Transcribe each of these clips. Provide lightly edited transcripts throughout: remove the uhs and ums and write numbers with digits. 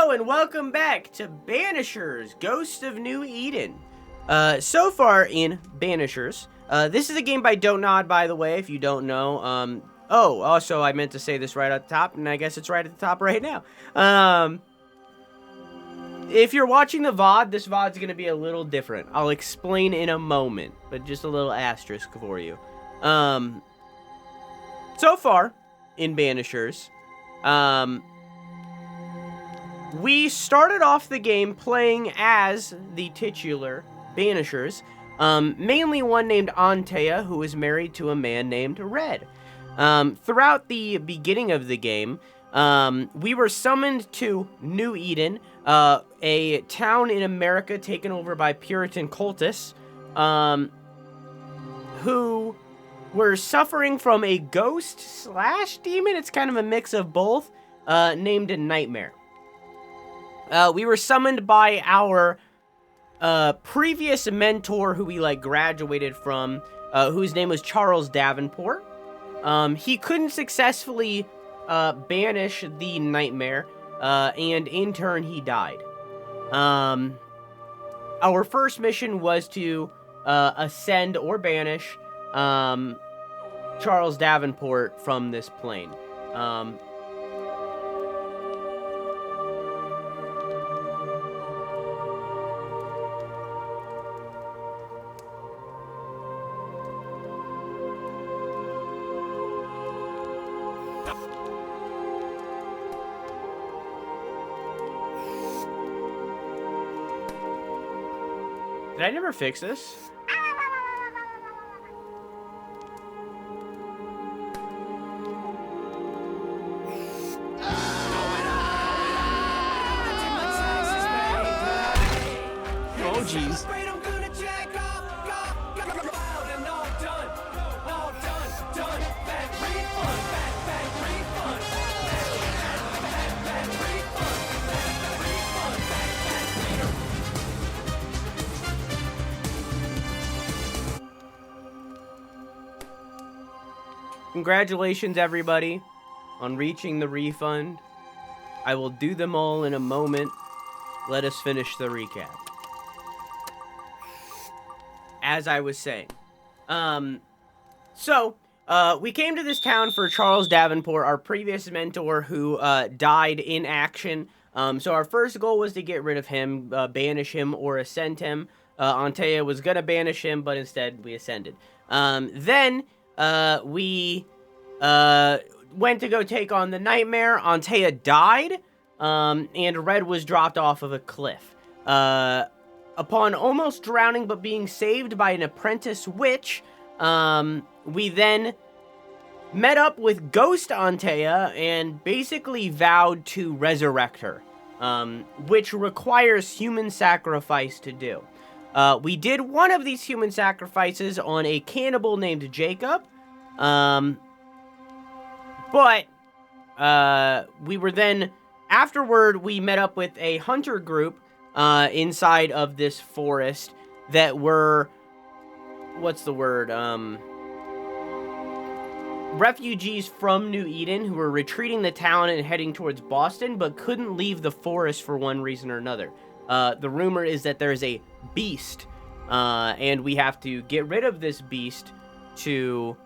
Hello and welcome back to Banishers, Ghost of New Eden. So far in Banishers, this is a game by Don't Nod, by the way, if you don't know. Also, I meant to say this right at the top, and I guess it's right at the top right now. If you're watching the VOD, this VOD's going to be a little different. I'll explain in a moment, but just a little asterisk for you. So far in Banishers, we started off the game playing as the titular Banishers, mainly one named Antea, who is married to a man named Red. Throughout the beginning of the game, we were summoned to New Eden, a town in America taken over by Puritan cultists, who were suffering from a ghost/demon, it's kind of a mix of both, named a Nightmare. We were summoned by our previous mentor who we graduated from, whose name was Charles Davenport. He couldn't successfully banish the Nightmare, and in turn he died. Our first mission was to ascend or banish Charles Davenport from this plane. Did I never fix this? Oh, jeez. Congratulations, everybody, on reaching the refund. I will do them all in a moment. Let us finish the recap. As I was saying. We came to this town for Charles Davenport, our previous mentor, who died in action. So our first goal was to get rid of him, banish him, or ascend him. Antea was going to banish him, but instead we ascended. Then we went to go take on the Nightmare. Antea died, and Red was dropped off of a cliff. Upon almost drowning but being saved by an apprentice witch, we then met up with Ghost Antea and basically vowed to resurrect her, which requires human sacrifice to do. We did one of these human sacrifices on a cannibal named Jacob, but we were then, afterward, we met up with a hunter group inside of this forest that were, refugees from New Eden who were retreating the town and heading towards Boston, but couldn't leave the forest for one reason or another. The rumor is that there's a beast, and we have to get rid of this beast to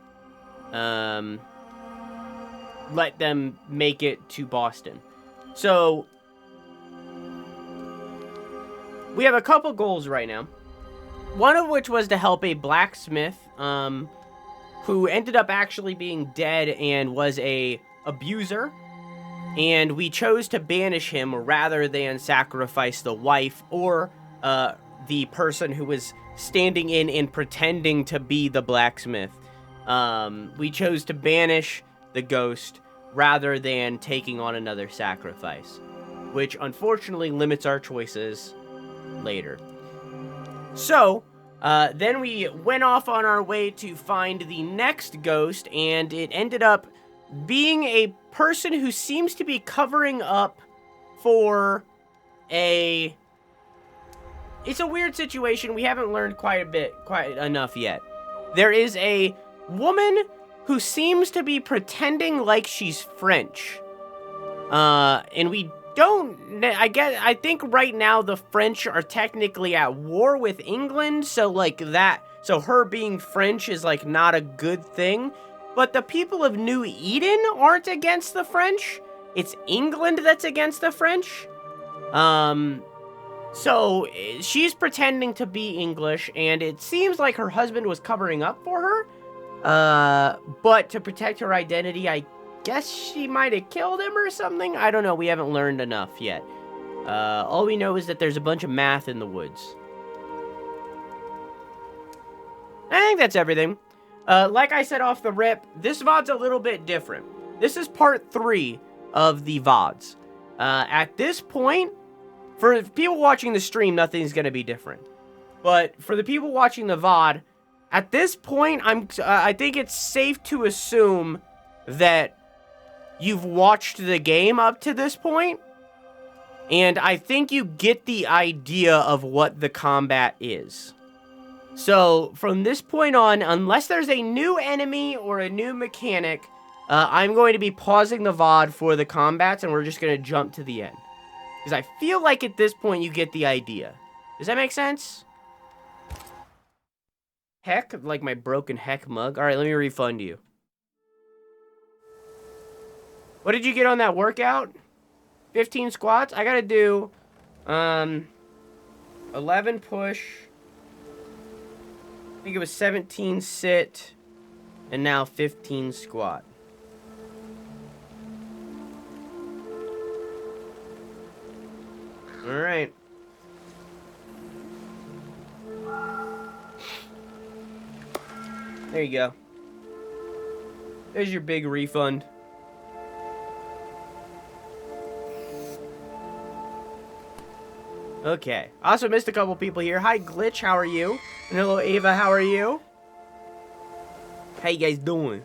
let them make it to Boston. So we have a couple goals right now. One of which was to help a blacksmith who ended up actually being dead and was a abuser. And we chose to banish him rather than sacrifice the wife or the person who was standing in and pretending to be the blacksmith. We chose to banish the ghost rather than taking on another sacrifice, which unfortunately limits our choices later. So, then we went off on our way to find the next ghost, and it ended up being a person who seems to be covering up for a... It's a weird situation. We haven't learned quite enough yet. There is a woman who seems to be pretending like she's French. And we I think right now the French are technically at war with England, so like so her being French is like not a good thing. But the people of New Eden aren't against the French. It's England that's against the French. So she's pretending to be English, and it seems like her husband was covering up for her. But to protect her identity, I guess she might have killed him or something. I don't know. We haven't learned enough yet. All we know is that there's a bunch of math in the woods. I think that's everything. Like I said off the rip, this VOD's a little bit different. This is part 3 of the VODs. At this point, for people watching the stream, nothing's going to be different. But for the people watching the VOD, at this point, I think it's safe to assume that you've watched the game up to this point, and I think you get the idea of what the combat is. So, from this point on, unless there's a new enemy or a new mechanic, I'm going to be pausing the VOD for the combats, and we're just going to jump to the end. Because I feel like at this point you get the idea. Does that make sense? Heck, like my broken heck mug. Alright, let me refund you. What did you get on that workout? 15 squats? I gotta do, 11 push. I think it was 17 sit. And now 15 squat. Alright. There you go. There's your big refund. Okay. Also missed a couple people here. Hi, Glitch. How are you? And hello, Ava. How are you? How you guys doing?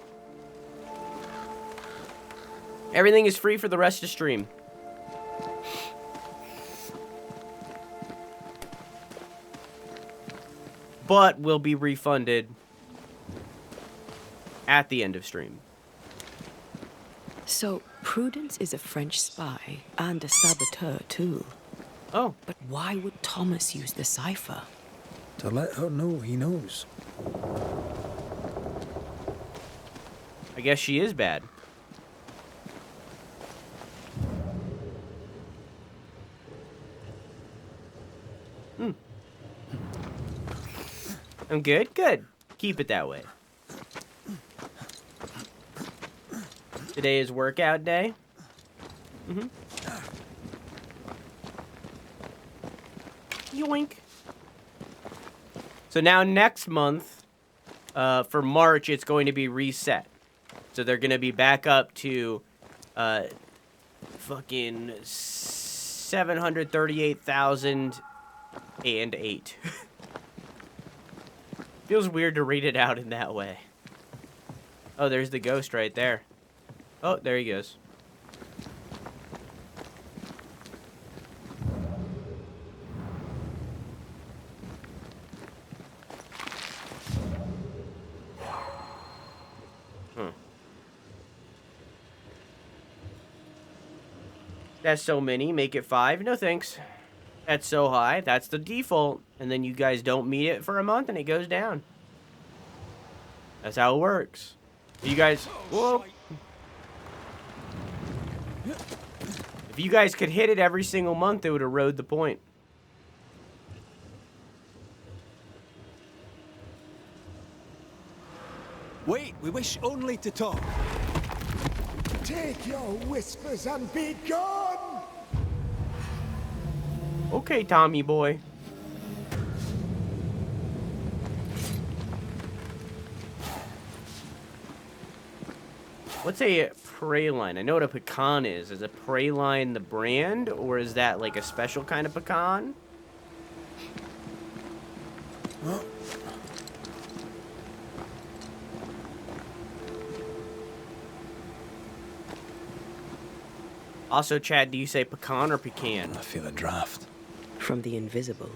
Everything is free for the rest of the stream. But will be refunded at the end of stream. So, Prudence is a French spy and a saboteur too. Oh. But why would Thomas use the cipher? To let her know he knows. I guess she is bad. I'm good? Good. Keep it that way. Today is workout day. Yoink. So now next month, for March, it's going to be reset. So they're going to be back up to, fucking 738,008. Feels weird to read it out in that way. Oh, there's the ghost right there. Oh, there he goes. That's so many. Make it 5. No thanks. That's so high. That's the default. And then you guys don't meet it for a month and it goes down. That's how it works. You guys... Whoa. If you guys could hit it every single month, it would erode the point. Wait, we wish only to talk. Take your whispers and be gone! Okay, Tommy boy. What's a praline? I know what a pecan is. Is a praline the brand, or is that like a special kind of pecan? Also, Chad, do you say pecan or pecan? I feel a draft. From the invisible.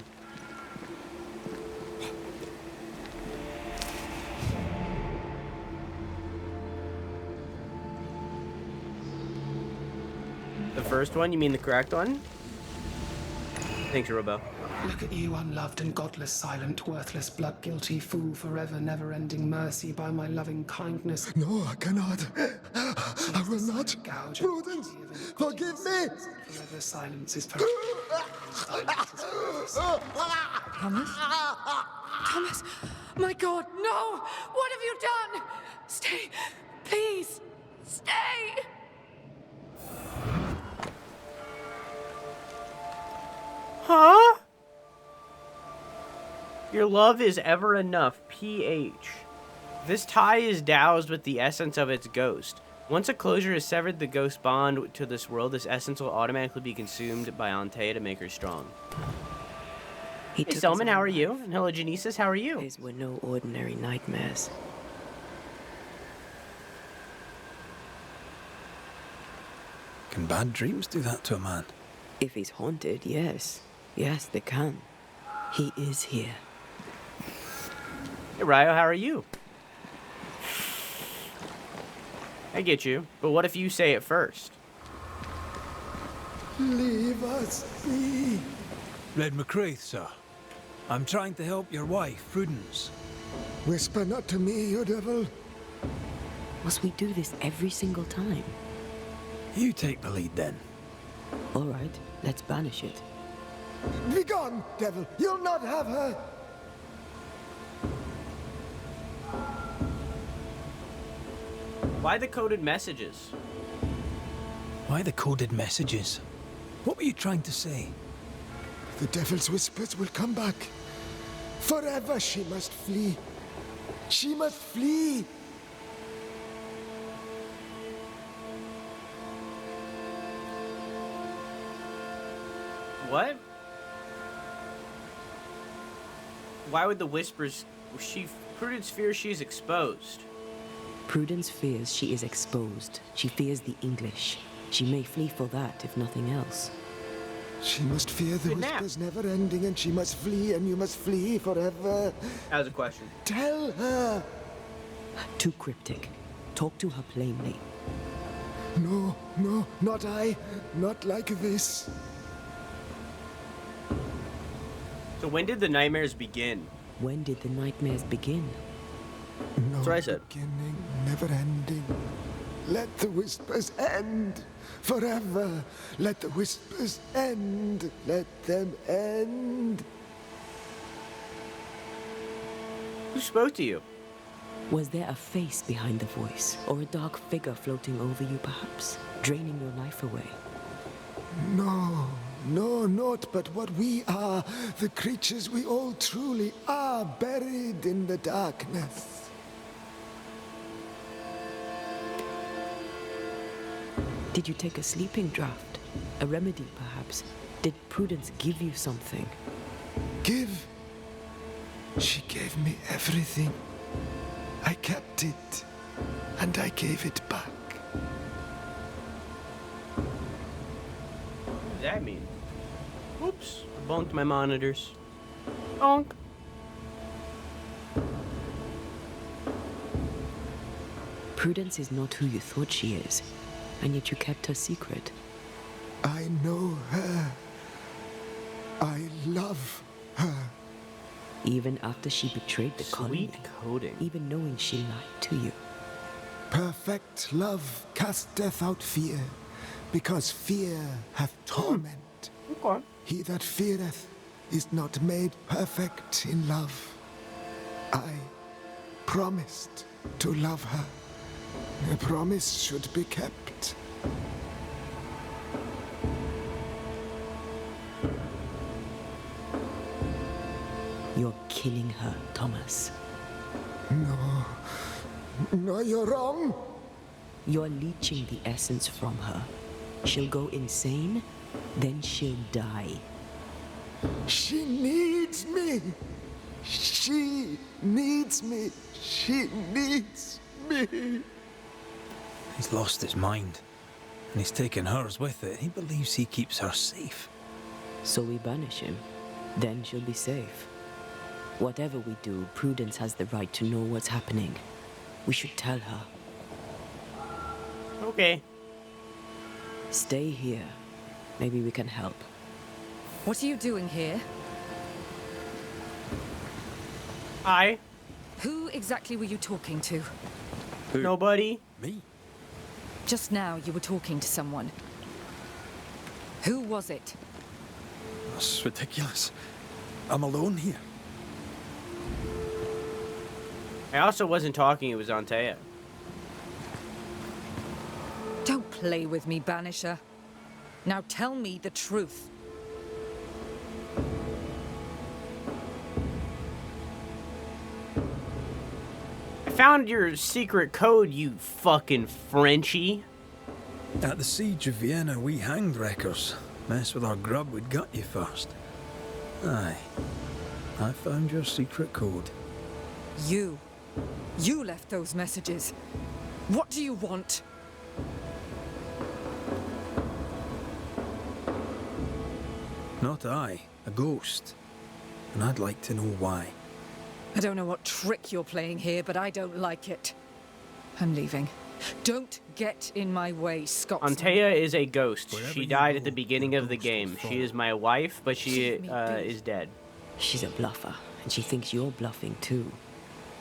The first one? You mean the correct one? Thanks, Robo. Look at you, unloved and godless, silent, worthless, blood-guilty fool, forever never-ending mercy by my loving kindness. No, I cannot. I will not. Prudence, forgive me. Forever silence is forever. Silence is forever silence. Thomas? Thomas! My God, no! What have you done? Stay! Please! Stay! Huh? Your love is ever enough, PH. This tie is doused with the essence of its ghost. Once a closure has severed the ghost bond to this world, this essence will automatically be consumed by Antea to make her strong. Hey, Selman, how are you? And hello, Genesis, how are you? These were no ordinary nightmares. Can bad dreams do that to a man? If he's haunted, yes. Yes, they can. He is here. Hey, Ryo, how are you? I get you, but what if you say it first? Leave us be. Red McCraith, sir. I'm trying to help your wife, Prudence. Whisper not to me, you devil. Must we do this every single time? You take the lead then. All right, let's banish it. Begone, devil. You'll not have her. Why the coded messages? Why the coded messages? What were you trying to say? The devil's whispers will come back. Forever she must flee. She must flee. What? Why would the whispers... Prudence fears she's exposed. Prudence fears she is exposed. She fears the English. She may flee for that, if nothing else. She must fear the Good nap. whispers never ending, and she must flee, and you must flee forever. That was a question. Tell her. Too cryptic. Talk to her plainly. No, no, not I. Not like this. So when did the nightmares begin? When did the nightmares begin? No That's what I said. beginning, never ending. Let the whispers end forever. Let the whispers end. Let them end. Who spoke to you? Was there a face behind the voice? Or a dark figure floating over you, perhaps? Draining your life away? No, no, not but what we are. The creatures we all truly are, buried in the darkness. Did you take a sleeping draught? A remedy, perhaps? Did Prudence give you something? Give. She gave me everything. I kept it, and I gave it back. What does that mean? Oops, I bonked my monitors. Bonk. Prudence is not who you thought she is, and yet you kept her secret. I know her. I love her. Even after she betrayed the colony. Sweet coding. Even knowing she lied to you. Perfect love casteth out fear, because fear hath torment. Okay. He that feareth is not made perfect in love. I promised to love her. A promise should be kept. You're killing her, Thomas. No, you're wrong. You're leeching the essence from her. She'll go insane, then she'll die. She needs me. She needs me. She needs me. He's lost his mind, and he's taken hers with it. He believes he keeps her safe. So we banish him. Then she'll be safe. Whatever we do, Prudence has the right to know what's happening. We should tell her. Okay. Stay here. Maybe we can help. What are you doing here? Hi. Who exactly were you talking to? Nobody. Me? Just now you were talking to someone. Who was it? That's ridiculous. I'm alone here. I also wasn't talking, it was Antea. Don't play with me, Banisher. Now tell me the truth. I found your secret code, you fucking Frenchie. At the siege of Vienna, we hanged wreckers. Mess with our grub, we'd gut you first. Aye. I found your secret code. You left those messages. What do you want? Not I, a ghost. And I'd like to know why. I don't know what trick you're playing here, but I don't like it. I'm leaving. Don't get in my way, Scotsman. Antea is a ghost. Wherever She you died go, at the beginning of the ghost game. will She follow. is my wife, but she Leave me be. is dead. She's a bluffer, and she thinks you're bluffing too.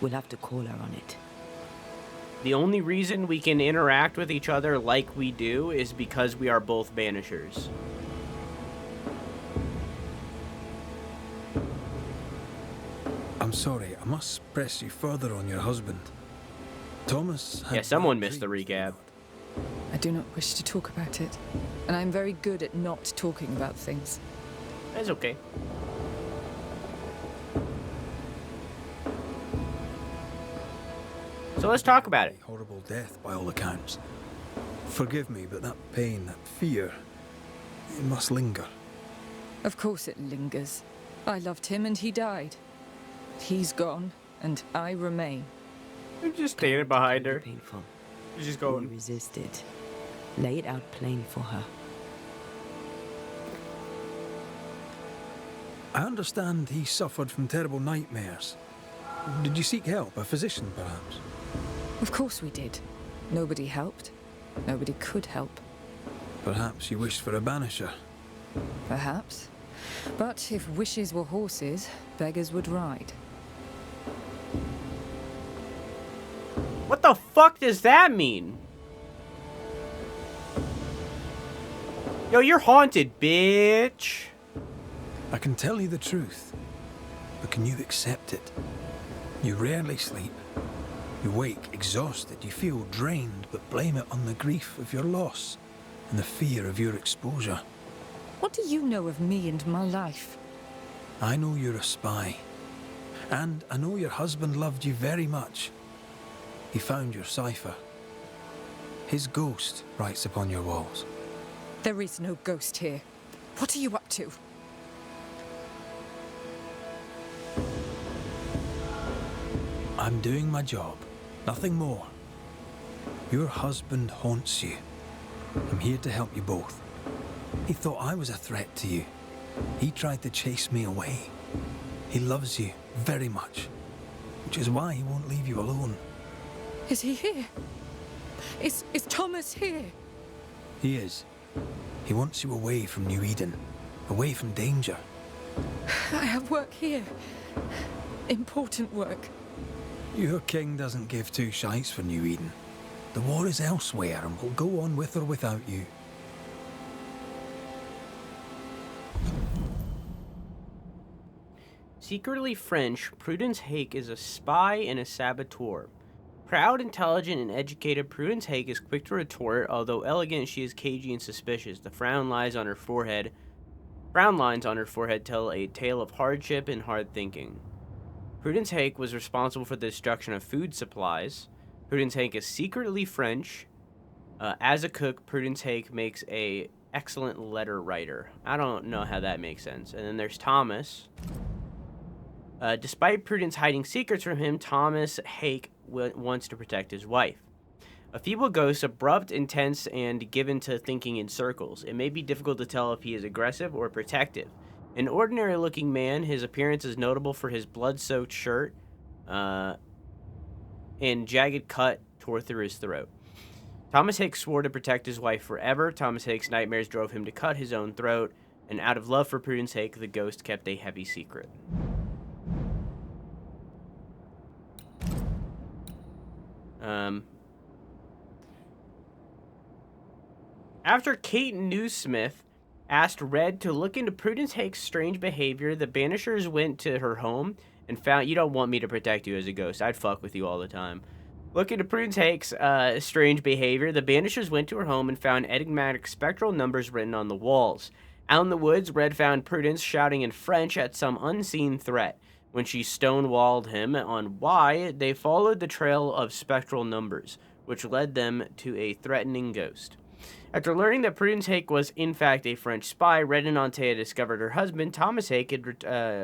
We'll have to call her on it. The only reason we can interact with each other like we do is because we are both Banishers. I'm sorry, I must press you further on your husband. Thomas had Yeah, someone bad missed the dreams, did he recap. not? I do not wish to talk about it. And I'm very good at not talking about things. That's okay. So let's talk about it. A horrible death by all accounts. Forgive me, but that pain, that fear, it must linger. Of course it lingers. I loved him and he died. He's gone, and I remain. I'm just standing behind her. Painful. She's just You going. resisted. Lay it out plain for her. I understand he suffered from terrible nightmares. Did you seek help? A physician, perhaps? Of course we did. Nobody helped. Nobody could help. Perhaps you wished for a banisher. Perhaps. But if wishes were horses, beggars would ride. What the fuck does that mean? Yo, you're haunted, bitch. I can tell you the truth, but can you accept it? You rarely sleep. You wake exhausted, you feel drained, but blame it on the grief of your loss and the fear of your exposure. What do you know of me and my life? I know you're a spy, and I know your husband loved you very much. He found your cipher. His ghost writes upon your walls. There is no ghost here. What are you up to? I'm doing my job, nothing more. Your husband haunts you. I'm here to help you both. He thought I was a threat to you. He tried to chase me away. He loves you very much, which is why he won't leave you alone. Is he here? Is Thomas here? He is. He wants you away from New Eden, away from danger. I have work here. Important work. Your king doesn't give two shites for New Eden. The war is elsewhere and will go on with or without you. Secretly French, Prudence Hake is a spy and a saboteur. Proud, intelligent, and educated, Prudence Hake is quick to retort. Although elegant, she is cagey and suspicious. The frown lines on her forehead tell a tale of hardship and hard thinking. Prudence Hake was responsible for the destruction of food supplies. Prudence Hake is secretly French. As a cook, Prudence Hake makes a excellent letter writer. I don't know how that makes sense. And then there's Thomas. Despite Prudence hiding secrets from him, Thomas Hake wants to protect his wife. A feeble ghost, abrupt, intense, and given to thinking in circles. It may be difficult to tell if he is aggressive or protective. An ordinary-looking man, his appearance is notable for his blood-soaked shirt and jagged cut tore through his throat. Thomas Hicks swore to protect his wife forever. Thomas Hicks' nightmares drove him to cut his own throat, and out of love for Prudence Hake, the ghost kept a heavy secret. After Kate Newsmith asked Red to look into Prudence Hake's strange behavior, the Banishers went to her home and found, you don't want me to protect you as a ghost. I'd fuck with you all the time. Look into Prudence Hake's strange behavior, the Banishers went to her home and found enigmatic spectral numbers written on the walls. Out in the woods, Red found Prudence shouting in French at some unseen threat. When she stonewalled him on why, they followed the trail of spectral numbers, which led them to a threatening ghost. After learning that Prudence Hake was in fact a French spy, Red and Antea discovered her husband, Thomas Hake, had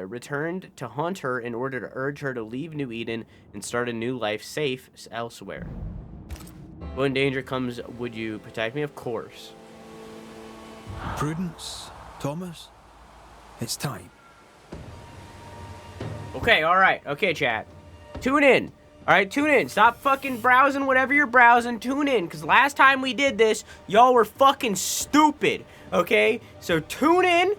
returned to haunt her in order to urge her to leave New Eden and start a new life safe elsewhere. When danger comes, would you protect me? Of course. Prudence, Thomas, it's time. Okay, alright. Okay, chat. Tune in. Alright, tune in. Stop fucking browsing whatever you're browsing. Tune in, because last time we did this, y'all were fucking stupid. Okay? So tune in.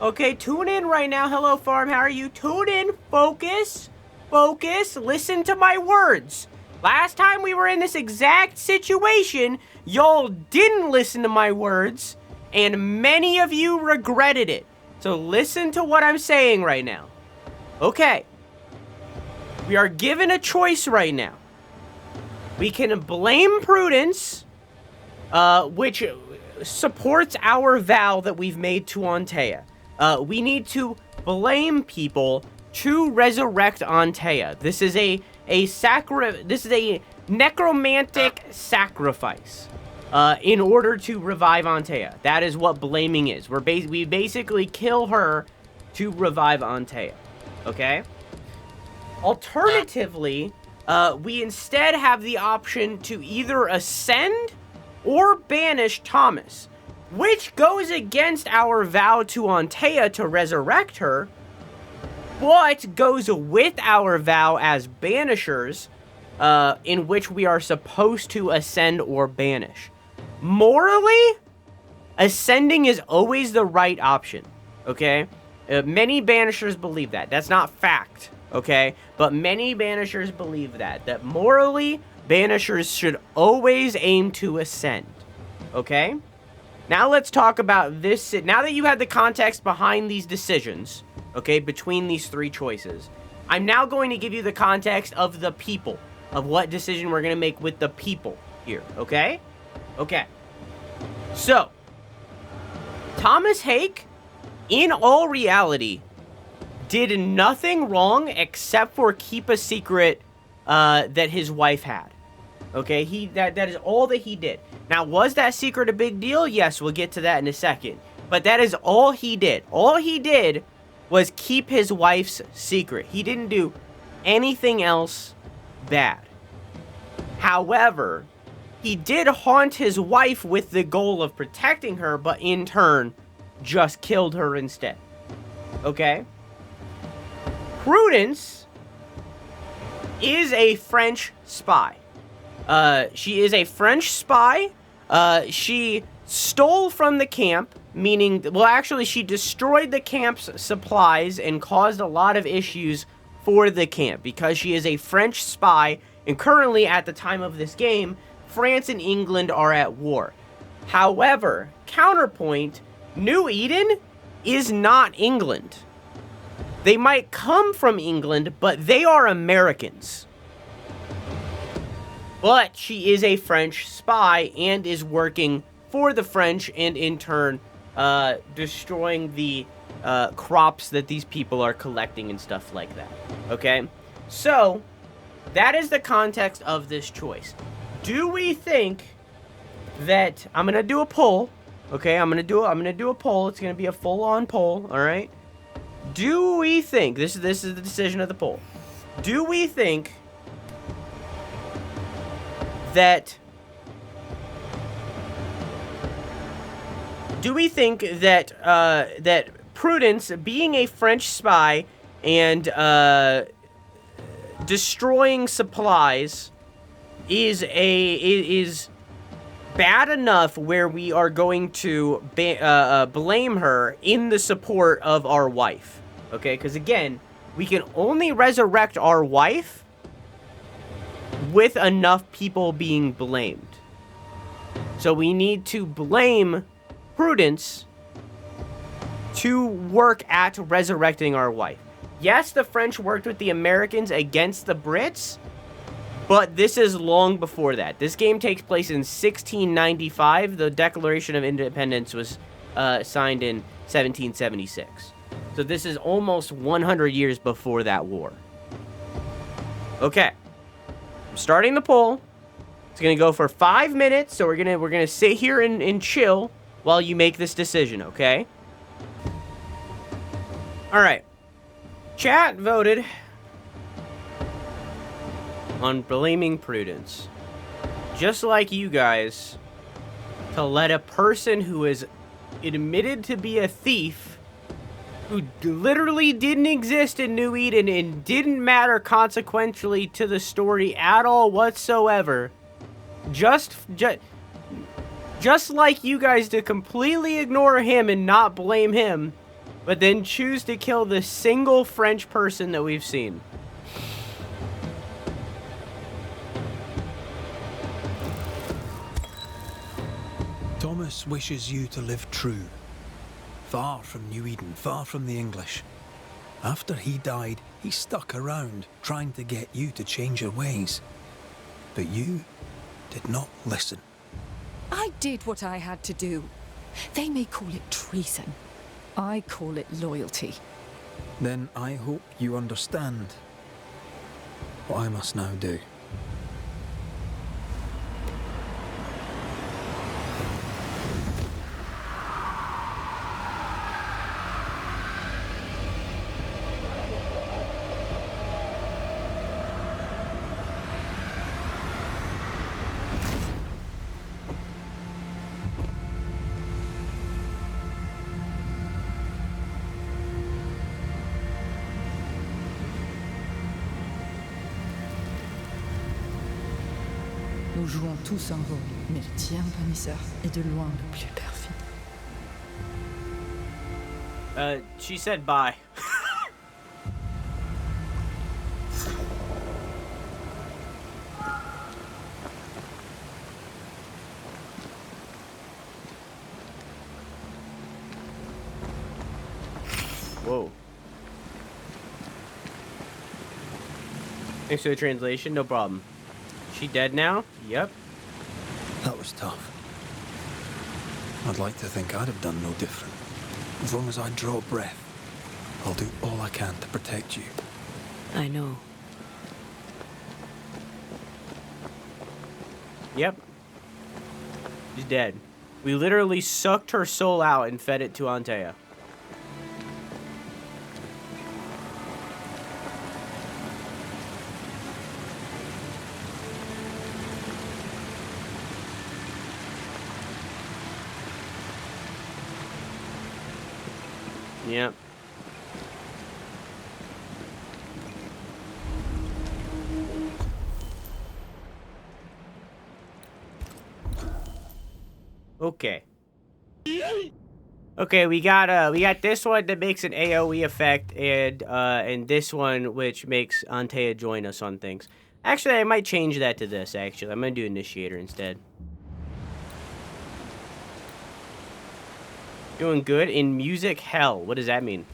Okay, tune in right now. Hello, Farm. How are you? Tune in. Focus. Focus. Listen to my words. Last time we were in this exact situation, y'all didn't listen to my words, and many of you regretted it. So listen to what I'm saying right now. Okay. We are given a choice right now. We can blame Prudence, which supports our vow that we've made to Antea. We need to blame people to resurrect Antea. This is a necromantic sacrifice in order to revive Antea. That is what blaming is. We basically kill her to revive Antea. Okay? Alternatively, we instead have the option to either ascend or banish Thomas, which goes against our vow to Antea to resurrect her, but goes with our vow as banishers, in which we are supposed to ascend or banish. Morally, ascending is always the right option, okay? Many banishers believe that. That's not fact, okay? But many banishers believe that morally, banishers should always aim to ascend, okay? Now let's talk about this. Now that you have the context behind these decisions, okay, between these three choices, I'm now going to give you the context of the people, of what decision we're going to make with the people here, okay? Okay. So, Thomas Hake, in all reality, did nothing wrong except for keep a secret that his wife had. Okay, that is all that he did. Now, was that secret a big deal? Yes, we'll get to that in a second. But that is all he did. All he did was keep his wife's secret. He didn't do anything else bad. However, he did haunt his wife with the goal of protecting her, but in turn, just killed her instead. Okay? Prudence is a French spy. She is a French spy. She stole from the camp, meaning, well, actually, she destroyed the camp's supplies and caused a lot of issues for the camp because she is a French spy, and currently, at the time of this game, France and England are at war. However, counterpoint, New Eden is not England. They might come from England, but they are Americans. But she is a French spy and is working for the French and in turn destroying the crops that these people are collecting and stuff like that. Okay? So, that is the context of this choice. Do we think that I'm going to do a poll, okay? I'm going to do a poll. It's going to be a full-on poll, all right? Do we think this is the decision of the poll. Do we think that that Prudence, being a French spy and destroying supplies, is bad enough where we are going to blame her in the support of our wife. Okay, because again, we can only resurrect our wife with enough people being blamed. So we need to blame Prudence to work at resurrecting our wife. Yes, the French worked with the Americans against the Brits, but this is long before that. This game takes place in 1695. The Declaration of Independence was signed in 1776. So this is almost 100 years before that war. Okay. I'm starting the poll. It's going to go for 5 minutes, so we're gonna sit here and chill while you make this decision, okay? All right. Chat voted on blaming Prudence. Just like you guys, to let a person who is admitted to be a thief, who literally didn't exist in New Eden and didn't matter consequentially to the story at all whatsoever, just like you guys, to completely ignore him and not blame him, but then choose to kill the single French person that we've seen. Thomas wishes you to live true. Far from New Eden, far from the English. After he died, he stuck around, trying to get you to change your ways. But you did not listen. I did what I had to do. They may call it treason. I call it loyalty. Then I hope you understand what I must now do. Nous jouons tous un rôle, mais le tien, Banishers, est de loin le plus perfide. She said bye. Whoa. Thanks for the translation, no problem. She dead now? Yep. That was tough. I'd like to think I'd have done no different. As long as I draw breath, I'll do all I can to protect you. I know. Yep. She's dead. We literally sucked her soul out and fed it to Antea. Yep. Okay. Okay, we got this one that makes an AoE effect, and this one which makes Antea join us on things. Actually, I might change that to this. Actually, I'm gonna do Initiator instead. Doing good in music hell. What does that mean?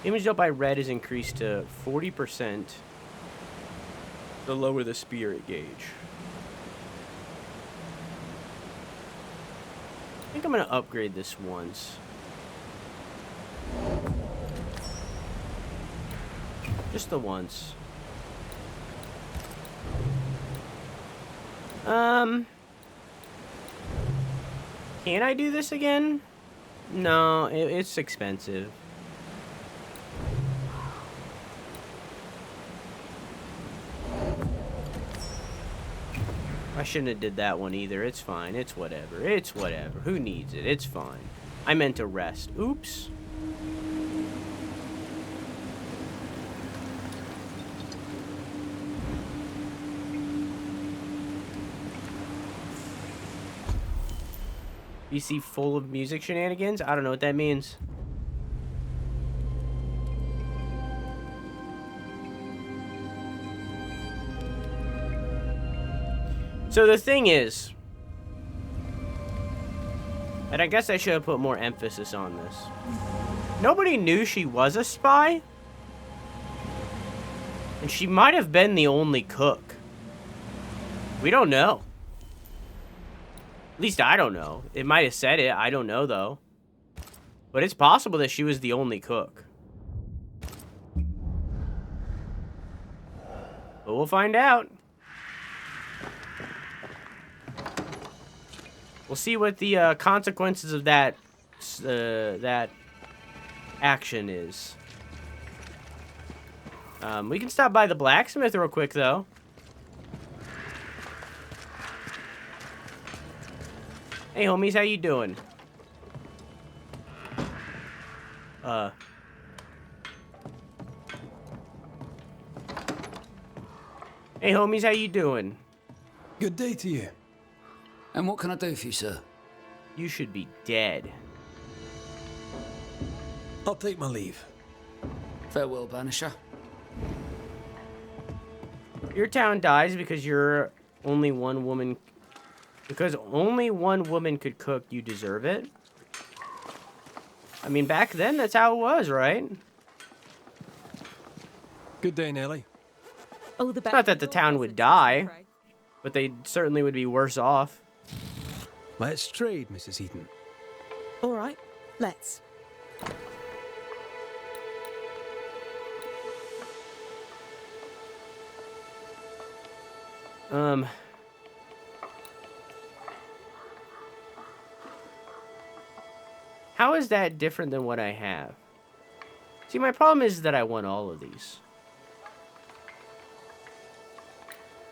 Image dealt by red is increased to 40% to lower the spirit gauge. I think I'm gonna upgrade this once. Just the once. Can I do this again? No, it's expensive. I shouldn't have did that one either. It's fine. It's whatever. It's whatever. Who needs it? It's fine. I meant to rest. Oops. BC full of music shenanigans? I don't know what that means. So the thing is, and I guess I should have put more emphasis on this. Nobody knew she was a spy. And she might have been the only cook. We don't know. At least I don't know. It might have said it. I don't know, though. But it's possible that she was the only cook. But we'll find out. We'll see what the consequences of that action is. We can stop by the blacksmith real quick, though. Hey, homies, how you doing? Hey, homies, how you doing? Good day to you. And what can I do for you, sir? You should be dead. I'll take my leave. Farewell, Banisher. Your town dies because you're only one woman. Because only one woman could cook, you deserve it. I mean, back then, that's how it was, right? Good day, Nellie. Oh, the Not that the town would die, but they certainly would be worse off. Let's trade, Mrs. Eden. All right, let's. How is that different than what I have? See, my problem is that I want all of these.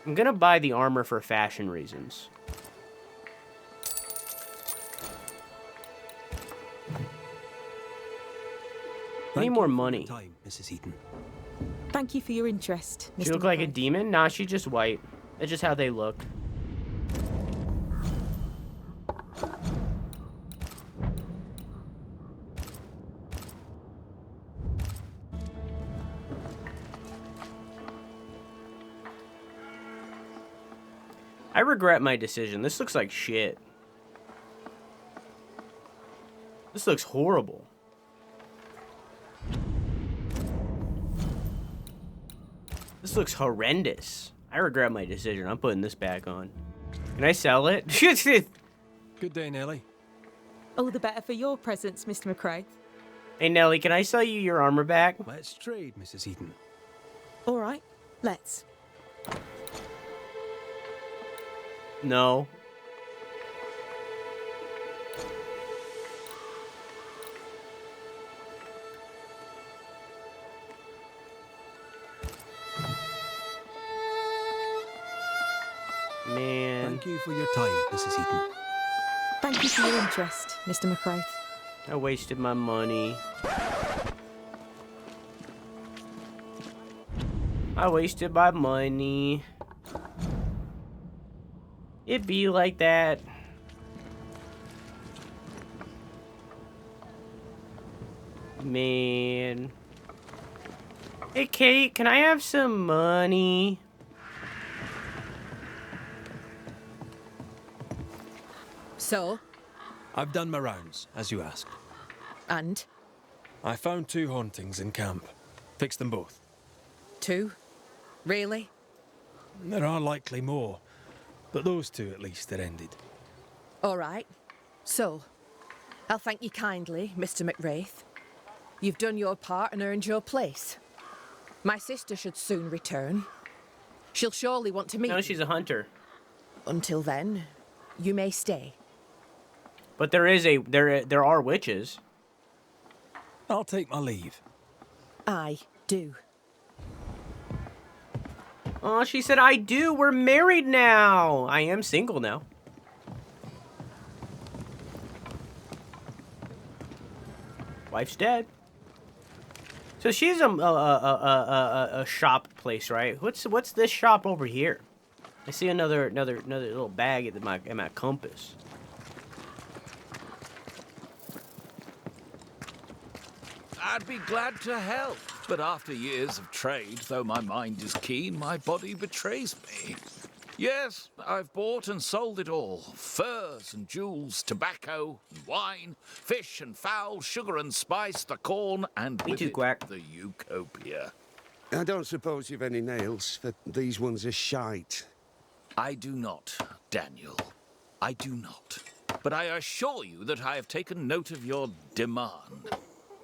I'm gonna buy the armor for fashion reasons. I need more money. Time, Mrs. Eden. Thank you for your interest, Mr. She look like a McCoy. demon? Nah, she's just white. That's just how they look. I regret my decision. This looks like shit. This looks horrible. This looks horrendous. I regret my decision. I'm putting this back on. Can I sell it? Good day, Nellie. All the better for your presence, Mr. McCrae. Hey, Nelly, can I sell you your armor back? Let's trade, Mrs. Eden. All right, let's. No. Man. Thank you for your time, Mrs. Eden. Thank you for your interest, Mr. McCrae. I wasted my money. I wasted my money. It be like that. Man. Hey, Kate, can I have some money? So, I've done my rounds, as you asked. and? I found 2 hauntings in camp. Fixed them both. 2? Really? There are likely more, but those 2 at least are ended. All right. So, I'll thank you kindly, Mr. McWraith. You've done your part and earned your place. My sister should soon return. She'll surely want to meet No, you. she's a hunter. Until then, you may stay. But there are witches. I'll take my leave. I do. Oh, she said I do. We're married now. I am single now. Wife's dead. So she's a shop place, right? What's this shop over here? I see another little bag at my compass. I'd be glad to help, but after years of trade, though my mind is keen, my body betrays me. Yes, I've bought and sold it all. Furs and jewels, tobacco and wine, fish and fowl, sugar and spice, the corn, and with it, the Utopia. I don't suppose you've any nails, for these ones are shite. I do not, Daniel. I do not. But I assure you that I have taken note of your demand.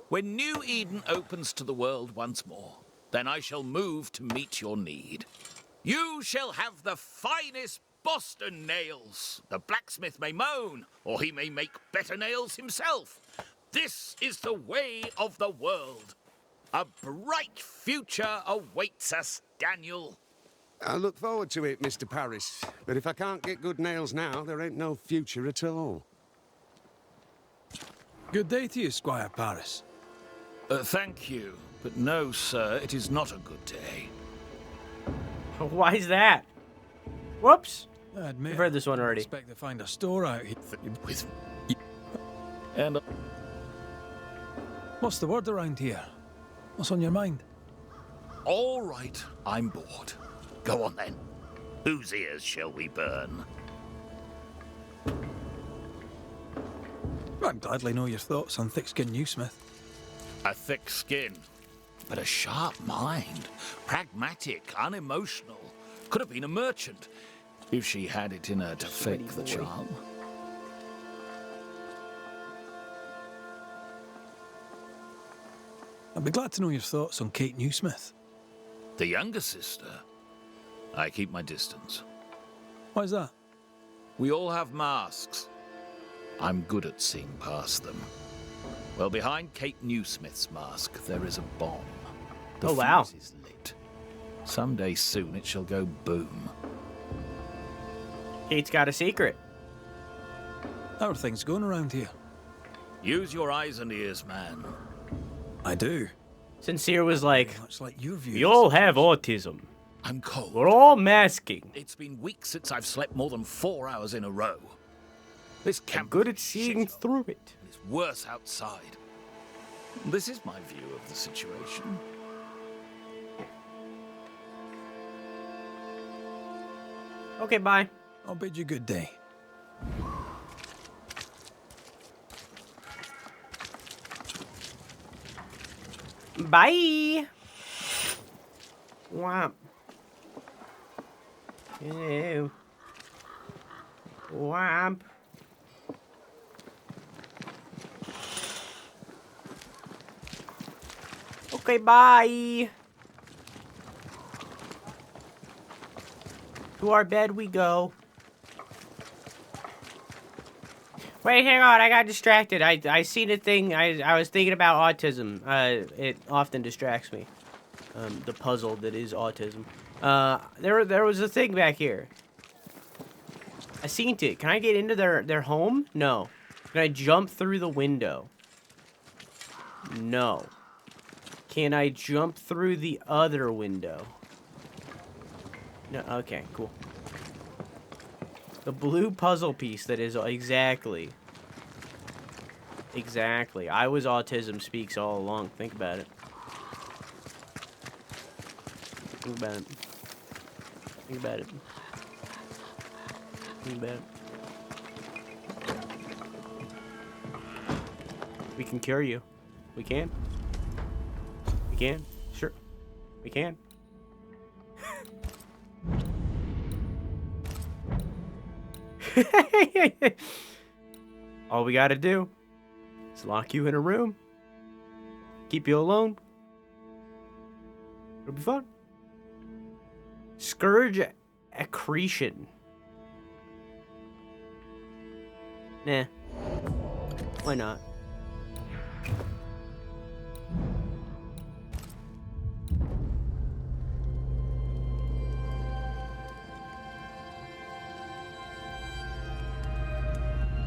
When New Eden opens to the world once more, then I shall move to meet your need. You shall have the finest Boston nails. The blacksmith may moan, or he may make better nails himself. This is the way of the world. A bright future awaits us, Daniel. I look forward to it, Mr. Paris. But if I can't get good nails now, there ain't no future at all. Good day to you, Squire Paris. Thank you, but no, sir, it is not a good day. Why is that? Whoops. I admit, I've heard this one already. I expect to find a store out here. And what's the word around here? What's on your mind? all right, I'm bored. Go on then. Whose ears shall we burn? I'd gladly know your thoughts on thick-skinned Newsmith. A thick skin, but a sharp mind. Pragmatic, unemotional. Could have been a merchant, if she had it in her to fake the charm. I'd be glad to know your thoughts on Kate Newsmith. The younger sister? I keep my distance. Why's that? We all have masks. I'm good at seeing past them. Well, behind Kate Newsmith's mask, there is a bomb. The fuse is lit. Someday soon it shall go boom. Kate's got a secret. How are things going around here? Use your eyes and ears, man. I do. Sincere was like, much like your views. We all have autism. I'm cold. We're all masking. It's been weeks since I've slept more than 4 hours in a row. This camp I'm good at seeing through it. It's worse outside. This is my view of the situation. Okay, bye. I'll bid you good day. Bye. Womp. Ew. Womp. Okay, bye. To our bed we go. Wait, hang on, I got distracted. I seen a thing, I was thinking about autism. It often distracts me. The puzzle that is autism. There was a thing back here. I seen it. Can I get into their home? No. Can I jump through the window? No. Can I jump through the other window? No, okay, cool. The blue puzzle piece that is exactly. I was Autism Speaks all along. Think about it. Think about it. Think about it. Think about it. We can cure you. We can. We can. Sure. We can. All we gotta do is lock you in a room, keep you alone. It'll be fun. Scourge accretion. Nah. Why not?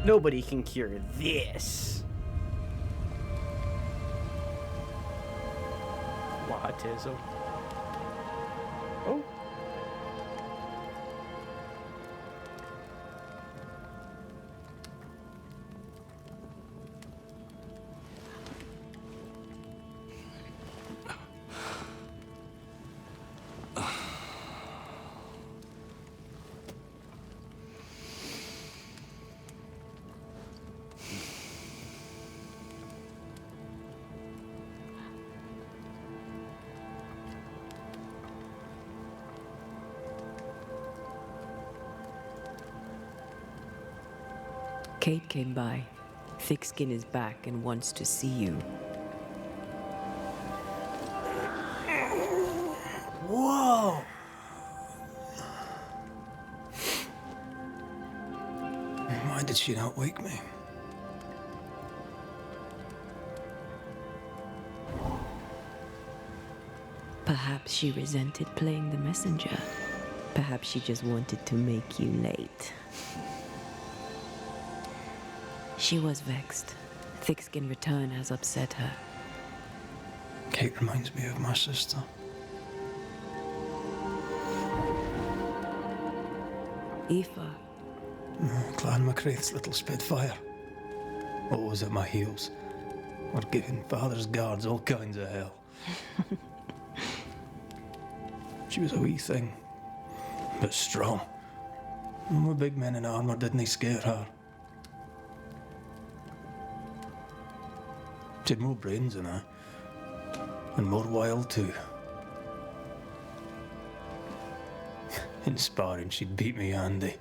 Nobody can cure this. Autism. Oh. Kate came by. Thickskin is back and wants to see you. Whoa! Why did she not wake me? Perhaps she resented playing the messenger. Perhaps she just wanted to make you late. She was vexed. Thickskin return has upset her. Kate reminds me of my sister. Aoife. Clan MacRaith's little spitfire. Always at my heels. Or giving father's guards all kinds of hell. She was a wee thing, but strong. And the big men in armour didn't scare her. She had more brains than I, and more wild too. In sparring, she'd beat me handy.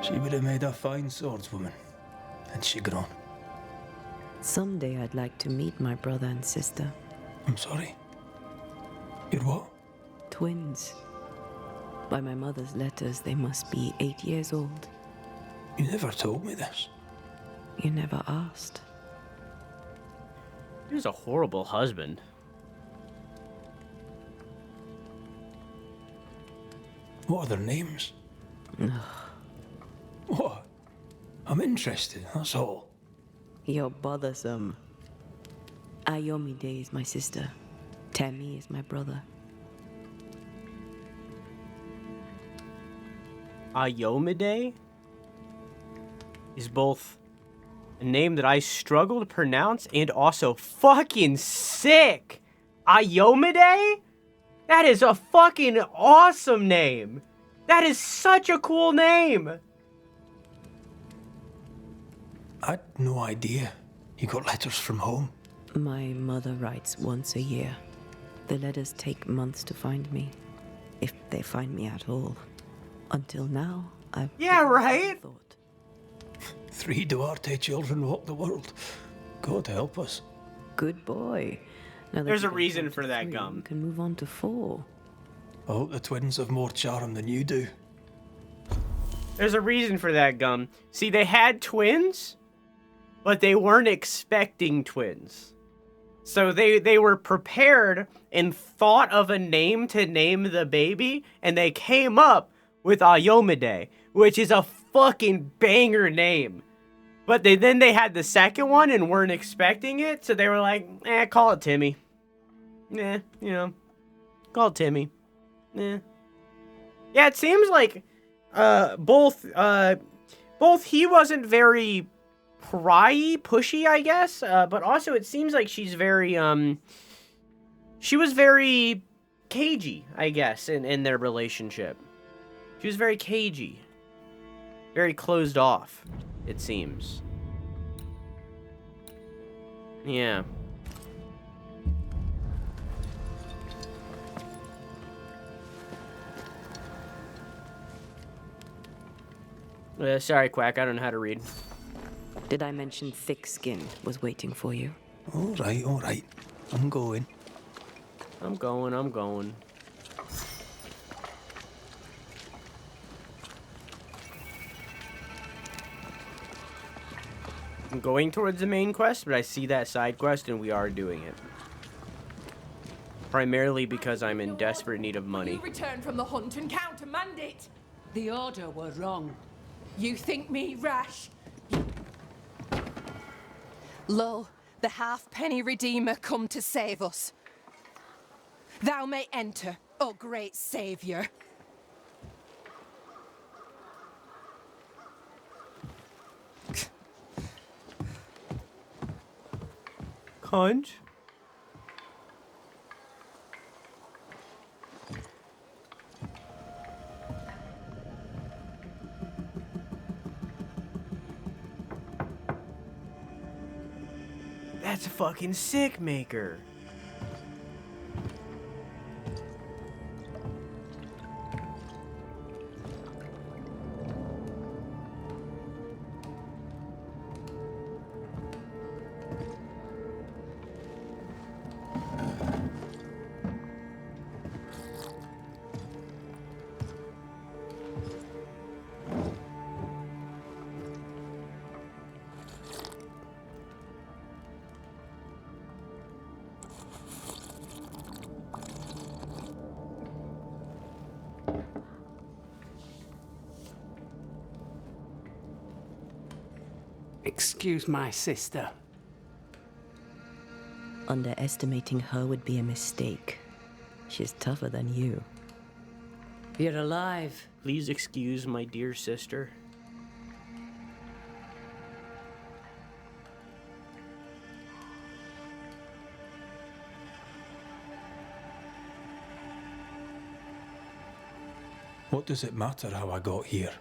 She would have made a fine swordswoman, had she grown. Someday I'd like to meet my brother and sister. I'm sorry. You're what? Twins. By my mother's letters, they must be 8 years old. You never told me this. You never asked. He was a horrible husband. What are their names? What? I'm interested, that's all. You're bothersome. Ayomide is my sister. Temi is my brother. Ayomide is both a name that I struggle to pronounce and also fucking sick. Ayomide? That is a fucking awesome name. That is such a cool name. I had no idea you got letters from home. My mother writes once a year. The letters take months to find me, if they find me at all. Until now, I've... Yeah, right? Thought. 3 Duarte children walk the world. God help us. Good boy. Now that There's you a can reason count to for that 3, gum. You can move on to 4. I hope the twins have more charm than you do. There's a reason for that, Gum. See, they had twins, but they weren't expecting twins. So they were prepared and thought of a name to name the baby, and they came up with Ayomide, which is a fucking banger name. But then they had the second one and weren't expecting it, so they were like, call it Timmy. Call it Timmy. Yeah, it seems like both he wasn't very pushy, I guess, but also it seems like she's very she was very cagey, I guess, in their relationship. She was very cagey, very closed off, it seems. Yeah. Sorry, Quack, I don't know how to read. Did I mention Thickskin was waiting for you? All right. I'm going. I'm going. I'm going towards the main quest, but I see that side quest and we are doing it. Primarily because I'm in desperate need of money. You return from the hunt and countermand it. The order were wrong. You think me rash? Lo, the halfpenny Redeemer come to save us. Thou may enter, O great Saviour. Conch? That's a fucking sick maker. Excuse my sister. Underestimating her would be a mistake. She's tougher than you. You're alive. Please excuse my dear sister. What does it matter how I got here?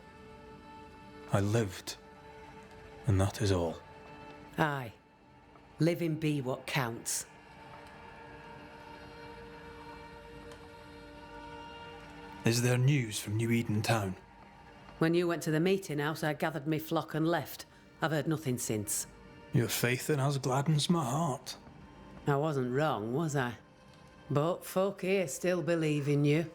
I lived, and that is all. Aye. Living be what counts. Is there news from New Eden town? When you went to the meeting house, I gathered me flock and left. I've heard nothing since. Your faith in us gladdens my heart. I wasn't wrong, was I? But folk here still believe in you.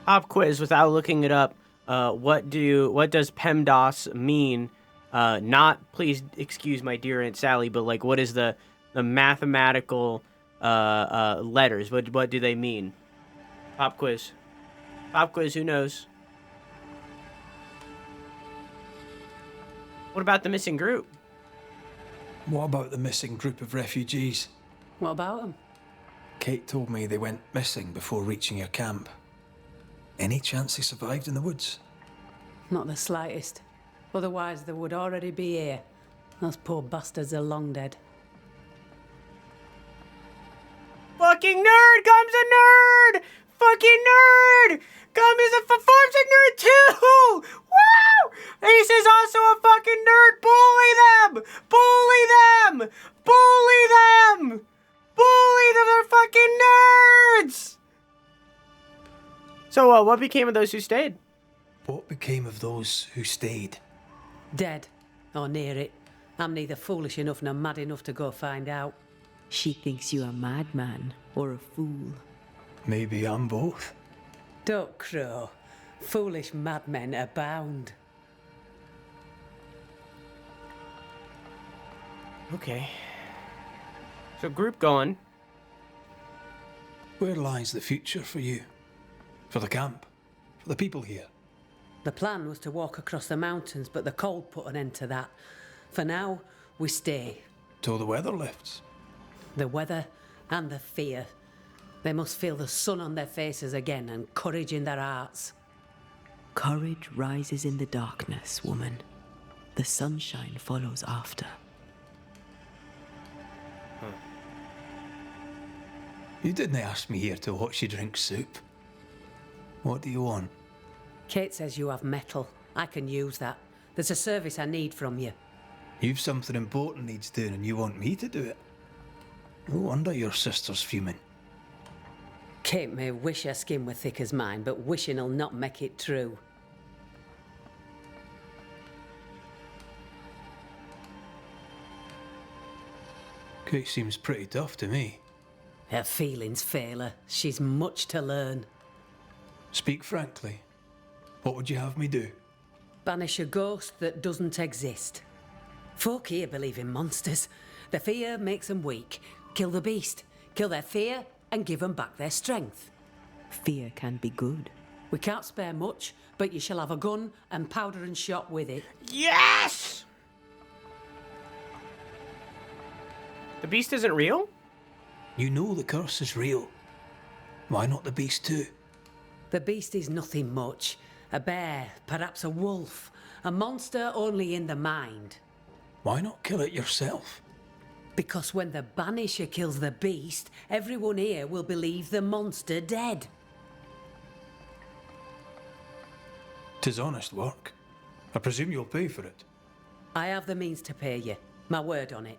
Pop quiz without looking it up. What does PEMDAS mean? Not please excuse my dear Aunt Sally, but like what is the mathematical letters? What do they mean? Pop quiz. Pop quiz, who knows? What about the missing group? What about the missing group of refugees? What about them? Kate told me they went missing before reaching your camp. Any chance they survived in the woods? Not the slightest. Otherwise, they would already be here. Those poor bastards are long dead. Fucking nerd comes a nerd! Fucking nerd! Gum is a farms a nerd too! Wow! Ace is also a fucking nerd! Bully them! Bully them! Bully them! Bully them! They're fucking nerds! So, what became of those who stayed? What became of those who stayed? Dead. Or near it. I'm neither foolish enough nor mad enough to go find out. She thinks you a madman or a fool. Maybe I'm both. Don't crow. Foolish madmen abound. Okay. So, group gone. Where lies the future for you? For the camp? For the people here? The plan was to walk across the mountains, but the cold put an end to that. For now, we stay. Till the weather lifts. The weather and the fear. They must feel the sun on their faces again and courage in their hearts. Courage rises in the darkness, woman. The sunshine follows after. You didn't ask me here to watch you drink soup. What do you want? Kate says you have metal. I can use that. There's a service I need from you. You've something important needs doing and you want me to do it? No wonder your sister's fuming. Kate may wish her skin were thick as mine, but wishing'll not make it true. Kate seems pretty tough to me. Her feelings fail her. She's much to learn. Speak frankly. What would you have me do? Banish a ghost that doesn't exist. Folk here believe in monsters. The fear makes them weak. Kill the beast. Kill their fear and give them back their strength. Fear can be good. We can't spare much, but you shall have a gun and powder and shot with it. Yes! The beast isn't real? You know the curse is real. Why not the beast too? The beast is nothing much. A bear, perhaps a wolf. A monster only in the mind. Why not kill it yourself? Because when the Banisher kills the beast, everyone here will believe the monster dead. 'Tis honest work. I presume you'll pay for it. I have the means to pay you. My word on it.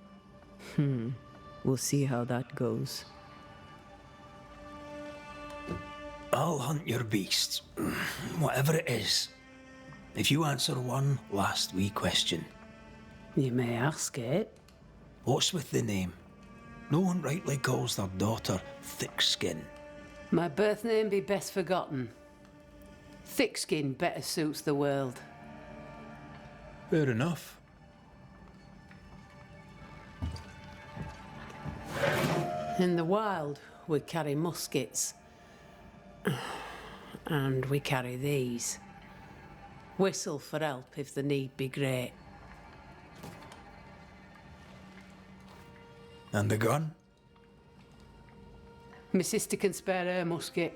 We'll see how that goes. I'll hunt your beast, whatever it is, if you answer one last wee question. You may ask it. What's with the name? No one rightly calls their daughter Thickskin. My birth name be best forgotten. Thickskin better suits the world. Fair enough. In the wild, we carry muskets. And we carry these. Whistle for help if the need be great. And the gun? My sister can spare her musket.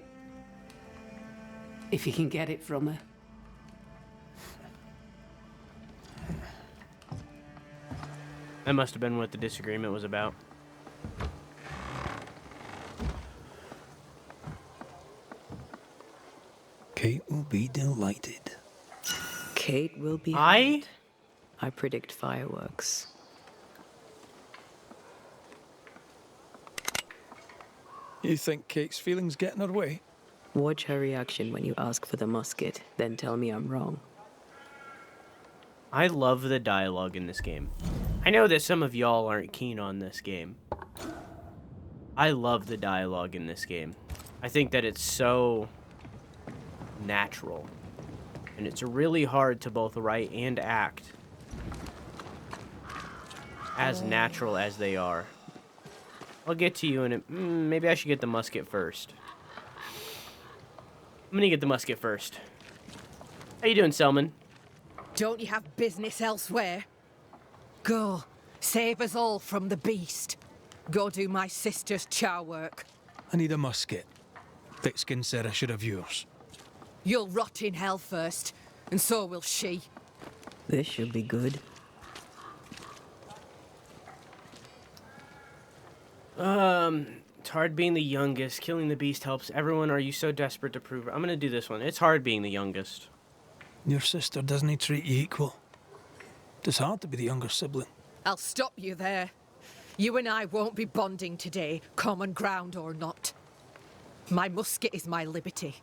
If you can get it from her. That must have been what the disagreement was about. Kate will be delighted. Kate will be. I predict fireworks. You think Kate's feelings get in her way? Watch her reaction when you ask for the musket, then tell me I'm wrong. I love the dialogue in this game. I know that some of y'all aren't keen on this game. I love the dialogue in this game. I think that it's so natural. And it's really hard to both write and act as natural as they are. I'll get to you in a... maybe I should get the musket first. I'm gonna get the musket first. How you doing, Selman? Don't you have business elsewhere? Go. Save us all from the beast. Go do my sister's chow work. I need a musket. Thickskin said I should have yours. You'll rot in hell first, and so will she. This should be good. It's hard being the youngest. Killing the beast helps everyone. Are you so desperate to prove it? I'm gonna do this one. It's hard being the youngest. Your sister doesn't treat you equal. It's hard to be the younger sibling. I'll stop you there. You and I won't be bonding today, common ground or not. My musket is my liberty.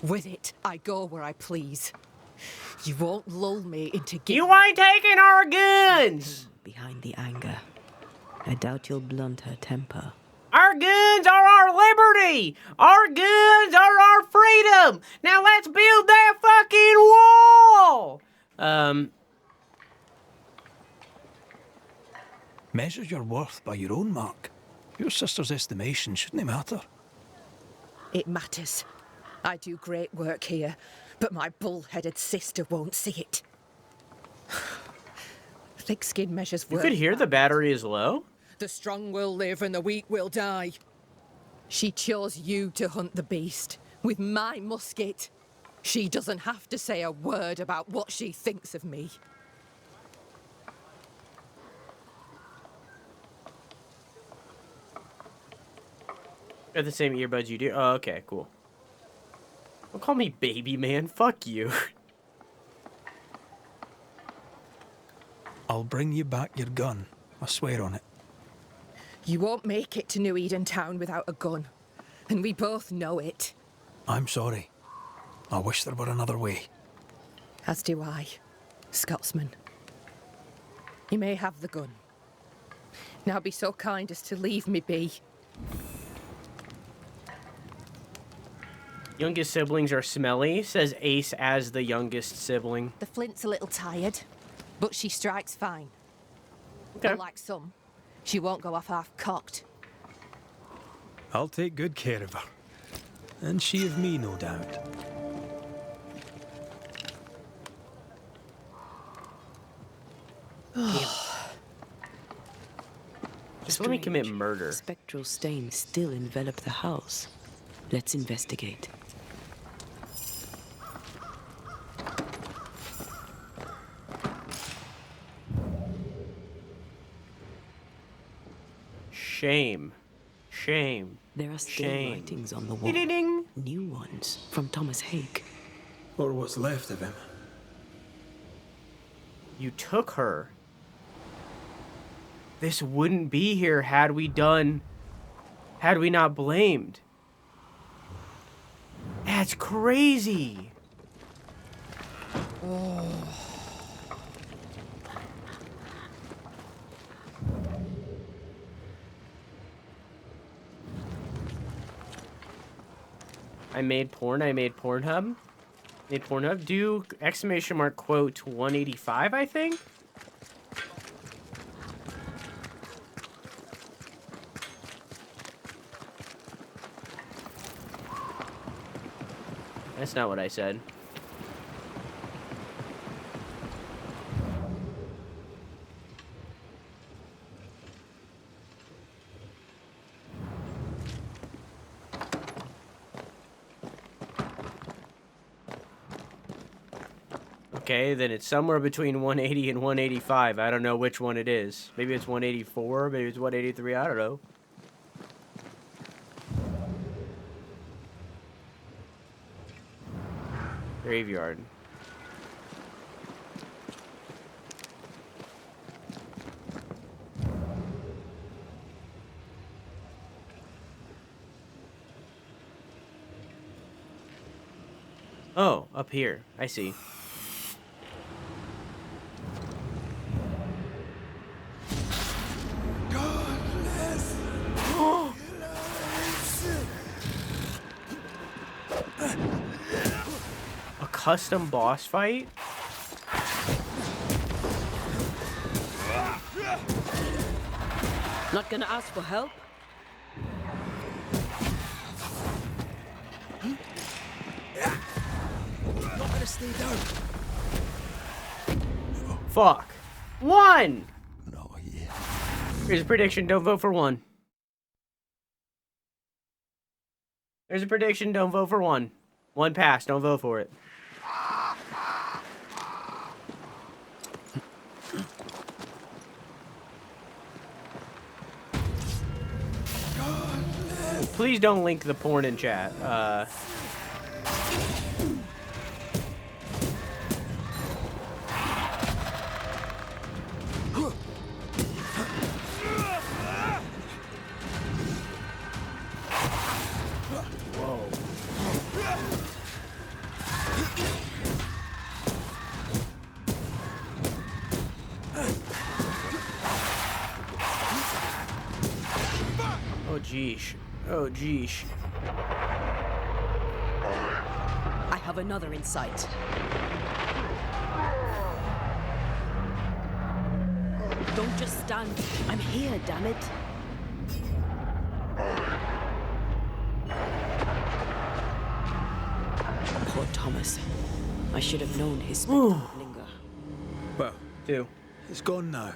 With it, I go where I please. You won't lull me into giving... You ain't taking our guns! Behind the anger. I doubt you'll blunt her temper. Our guns are our liberty! Our guns are our freedom! Now let's build that fucking wall! Measure your worth by your own mark. Your sister's estimation shouldn't matter. It matters. I do great work here, but my bull-headed sister won't see it. Thick-skin measures work. You could hear the battery is low? The strong will live and the weak will die. She chose you to hunt the beast with my musket. She doesn't have to say a word about what she thinks of me. Got the same earbuds you do? Oh, okay, cool. Don't call me baby man. Fuck you. I'll bring you back your gun. I swear on it. You won't make it to New Eden Town without a gun. And we both know it. I'm sorry. I wish there were another way. As do I, Scotsman. You may have the gun. Now be so kind as to leave me be. Youngest siblings are smelly, says Ace as the youngest sibling. The flint's a little tired, but she strikes fine. Okay. Unlike some, she won't go off half-cocked. I'll take good care of her. And she of me, no doubt. Just let me commit murder. Spectral stains still envelop the house. Let's investigate. Shame. Shame. There are still Shame. writings on the wall. Ding-ding. New ones from Thomas Hake. Or what's left of him. You took her. This wouldn't be here had we not blamed. That's crazy. I made porn. I made Pornhub. Made Pornhub. Do exclamation mark quote 185, I think. That's not what I said. Okay, then it's somewhere between 180 and 185. I don't know which one it is. Maybe it's 184, maybe it's 183, I don't know. Graveyard. Oh, up here. I see. A custom boss fight? Not gonna ask for help? Not gonna stay down. Fuck. One! No, yeah. Here's a prediction, don't vote for one. There's a prediction, don't vote for one. One pass, don't vote for it. Please don't link the porn in chat. Oh, geesh. Oh, geesh. I have another in sight. Don't just stand. I'm here, damn it. Poor Thomas. I should have known his spectre would linger. Well, Two. it's gone now.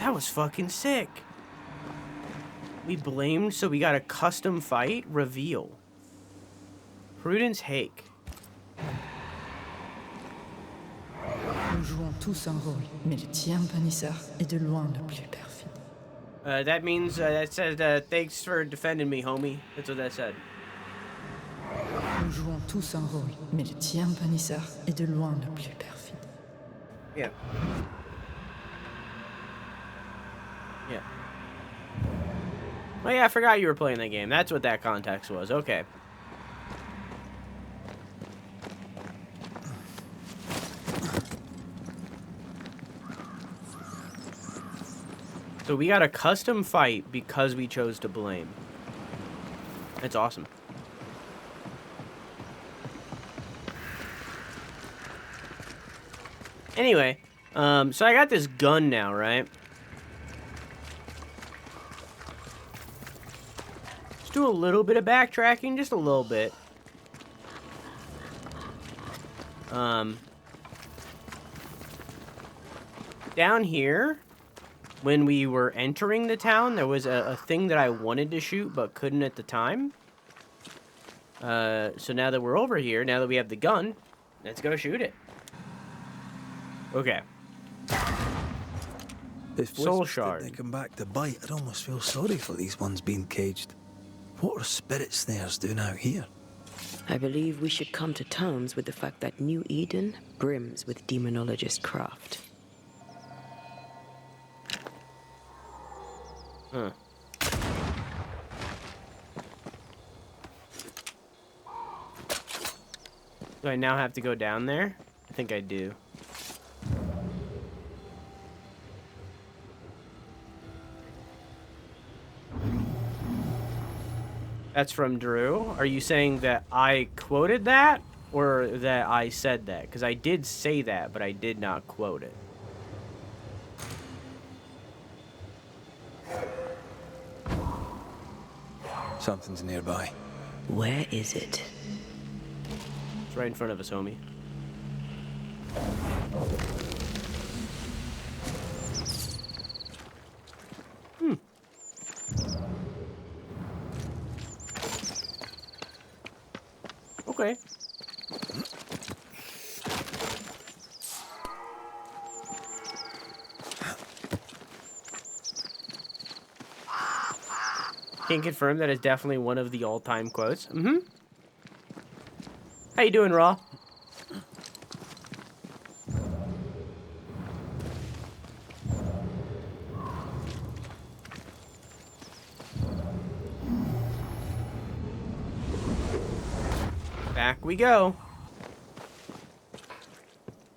That was fucking sick. We blamed, so we got a custom fight reveal. Prudence Hake. Nous jouons tous un rôle, mais le tien, Banishers, est de loin le plus perfide. That means, that says, thanks for defending me, homie. That's what that said. Nous jouons tous un rôle, mais le tien, Banishers, est de loin le plus perfide. Yeah. Yeah. Oh yeah, I forgot you were playing that game. That's what that context was. Okay. So we got a custom fight because we chose to blame. That's awesome. Anyway, so I got this gun now, right? Let's do a little bit of backtracking, just a little bit. Down here, when we were entering the town, there was a thing that I wanted to shoot but couldn't at the time. So now that we're over here, now that we have the gun, let's go shoot it. Okay. If Soul shard. They come back to bite, I'd almost feel sorry for these ones being caged. What are spirit snares doing out here? I believe we should come to terms with the fact that New Eden brims with demonologist craft. Huh. Do I now have to go down there? I think I do. That's from Drew. Are you saying that I quoted that or that I said that? Because I did say that, but I did not quote it. Something's nearby. Where is it? It's right in front of us, homie. Okay. Can confirm that is definitely one of the all-time quotes. How you doing, Raw? Back we go.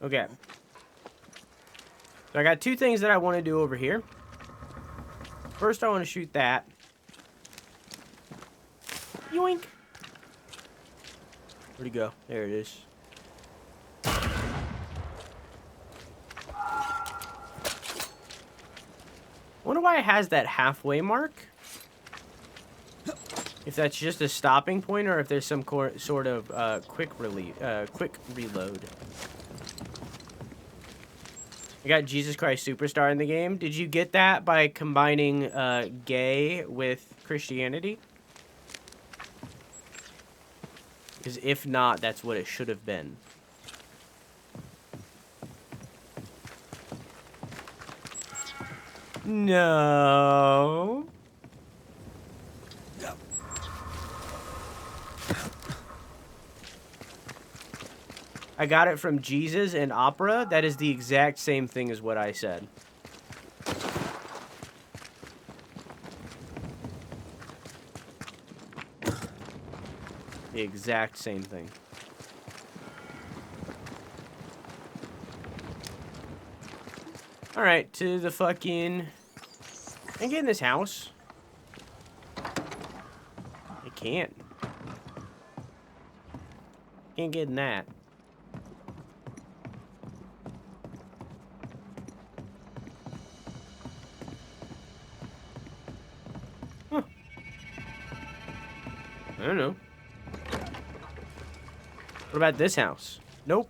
Okay. So I got two things that I want to do over here. First, I want to shoot that. Yoink. Where'd he go? There it is. Wonder why it has that halfway mark. If that's just a stopping point, or if there's some sort of quick reload. I got Jesus Christ Superstar in the game. Did you get that by combining gay with Christianity? Because if not, that's what it should have been. No. I got it from Jesus and opera. That is the exact same thing as what I said. The exact same thing. Alright, to the fucking... Can I get in this house? I can't. Can't get in that. Huh. I don't know. What about this house? Nope.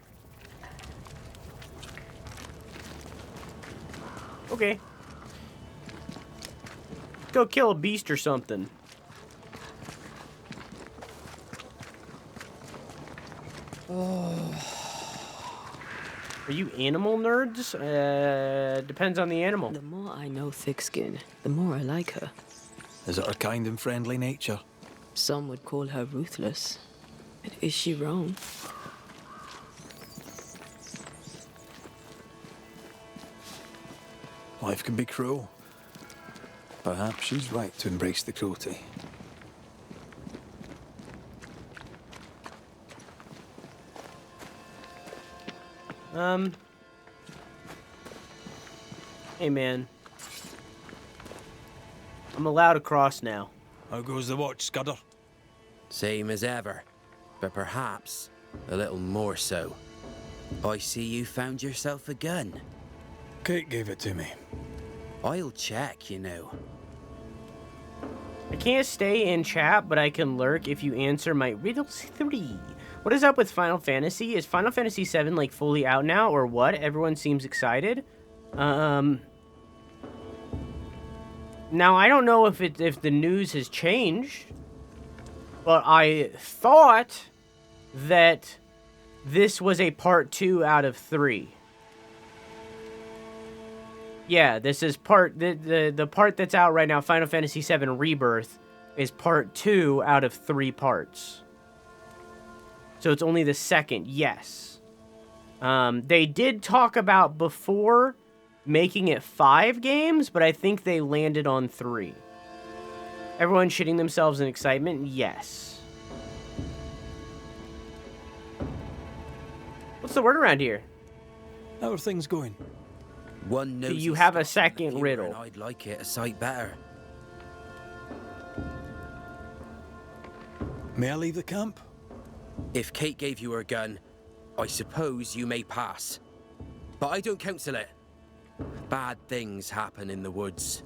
Okay. Go kill a beast or something. Are you animal nerds? Depends on the animal. The more I know Thickskin, the more I like her. Is it her kind and friendly nature? Some would call her ruthless. But is she wrong? Life can be cruel. Perhaps she's right to embrace the cruelty. Hey, man. I'm allowed to cross now. How goes the watch, Scudder? Same as ever, but perhaps a little more so. I see you found yourself a gun. Kate gave it to me. I'll check, you know. I can't stay in chat, but I can lurk if you answer my riddles 3. What is up with Final Fantasy? Is Final Fantasy 7 like fully out now or what? Everyone seems excited. Now I don't know if the news has changed, but I thought that this was a part 2 out of 3. Yeah, this is the part that's out right now, Final Fantasy VII Rebirth, is part 2 out of 3 parts. So it's only the second, yes. They did talk about before making it 5 games, but I think they landed on 3. Everyone shitting themselves in excitement? Yes. What's the word around here? How are things going? One Do you have a second riddle? I'd like it a sight better. May I leave the camp? If Kate gave you her gun, I suppose you may pass. But I don't counsel it. Bad things happen in the woods.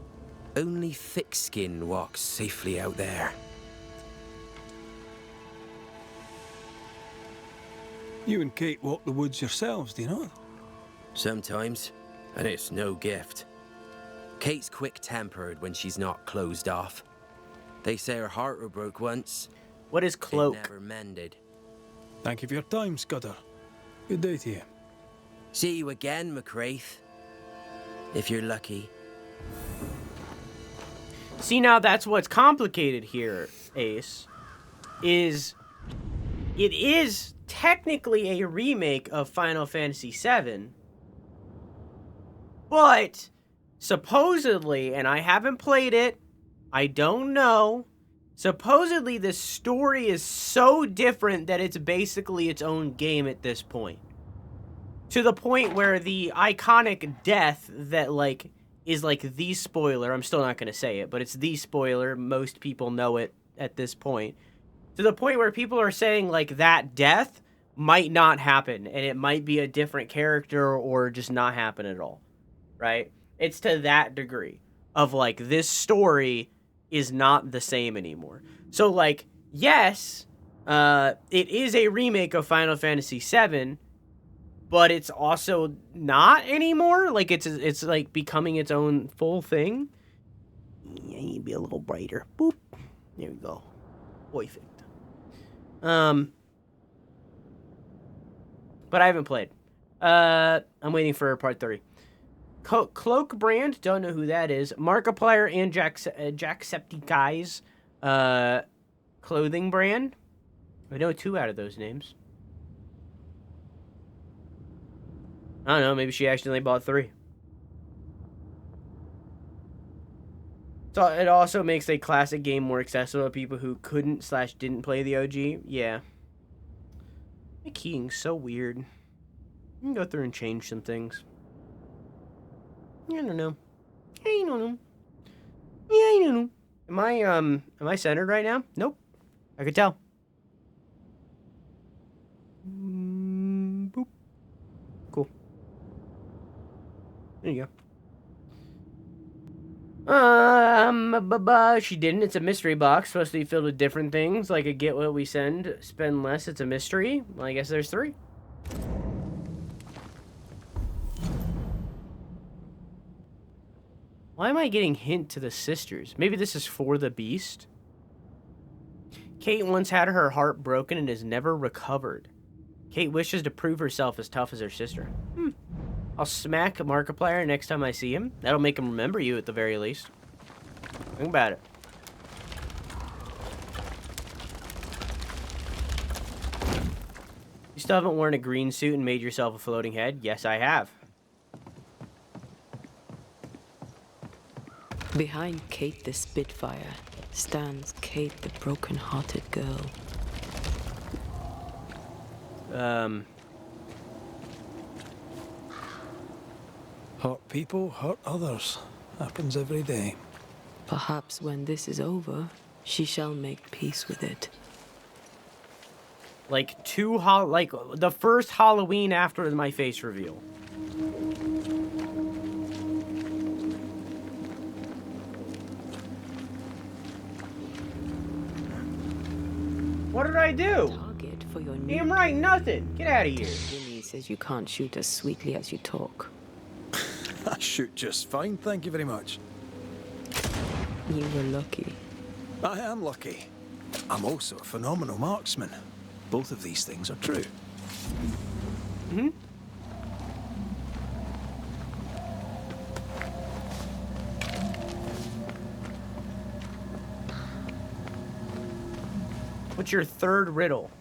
Only thick skin walks safely out there. You and Kate walk the woods yourselves, do you not? Sometimes, and it's no gift. Kate's quick-tempered when she's not closed off. They say her heart were broke once. What is cloak? It never mended. Thank you for your time, Scudder. Good day to you. See you again, McWraith. If you're lucky. See, now that's what's complicated here, Ace. It is technically a remake of Final Fantasy VII. But, supposedly, and I haven't played it, I don't know, supposedly the story is so different that it's basically its own game at this point. To the point where the iconic death that, like, is, like, the spoiler, I'm still not going to say it, but it's the spoiler, most people know it at this point. To the point where people are saying, like, that death might not happen, and it might be a different character or just not happen at all. Right? It's to that degree of, like, this story is not the same anymore. So, like, yes, it is a remake of Final Fantasy VII, but it's also not anymore. Like, it's like becoming its own full thing. Yeah, you need to be a little brighter. Boop. There we go. Perfect. But I haven't played. I'm waiting for part 3. Cloak brand, don't know who that is. Markiplier and Jacksepticeye's clothing brand. I know 2 out of those names. I don't know, maybe she accidentally bought 3. So it also makes a classic game more accessible to people who couldn't/didn't play the OG. Yeah. My keying's so weird. You can go through and change some things. I don't know. I don't know. Yeah, I don't know. Am I centered right now? Nope. I could tell. Boop. Cool. There you go. She didn't. It's a mystery box. Supposed to be filled with different things. Like a get what we send, spend less. It's a mystery. Well, I guess there's 3. Why am I getting hint to the sisters? Maybe this is for the beast? Kate once had her heart broken and has never recovered. Kate wishes to prove herself as tough as her sister. I'll smack Markiplier next time I see him. That'll make him remember you at the very least. Think about it. You still haven't worn a green suit and made yourself a floating head? Yes, I have. Behind Kate the Spitfire stands Kate the broken-hearted girl. Hurt people, hurt others. Happens every day. Perhaps when this is over, she shall make peace with it. Like like the first Halloween after my face reveal. I do? Target for your new Damn right, nothing. Get out of here. Billy says you can't shoot as sweetly as you talk. I shoot just fine, thank you very much. You were lucky. I am lucky. I'm also a phenomenal marksman. Both of these things are true. Hmm? What's your third riddle?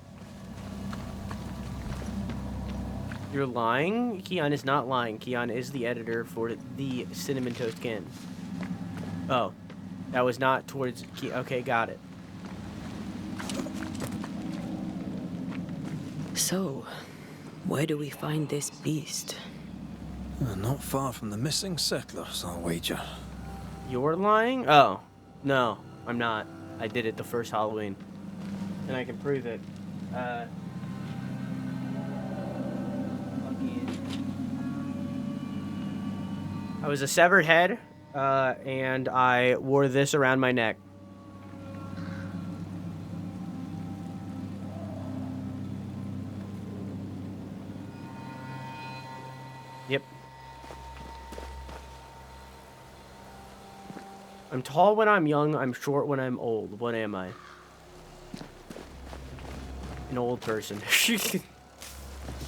You're lying? Keon is not lying. Keon is the editor for the Cinnamon Toast Can. Oh. That was not towards... Okay, got it. So, where do we find this beast? Not far from the missing settlers, I'll wager. You're lying? Oh. No, I'm not. I did it the first Halloween. And I can prove it. I was a severed head, and I wore this around my neck. Yep. I'm tall when I'm young, I'm short when I'm old. What am I? An old person. I'm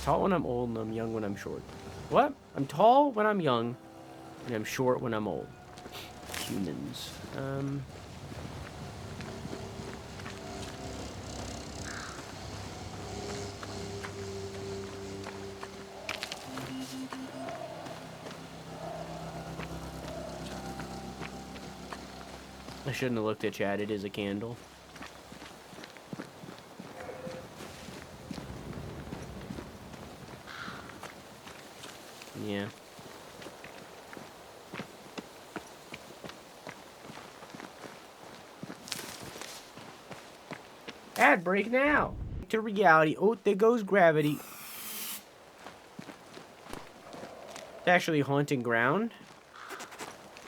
tall when I'm old and I'm young when I'm short. What? I'm tall when I'm young and I'm short when I'm old. Humans. I shouldn't have looked at chat. It is a candle. Yeah. Ad break now. To reality. Oh, there goes gravity. It's actually haunting ground.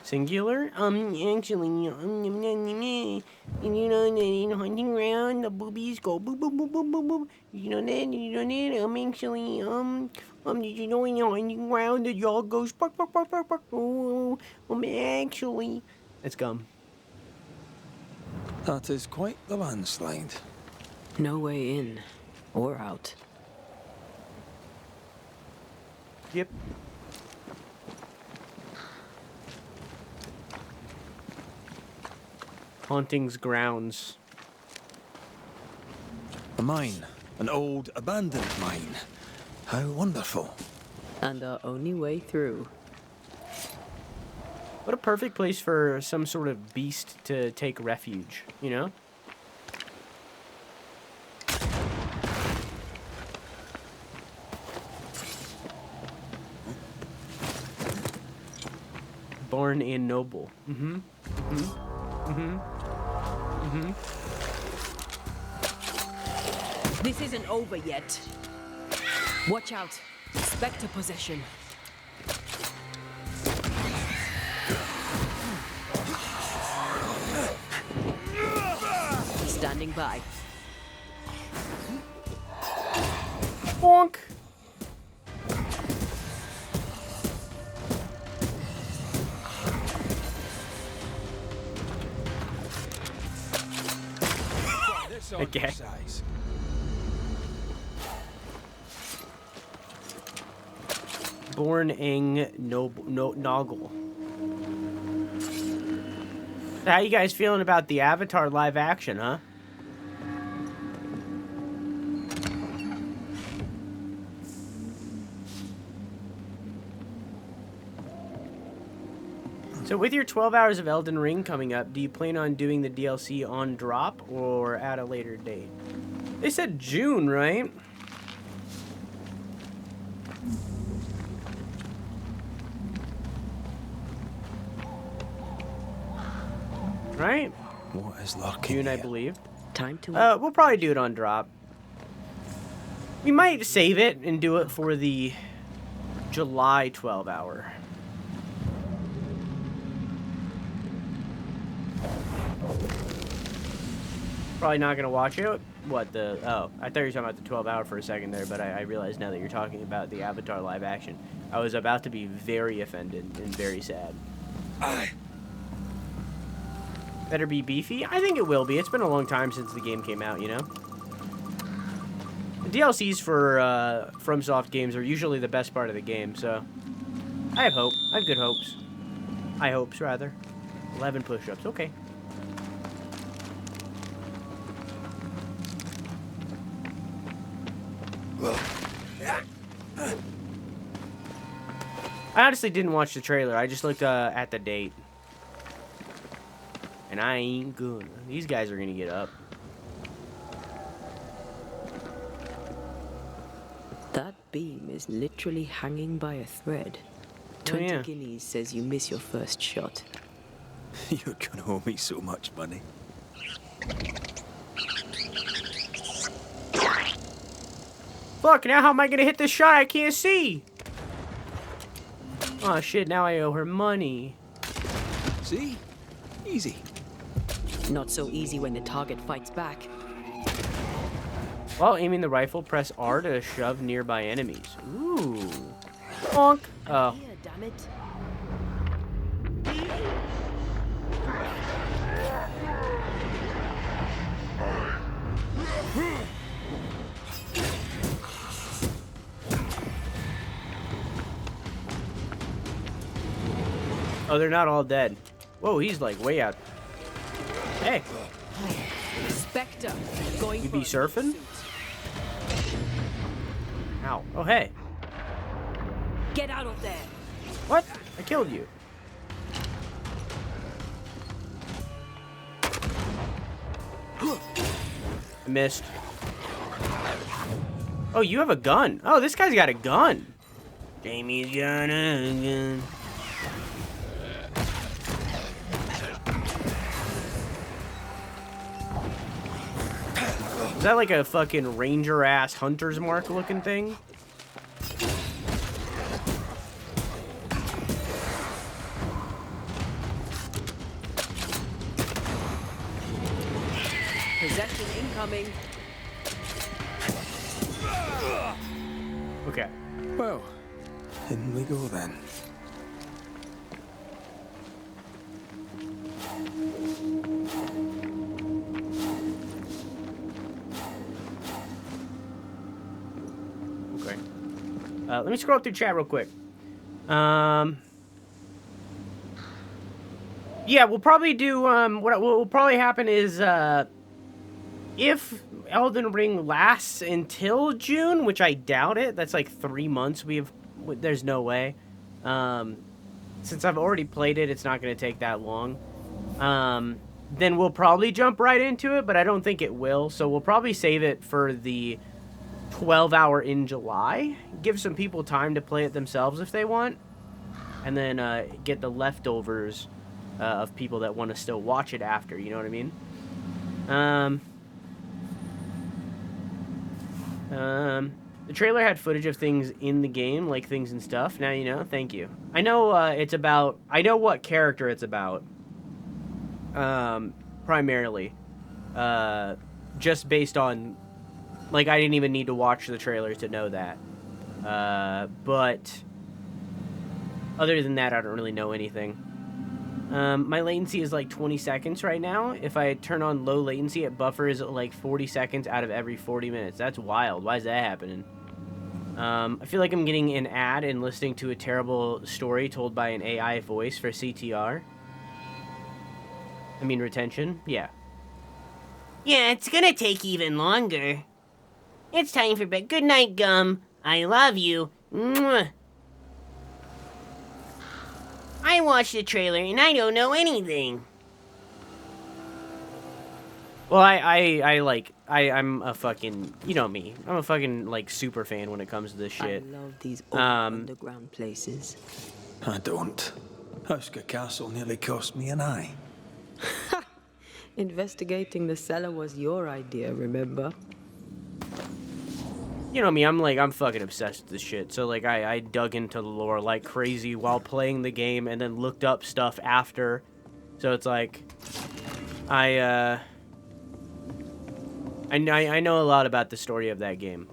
Singular? Actually, you know, in hunting ground, the boobies go boop, boop, boop, boop, boop, boop. You know that? Actually, did you know in the hunting ground, the dog goes bark, bark, bark, bark, bark. Oh, actually. It's gum. That is quite the landslide. No way in or out. Yep. Hauntings grounds. A mine. An old, abandoned mine. How wonderful. And our only way through. What a perfect place for some sort of beast to take refuge, you know? Born and noble. Mm-hmm. Mm-hmm. Mm-hmm. Mm-hmm. This isn't over yet. Watch out. Spectre possession. Standing by. Bonk. Okay. Born-ing Noggle. How you guys feeling about the Avatar live action, huh? So with your 12 hours of Elden Ring coming up, do you plan on doing the DLC on drop or at a later date? They said June, right? Right? What is lurking June, I here? believe. Time to... We'll probably do it on drop. We might save it and do it for the July 12 hour. Probably not gonna watch it, what, the... Oh, I thought you were talking about the 12-hour for a second there, but I realized now that you're talking about the Avatar live action. I was about to be very offended and very sad. Better be beefy? I think it will be. It's been a long time since the game came out, you know? The DLCs for FromSoft games are usually the best part of the game, so... I have hope. I have good hopes. High hopes, rather. 11 push-ups. Okay. I honestly didn't watch the trailer. I just looked at the date. And I ain't good. These guys are gonna get up. That beam is literally hanging by a thread. 20 guineas says you miss your first shot. You're gonna owe me so much money. Fuck, now how am I gonna hit this shot? I can't see. Oh shit, now I owe her money. See? Easy. Not so easy when the target fights back. While aiming the rifle, press R to shove nearby enemies. Ooh. Bonk. Oh. Here, damn it. Oh, they're not all dead. Whoa, he's like way out. Hey. Spectre, going You be surfing? Ow. Oh, hey. Get out of there. What? I killed you. I missed. Oh, you have a gun. Oh, this guy's got a gun. Jamie's got a gun. Is that like a fucking ranger-ass hunter's mark looking thing? Possession incoming. Okay. Well, in we go then. Okay. Let me scroll through chat real quick. Yeah, we'll probably do, what will probably happen is, if Elden Ring lasts until June, which I doubt it, that's like 3 months, there's no way. Since I've already played it, it's not going to take that long. Then we'll probably jump right into it, but I don't think it will, so we'll probably save it for the 12-hour in July. Give some people time to play it themselves if they want, and then get the leftovers of people that want to still watch it after, you know what I mean? The trailer had footage of things in the game, like things and stuff. Now you know. Thank you. I know it's about... I know what character it's about. Primarily. Just based on... Like, I didn't even need to watch the trailer to know that. But... Other than that, I don't really know anything. My latency is like 20 seconds right now. If I turn on low latency, it buffers like 40 seconds out of every 40 minutes. That's wild. Why is that happening? I feel like I'm getting an ad and listening to a terrible story told by an AI voice for CTR. I mean, retention. Yeah. Yeah, it's gonna take even longer. It's time for bed. Good night, Gum. I love you. Mwah. I watched the trailer and I don't know anything. Well, I'm a fucking, you know me. I'm a fucking, like, super fan when it comes to this shit. I love these old underground places. I don't. Husker Castle nearly cost me an eye. Investigating the cellar was your idea, remember? You know me, I'm fucking obsessed with this shit. So, like, I dug into the lore like crazy while playing the game and then looked up stuff after. So it's like, I know a lot about the story of that game.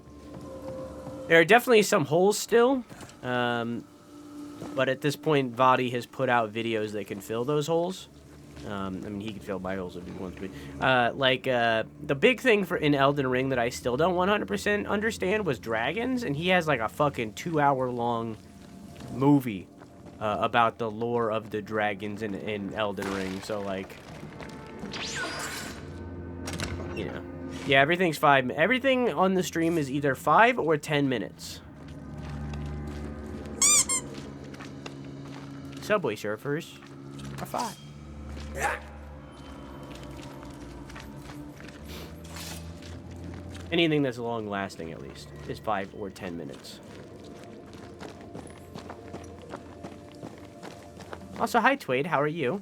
There are definitely some holes still, but at this point, Vadi has put out videos that can fill those holes. I mean, he can fill my holes if he wants to. The big thing in Elden Ring that I still don't 100% understand was dragons, and he has like a fucking 2-hour-long movie about the lore of the dragons in Elden Ring. So like, you know, yeah, everything's 5. Everything on the stream is either 5 or 10 minutes. Subway Surfers are 5. Anything that's long lasting, at least, is 5 or 10 minutes. Also, hi Twade, how are you?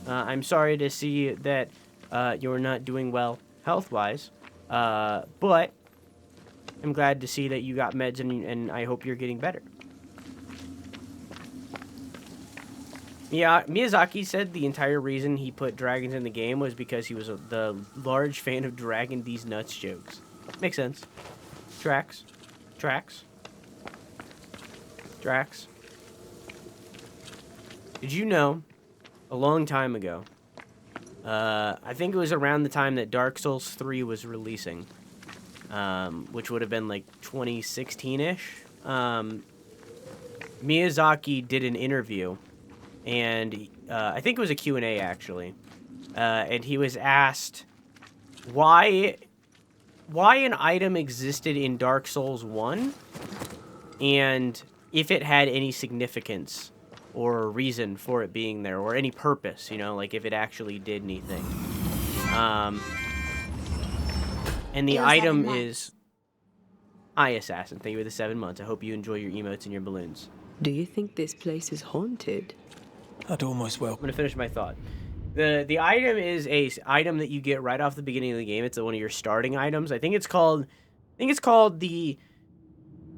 I'm sorry to see that you're not doing well health-wise, but I'm glad to see that you got meds and I hope you're getting better. Yeah, Miyazaki said the entire reason he put dragons in the game was because he was the large fan of Dragon These Nuts jokes. Makes sense. Tracks. Did you know, a long time ago, I think it was around the time that Dark Souls 3 was releasing, which would have been like 2016-ish, Miyazaki did an interview, and I think it was a Q&A actually, and he was asked why an item existed in Dark Souls 1, and if it had any significance or reason for it being there, or any purpose, you know, like if it actually did anything. And the item is... Hi, Assassin. Thank you for the 7 months. I hope you enjoy your emotes and your balloons. Do you think this place is haunted? I'd almost well. I'm gonna finish my thought. The item is a item that you get right off the beginning of the game. It's one of your starting items. I think it's called the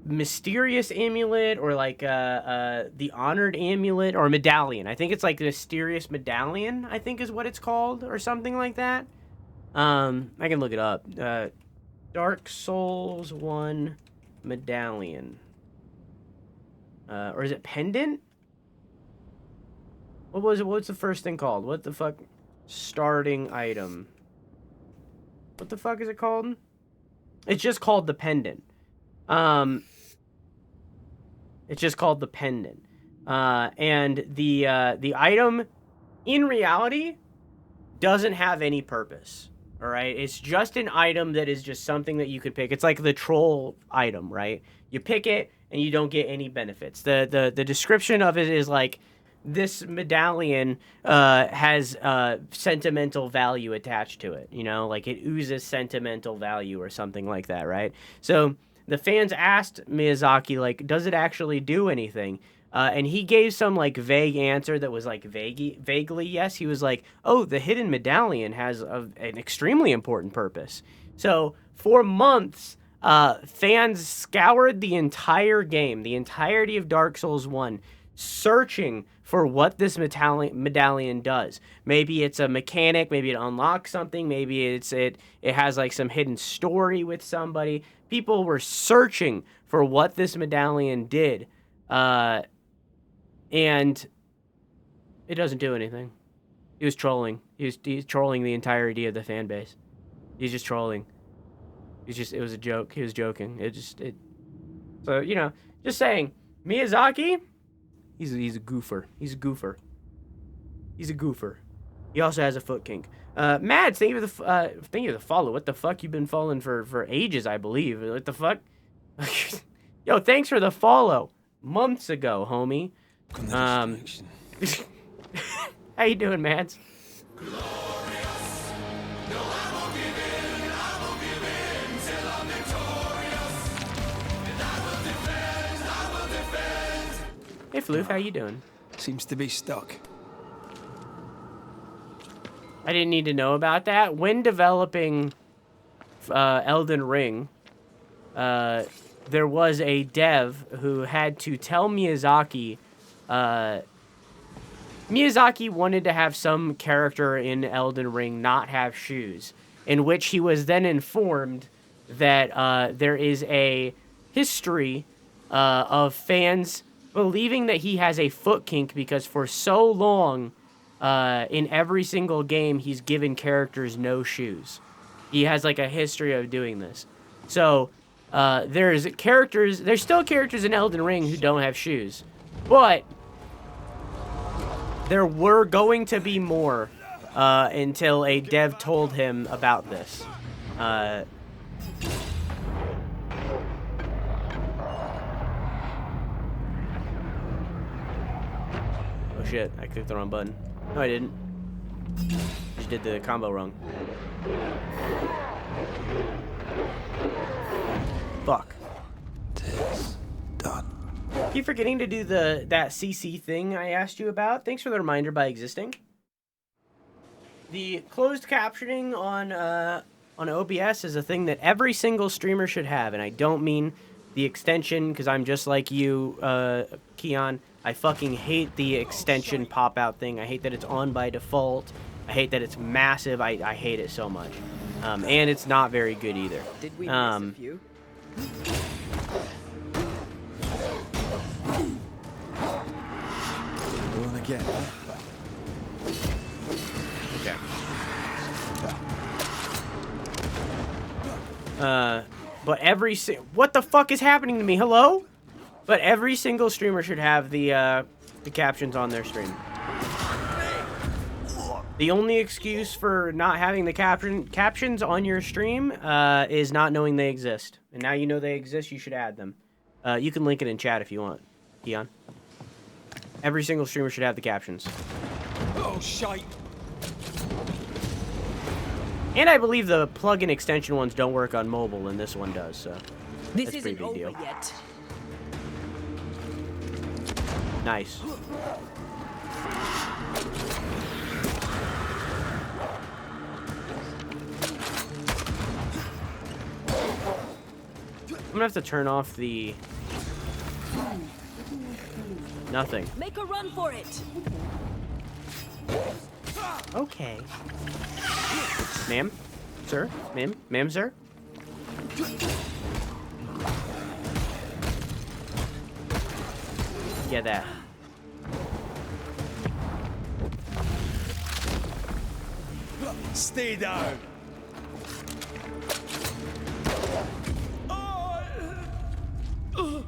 Mysterious Amulet, or like the Honored Amulet, or Medallion. I think it's like the Mysterious Medallion, I think is what it's called, or something like that. I can look it up. Dark Souls 1 Medallion. Or is it Pendant? What was it? What's the first thing called? What the fuck? Starting item. What the fuck is it called? It's just called the Pendant. It's just called the Pendant. And the item, in reality, doesn't have any purpose. All right? It's just an item that is just something that you could pick. It's like the troll item, right? You pick it, and you don't get any benefits. The description of it is like, this medallion has sentimental value attached to it, you know, like it oozes sentimental value or something like that, right? So the fans asked Miyazaki, like, does it actually do anything? And he gave some like vague answer that was like vaguely yes. He was like, oh, the hidden medallion has an extremely important purpose. So for months, fans scoured the entire game, the entirety of Dark Souls 1, searching for what this medallion does. Maybe it's a mechanic, maybe it unlocks something, maybe it has like some hidden story with somebody. People were searching for what this medallion did, and it doesn't do anything. He was trolling. He's trolling the entirety of the fan base. He's just trolling. It was a joke. He was joking. So, you know, just saying, Miyazaki, He's a goofer. He's a goofer. He also has a foot kink. Mads, thank you for the follow. What the fuck? You've been following for ages, I believe. What the fuck? Yo, thanks for the follow. Months ago, homie. How you doing, Mads? Hey, Floof, how you doing? Seems to be stuck. I didn't need to know about that. When developing Elden Ring, there was a dev who had to tell Miyazaki, Miyazaki wanted to have some character in Elden Ring not have shoes. in which he was then informed that there is a history of fans believing that he has a foot kink because for so long, in every single game, he's given characters no shoes. He has like a history of doing this. So there's still characters in Elden Ring who don't have shoes, but there were going to be more until a dev told him about this. Oh shit, I clicked the wrong button. No, I didn't. Just did the combo wrong. Fuck. Tis done. Keep forgetting to do that CC thing I asked you about. Thanks for the reminder by existing. The closed captioning on OBS is a thing that every single streamer should have, and I don't mean the extension because I'm just like you, Keon. I fucking hate the extension pop-out thing. I hate that it's on by default. I hate that it's massive. I hate it so much. And it's not very good either. Did we miss a few? Going again. Okay. But what the fuck is happening to me? Hello? But every single streamer should have the captions on their stream. The only excuse for not having the captions on your stream is not knowing they exist. And now you know they exist, you should add them. You can link it in chat if you want, Keon. Every single streamer should have the captions. Oh, shite. And I believe the plugin extension ones don't work on mobile, and this one does, so this that's a pretty big deal. Yet. Nice. I'm gonna have to turn off the... Nothing. Make a run for it. Okay. Ma'am? Sir? Ma'am? Ma'am, sir? Yeah, that. Stay down.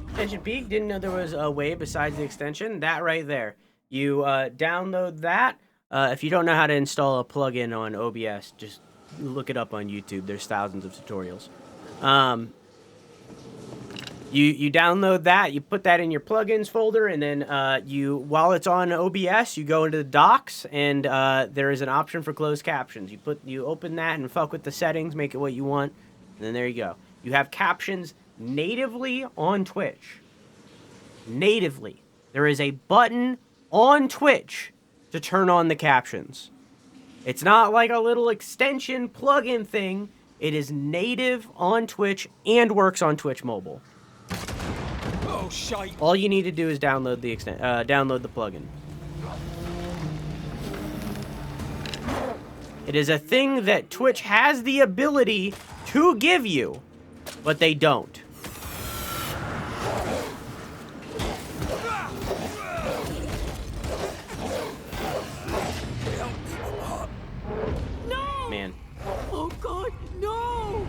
Extension peak, didn't know there was a way besides the extension. That right there. You download that. If you don't know how to install a plugin on OBS, just look it up on YouTube. There's thousands of tutorials. You download that, you put that in your plugins folder, and then while it's on OBS, you go into the docs, and there is an option for closed captions. You open that and fuck with the settings, make it what you want, and then there you go. You have captions natively on Twitch. Natively. There is a button on Twitch to turn on the captions. It's not like a little extension plugin thing. It is native on Twitch and works on Twitch mobile. Oh, shite. All you need to do is download the download the plugin. It is a thing that Twitch has the ability to give you, but they don't. No! Man. Oh God, no!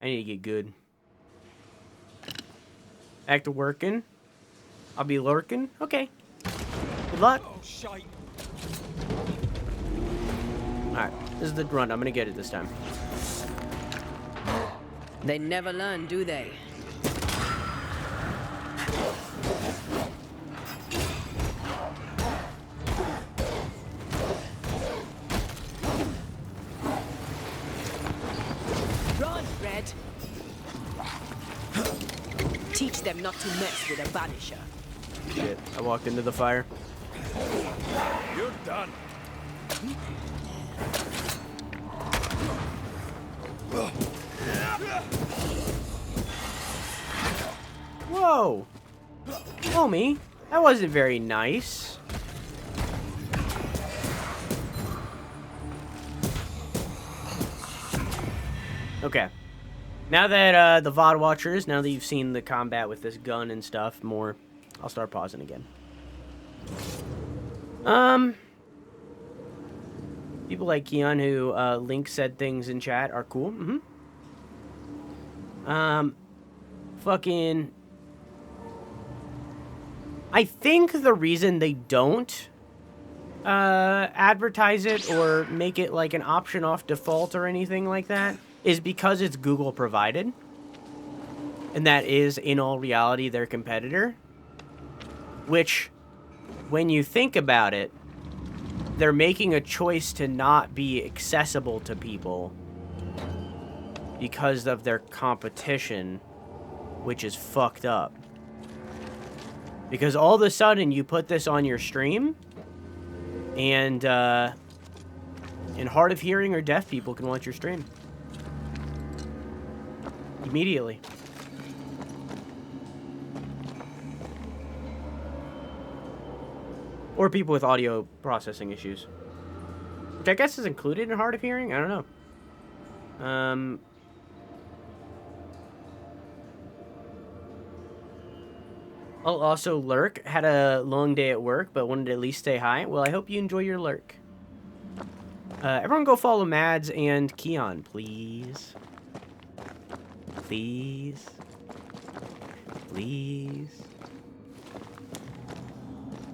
I need to get good. Back to working. I'll be lurking. Okay. Good luck. Oh, shite. Alright, this is the run. I'm gonna get it this time. They never learn, do they? Run, Red. Teach them not to mess with a Banisher. Shit, I walked into the fire. You're done. Whoa! Homie, that wasn't very nice. Okay. Now that the VOD watchers, now that you've seen the combat with this gun and stuff more, I'll start pausing again. People like Keon who Link said things in chat are cool. Fucking. I think the reason they don't advertise it or make it like an option off default or anything like that is because it's Google provided. And that is, in all reality, their competitor. Which, when you think about it, they're making a choice to not be accessible to people because of their competition, which is fucked up. Because all of a sudden, you put this on your stream, and hard of hearing or deaf people can watch your stream. Immediately. Or people with audio processing issues. Which I guess is included in hard of hearing? I don't know. I'll also lurk. Had a long day at work, but wanted to at least say hi. Well, I hope you enjoy your lurk. Everyone go follow Mads and Keon, please. Please. Please.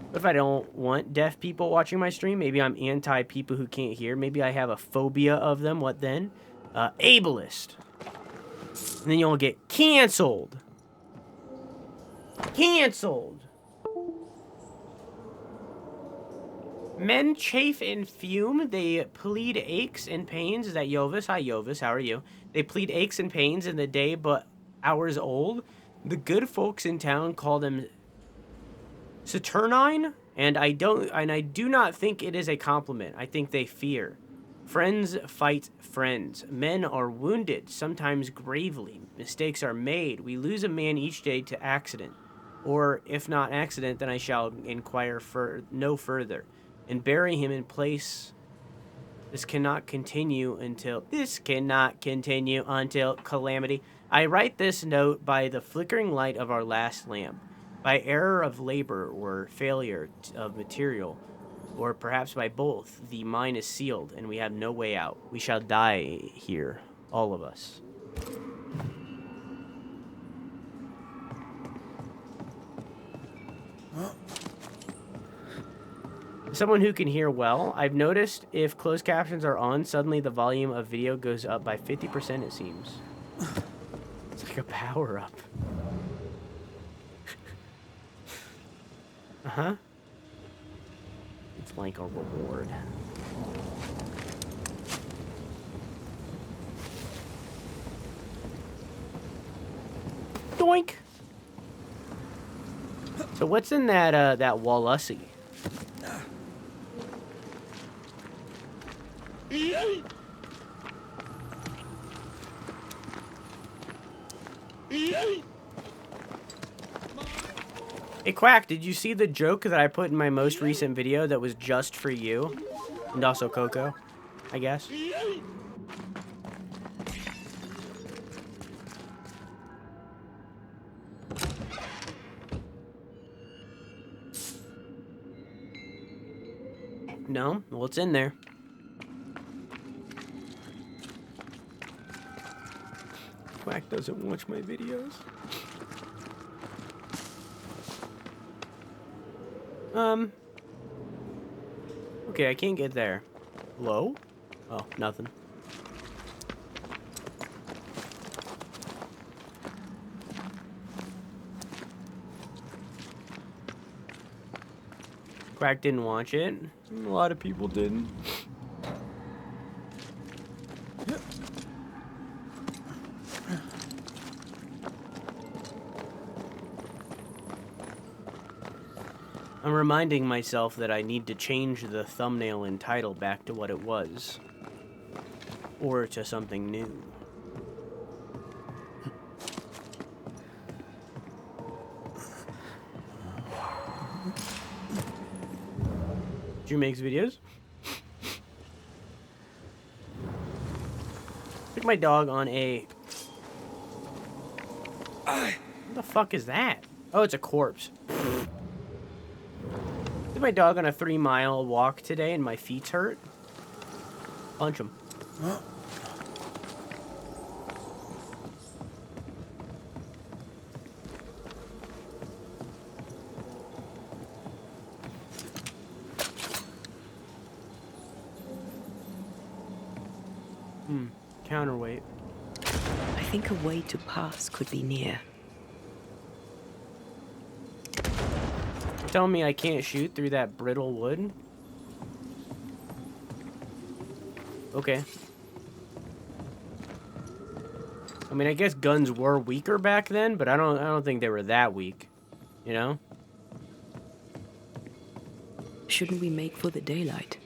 What if I don't want deaf people watching my stream? Maybe I'm anti people who can't hear. Maybe I have a phobia of them. What then? Ableist. And then you'll get canceled. Canceled. Men chafe and fume. They plead aches and pains. Is that Yovis? Hi, Yovis. How are you? They plead aches and pains in the day, but hours old. The good folks in town call them Saturnine, and I do not think it is a compliment. I think they fear. Friends fight friends. Men are wounded, sometimes gravely. Mistakes are made. We lose a man each day to accident. Or, if not accident, then I shall inquire no further, and bury him in place. This cannot continue until calamity. I write this note by the flickering light of our last lamp, by error of labor or failure of material, or perhaps by both. The mine is sealed, and we have no way out. We shall die here, all of us. Someone who can hear well. I've noticed if closed captions are on, suddenly the volume of video goes up by 50%, it seems. It's like a power-up. Uh-huh. It's like a reward. Doink! So what's in that, that Wallusy? Hey, Quack, did you see the joke that I put in my most recent video that was just for you? And also Coco, I guess? No? Well, it's in there. Quack doesn't watch my videos. Okay, I can't get there. Low? Oh, nothing. Quack didn't watch it. A lot of people didn't. I'm reminding myself that I need to change the thumbnail and title back to what it was. Or to something new. Drew makes videos. Took my dog on a... What the fuck is that? Oh, it's a corpse. Took my dog on a 3-mile walk today and my feet hurt. Punch him. Counterweight. I think a way to pass could be near. You're telling me I can't shoot through that brittle wood? Okay. I mean, I guess guns were weaker back then, but I don't think they were that weak. You know? Shouldn't we make for the daylight?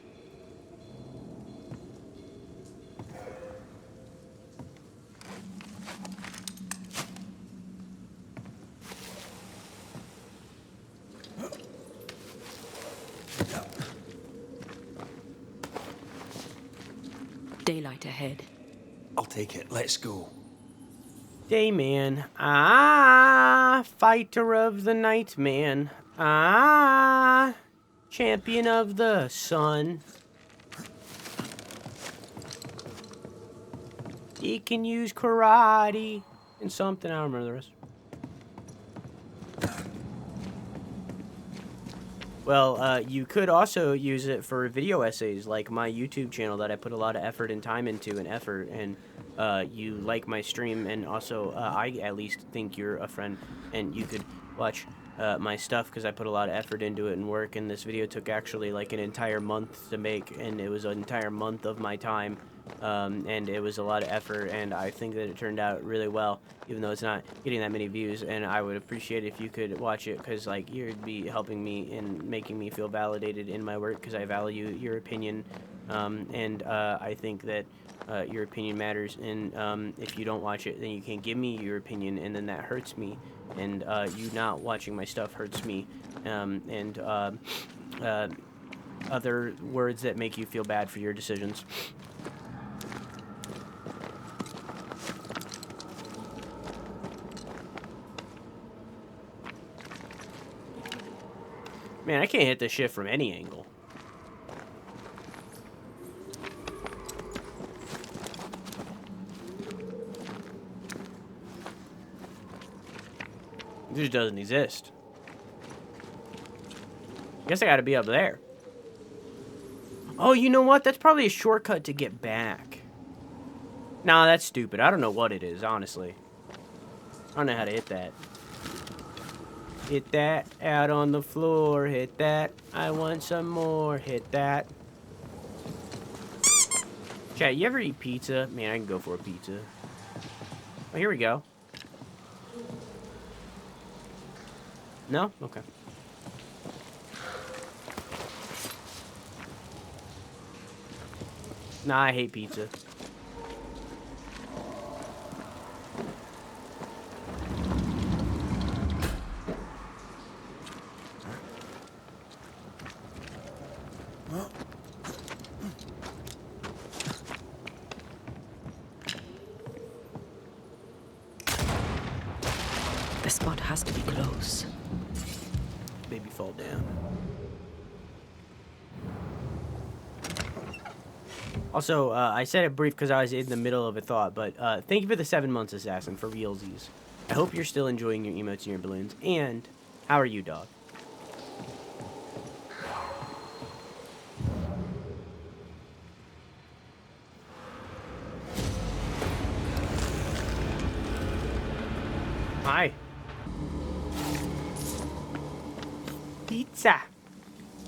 Daylight ahead. I'll take it. Let's go. Dayman. Ah, fighter of the night, man. Ah, champion of the sun. He can use karate and something. I don't remember the rest. Well, you could also use it for video essays, like my YouTube channel that I put a lot of effort and time into, and you like my stream, and also I at least think you're a friend, and you could watch my stuff because I put a lot of effort into it and work, and this video took actually like an entire month to make, and it was an entire month of my time, and it was a lot of effort, and I think that it turned out really well, even though it's not getting that many views, and I would appreciate it if you could watch it, because like you'd be helping me and making me feel validated in my work, because I value your opinion, and I think that your opinion matters, and if you don't watch it, then you can't give me your opinion, and then that hurts me, and you not watching my stuff hurts me, and other words that make you feel bad for your decisions. Man, I can't hit this shit from any angle. It just doesn't exist. Guess I gotta be up there. Oh, you know what? That's probably a shortcut to get back. Nah, that's stupid. I don't know what it is, honestly. I don't know how to hit that. Hit that, out on the floor, hit that. I want some more, hit that. Chat, you ever eat pizza? Man, I can go for a pizza. Oh, here we go. No? Okay. Nah, I hate pizza. The spot has to be close. Baby fall down. Also, I said it brief because I was in the middle of a thought, but thank you for the 7 months, Assassin, for realsies. I hope you're still enjoying your emotes and your balloons. And how are you, dog? Hi. Pizza.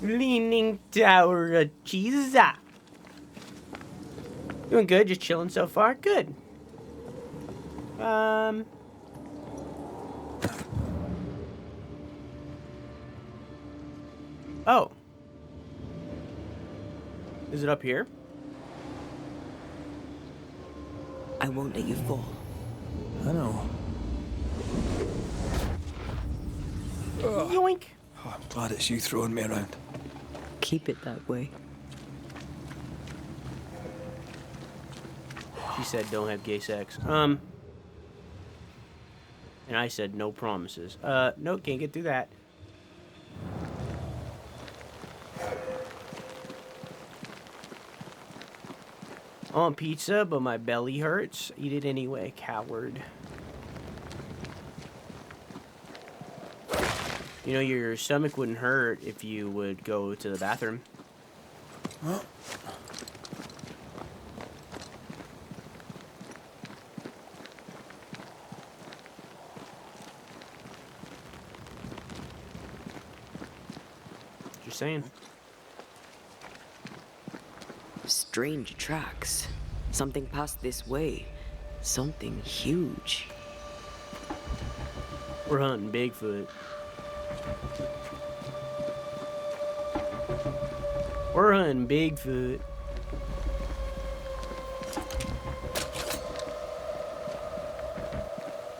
Leaning Tower of cheese. Doing good, just chilling so far. Good. Oh. Is it up here? I won't let you fall. I know. Yoink. Oh, I'm glad it's you throwing me around. Keep it that way. She said don't have gay sex. And I said no promises. No, can't get through that. I want pizza, but my belly hurts. Eat it anyway, coward. You know, your stomach wouldn't hurt if you would go to the bathroom. Well. Just saying. Strange tracks. Something passed this way. Something huge. We're hunting Bigfoot. We're hunting Bigfoot.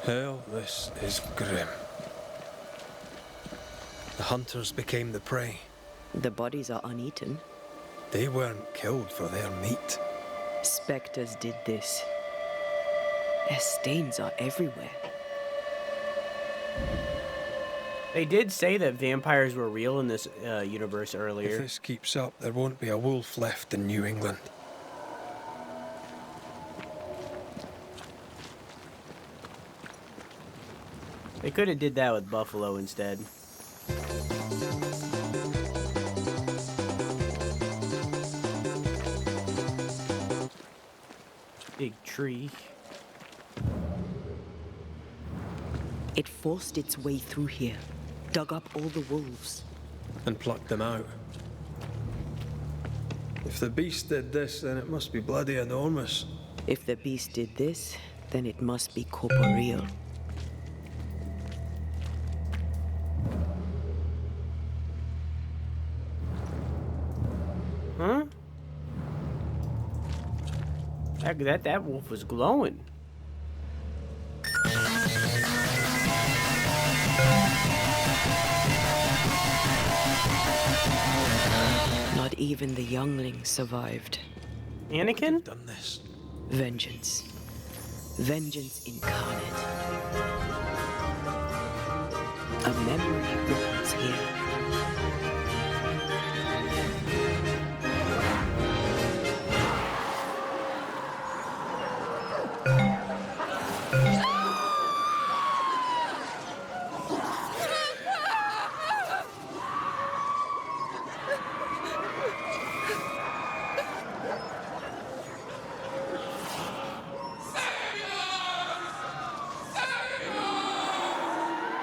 Hell, this is grim. The hunters became the prey. The bodies are uneaten. They weren't killed for their meat. Spectres did this. Their stains are everywhere. They did say that vampires were real in this universe earlier. If this keeps up, there won't be a wolf left in New England. They could have did that with buffalo instead. Big tree. It forced its way through here, dug up all the wolves. And plucked them out. If the beast did this, then it must be bloody enormous. If the beast did this, then it must be corporeal. Huh? That wolf was glowing. Not even the youngling survived. Anakin? Done this. Vengeance. Vengeance incarnate. A memory runs here.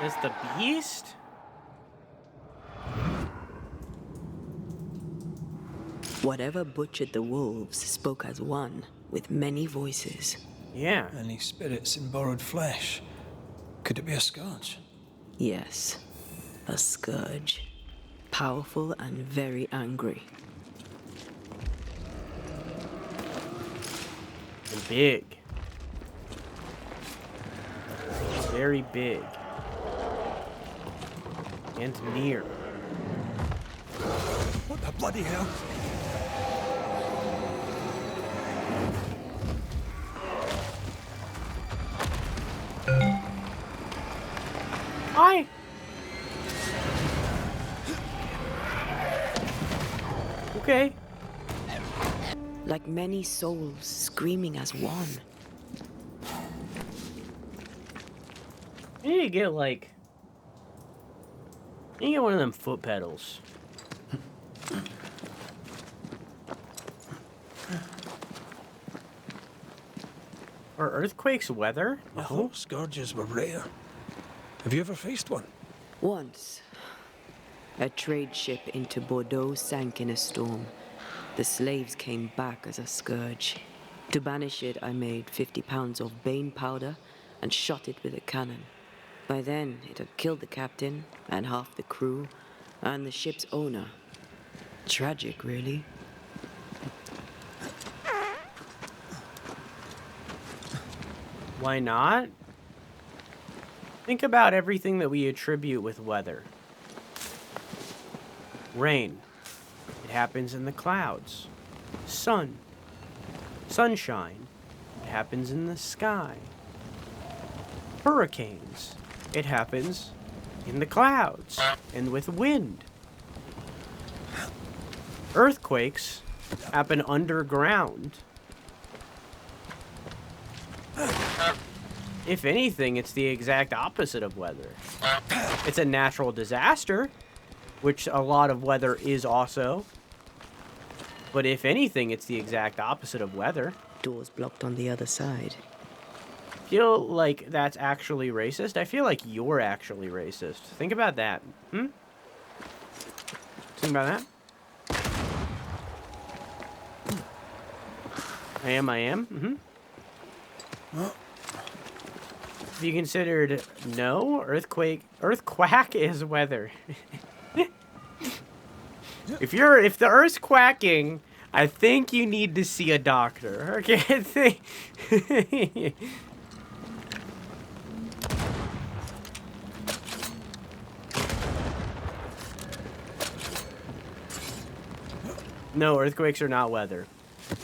It's the beast? Whatever butchered the wolves spoke as one, with many voices. Yeah. Any spirits in borrowed flesh? Could it be a scourge? Yes, a scourge. Powerful and very angry. And big. Very big. And near. What the bloody hell? Hi. Okay. Like many souls screaming as one. You need to get like... You need to get one of them foot pedals. Are earthquakes weather? I thought scourges were rare. Have you ever faced one? Once. A trade ship into Bordeaux sank in a storm. The slaves came back as a scourge. To banish it, I made 50 pounds of bane powder and shot it with a cannon. By then, it had killed the captain and half the crew and the ship's owner. Tragic, really. Why not? Think about everything that we attribute with weather. Rain. It happens in the clouds. Sun. Sunshine. It happens in the sky. Hurricanes, it happens in the clouds and with wind. Earthquakes happen underground. If anything, it's the exact opposite of weather. It's a natural disaster, which a lot of weather is also. But if anything, it's the exact opposite of weather. Doors blocked on the other side. Feel like that's actually racist? I feel like you're actually racist. Think about that. Think about that. I am. Have you considered no? Earthquake is weather. If the Earth's quacking, I think you need to see a doctor. Okay. No, earthquakes are not weather.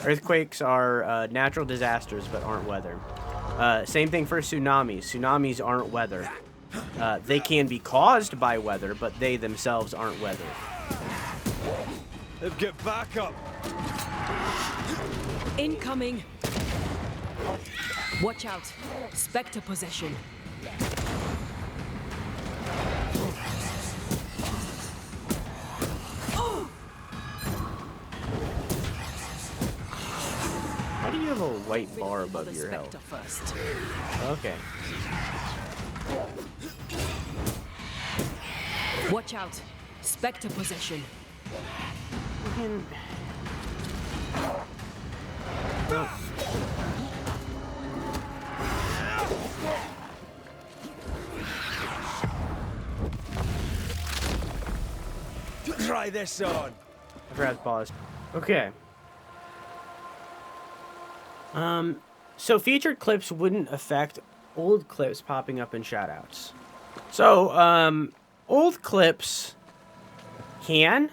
Earthquakes are natural disasters, but aren't weather. Same thing for tsunamis. Tsunamis aren't weather. They can be caused by weather, but they themselves aren't weather. Get back up! Incoming! Watch out! Spectre possession. Why do you have a white bar above your health? Okay. Watch out! Spectre possession. Try this on. I forgot to pause. Okay. So featured clips wouldn't affect old clips popping up in shoutouts. So, old clips can.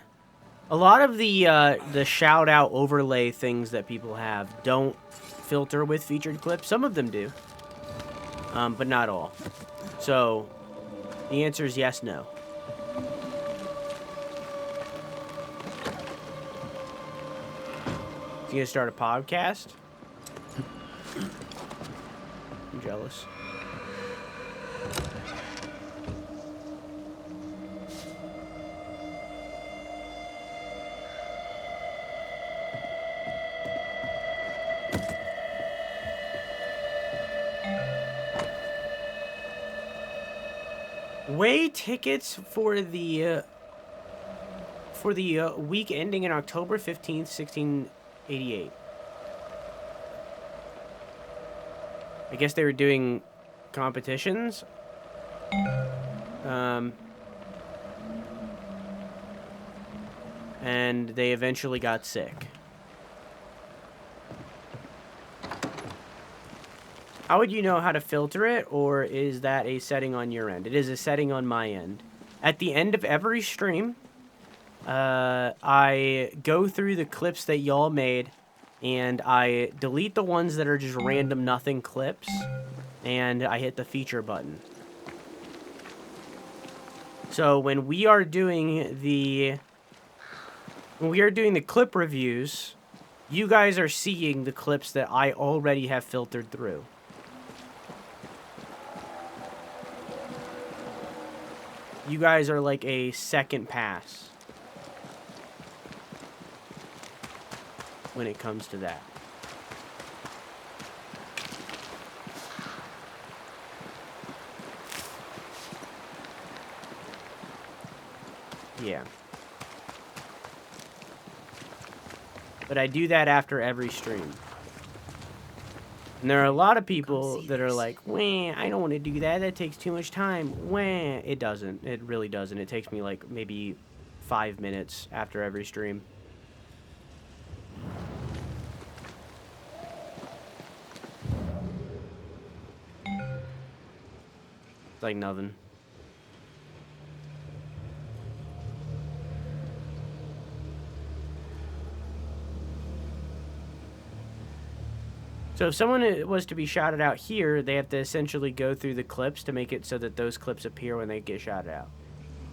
A lot of the shout out overlay things that people have don't filter with featured clips. Some of them do, but not all. So the answer is yes, no. You gonna start a podcast? I'm jealous. Way tickets for the week ending in October 15th, 1688. I guess they were doing competitions. And they eventually got sick. How would you know how to filter it, or is that a setting on your end? It is a setting on my end. At the end of every stream, I go through the clips that y'all made, and I delete the ones that are just random nothing clips, and I hit the feature button. So when we are doing the clip reviews, you guys are seeing the clips that I already have filtered through. You guys are like a second pass when it comes to that. Yeah. But I do that after every stream. And there are a lot of people that are like, wah, I don't want to do that. That takes too much time. Wah. It doesn't. It really doesn't. It takes me like maybe 5 minutes after every stream. It's like nothing. So if someone was to be shouted out here, they have to essentially go through the clips to make it so that those clips appear when they get shouted out.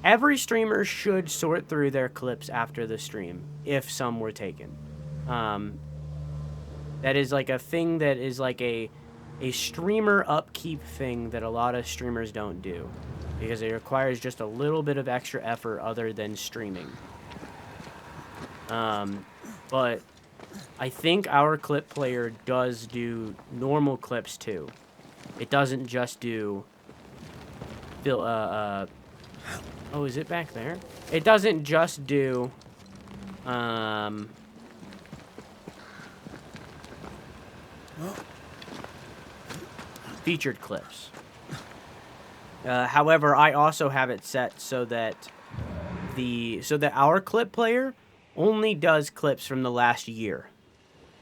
Every streamer should sort through their clips after the stream, if some were taken. That is like a thing that is like a streamer upkeep thing that a lot of streamers don't do, because it requires just a little bit of extra effort other than streaming. But I think our clip player does do normal clips too. It doesn't just do oh, is it back there? It doesn't just do featured clips. However, I also have it set so that our clip player only does clips from the last year.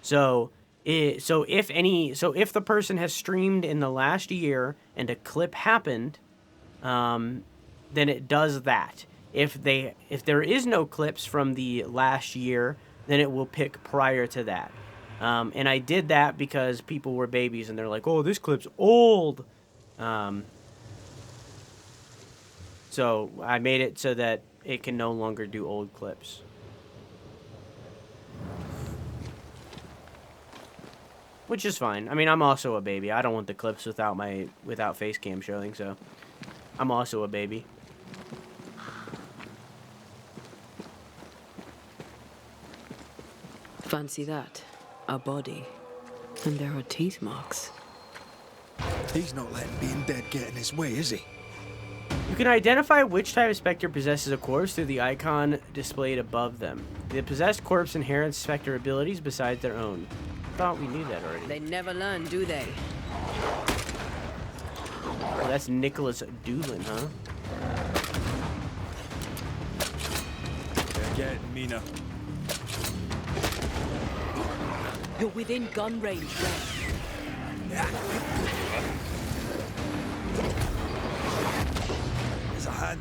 So if the person has streamed in the last year and a clip happened, then it does that. If there is no clips from the last year, then it will pick prior to that. And I did that because people were babies and they're like, "Oh, this clip's old." So I made it so that it can no longer do old clips. Which is fine. I mean, I'm also a baby. I don't want the clips without face cam showing, so I'm also a baby. Fancy that. A body. And there are teeth marks. He's not letting being dead get in his way, is he? You can identify which type of specter possesses a corpse through the icon displayed above them. The possessed corpse inherits specter abilities besides their own. Thought we knew that already. They never learn, do they? Oh, that's Nicholas Doolin, huh? They're getting Mina. You're within gun range, Red. There's a hand.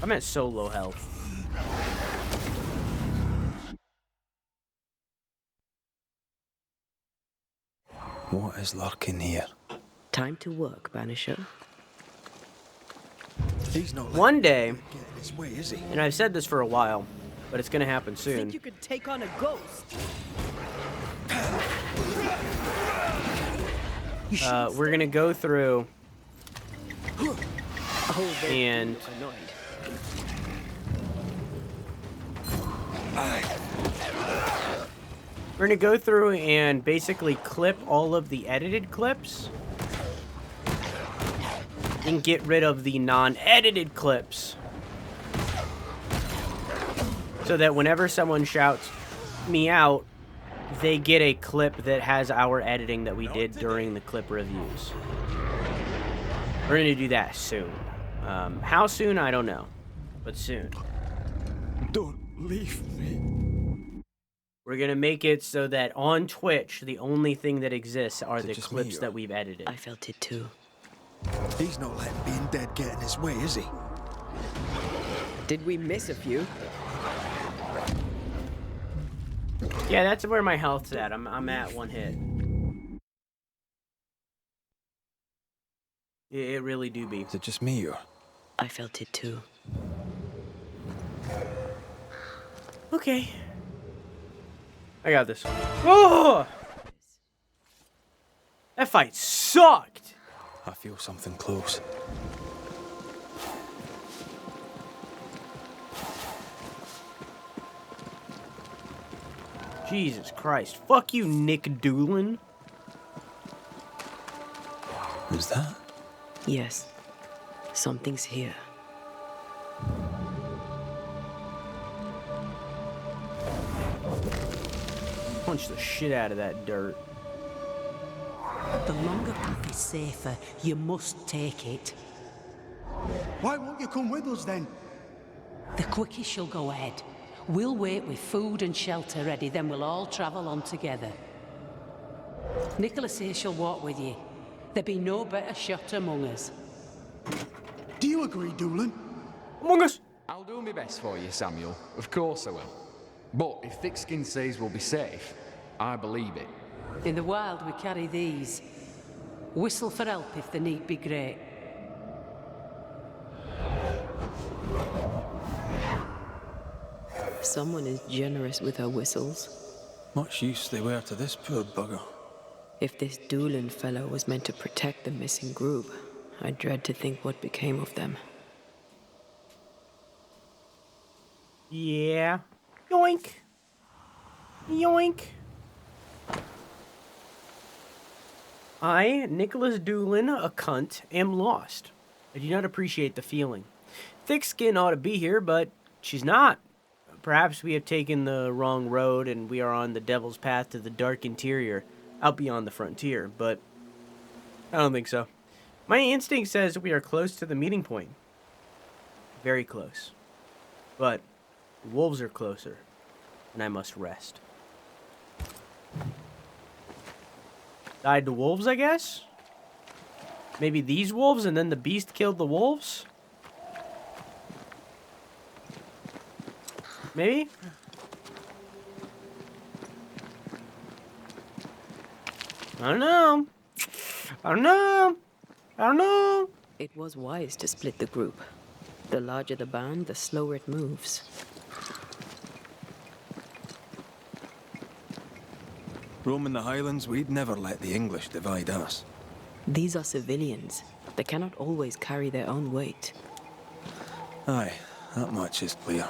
I'm at so low health. What is lurking here? Time to work, Banisher. He's not One day, get in his way, is he? and I've said this for a while, but it's gonna happen soon. Think you could take on a ghost? We're gonna go through and we're gonna go through and basically clip all of the edited clips and get rid of the non-edited clips, so that whenever someone shouts me out, they get a clip that has our editing that we did during the clip reviews. We're gonna do that soon. How soon, I don't know, but soon. Don't leave me. We're gonna make it so that on Twitch, the only thing that exists are the just clips me, that we've edited. I felt it too. He's not letting being dead get in his way, is he? Did we miss a few? Yeah, that's where my health's at. I'm at one hit. It really do be. Is it just me or? I felt it too. Okay. I got this one. Oh! That fight sucked! I feel something close. Jesus Christ. Fuck you, Nick Doolin. Who's that? Yes. Something's here. Punch the shit out of that dirt. The longer path is safer. You must take it. Why won't you come with us then? The quickest you'll go ahead. We'll wait with food and shelter ready, then we'll all travel on together. Nicholas here shall walk with you. There be no better shot among us. Do you agree, Doolin? Among us! I'll do my best for you, Samuel. Of course I will. But if Thickskin says we'll be safe, I believe it. In the wild, we carry these. Whistle for help if the need be great. Someone is generous with her whistles. Much use they were to this poor bugger. If this Doolin fellow was meant to protect the missing group, I dread to think what became of them. Yeah. Yoink. Yoink. I, Nicholas Doolin, a cunt, am lost. I do not appreciate the feeling. Thickskin ought to be here, but she's not. Perhaps we have taken the wrong road and we are on the devil's path to the dark interior, out beyond the frontier, but I don't think so. My instinct says we are close to the meeting point. Very close. But the wolves are closer, and I must rest. Died the wolves, I guess? Maybe these wolves and then the beast killed the wolves? Maybe? I don't know. I don't know. I don't know. It was wise to split the group. The larger the band, the slower it moves. Roaming the Highlands, we'd never let the English divide us. These are civilians. They cannot always carry their own weight. Aye, that much is clear.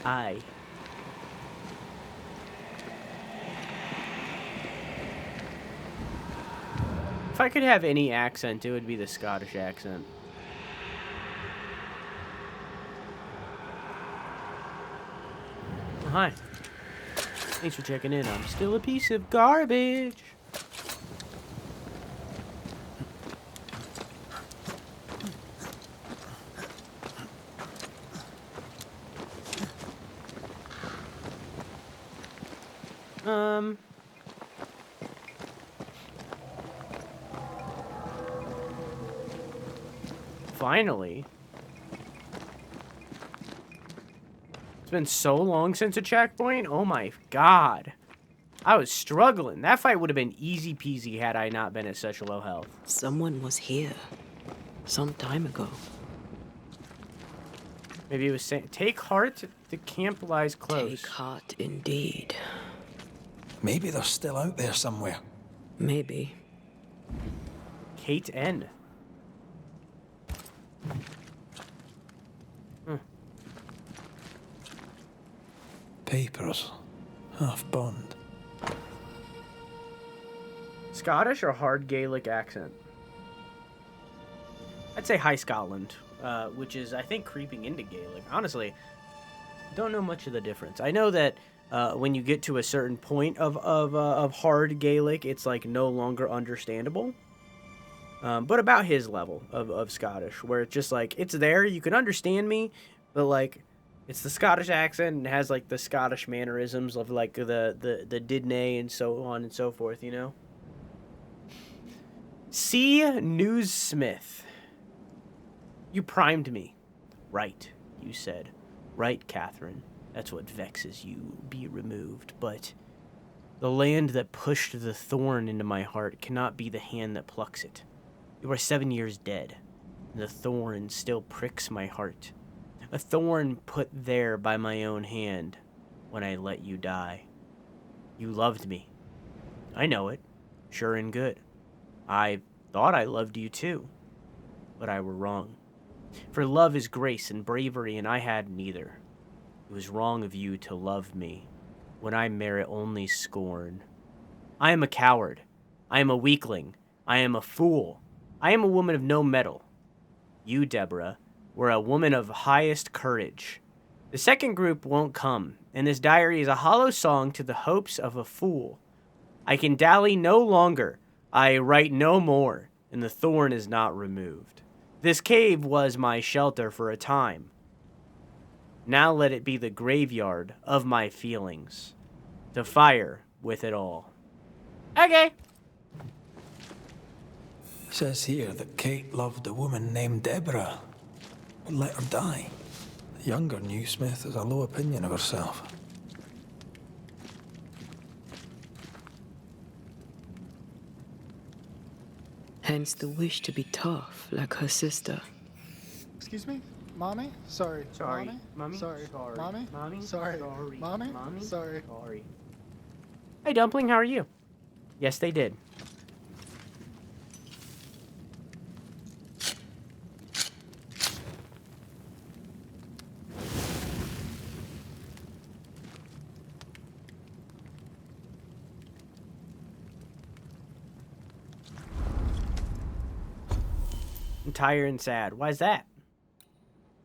Aye. If I could have any accent, it would be the Scottish accent. Oh, hi. Thanks for checking in. I'm still a piece of garbage. Finally. It's been so long since a checkpoint. Oh my god. I was struggling. That fight would have been easy peasy had I not been at such low health. Someone was here. Some time ago. Maybe it was saying, take heart, the camp lies close. Take heart indeed. Maybe they're still out there somewhere. Maybe. Kate N. Papers. Half burned. Scottish or hard Gaelic accent? I'd say High Scotland, which is, I think, creeping into Gaelic. Honestly, don't know much of the difference. I know that when you get to a certain point of hard Gaelic, it's like no longer understandable. But about his level of Scottish, where it's just like, it's there, you can understand me, but like, it's the Scottish accent and has like the Scottish mannerisms of like the didnne and so on and so forth, you know? C. Newsmith. You primed me. Right, you said. Right, Catherine. That's what vexes you. Be removed. But the land that pushed the thorn into my heart cannot be the hand that plucks it. You are 7 years dead, and the thorn still pricks my heart. A thorn put there by my own hand when I let you die. You loved me. I know it, sure and good. I thought I loved you too, but I were wrong. For love is grace and bravery, and I had neither. It was wrong of you to love me when I merit only scorn. I am a coward. I am a weakling. I am a fool. I am a woman of no mettle. You, Deborah, were a woman of highest courage. The second group won't come, and this diary is a hollow song to the hopes of a fool. I can dally no longer. I write no more, and the thorn is not removed. This cave was my shelter for a time. Now let it be the graveyard of my feelings, to fire with it all. Okay. Says here that Kate loved a woman named Deborah. would let her die. The younger new Smith has a low opinion of herself. Hence the wish to be tough, like her sister. Excuse me? Mommy? Sorry. Sorry. Mommy? Mommy? Sorry. Sorry. Mommy? Mommy? Sorry. Sorry. Mommy? Mommy? Sorry. Sorry. Hey, Dumpling, how are you? Yes, they did. I'm tired and sad. Why is that?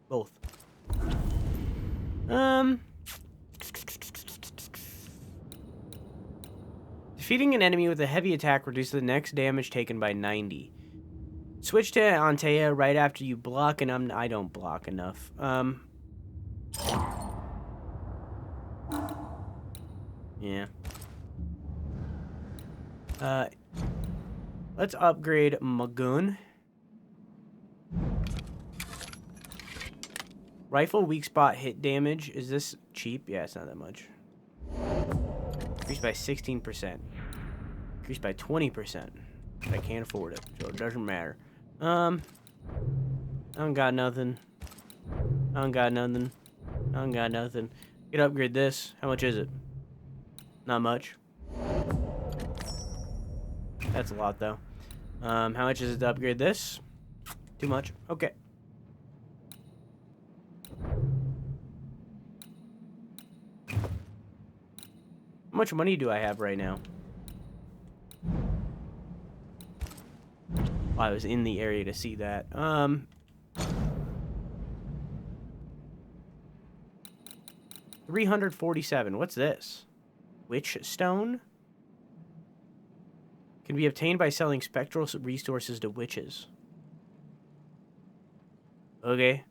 Both. Defeating an enemy with a heavy attack reduces the next damage taken by 90. Switch to Antea right after you block, and I don't block enough. Yeah. Let's upgrade Magoon. Rifle weak spot hit damage. Is this cheap? Yeah, it's not that much. Increased by 16%. Increased by 20%. I can't afford it, so it doesn't matter. I don't got nothing. I don't got nothing. I don't got nothing. Could upgrade this. How much is it? Not much. That's a lot, though. How much is it to upgrade this? Too much. Okay. How much money do I have right now? Oh, I was in the area to see that. 347. What's this? Witch Stone? Can be obtained by selling spectral resources to witches. Okay.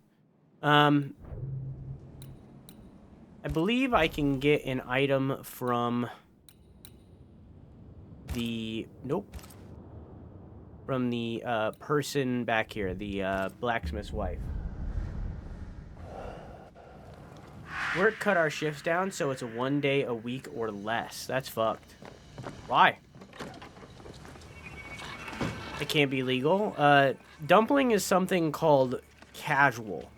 I believe I can get an item from the... Nope. From the person back here, the blacksmith's wife. Work cut our shifts down so it's a 1 day a week or less. That's fucked. Why? It can't be legal. Dumpling is something called casual.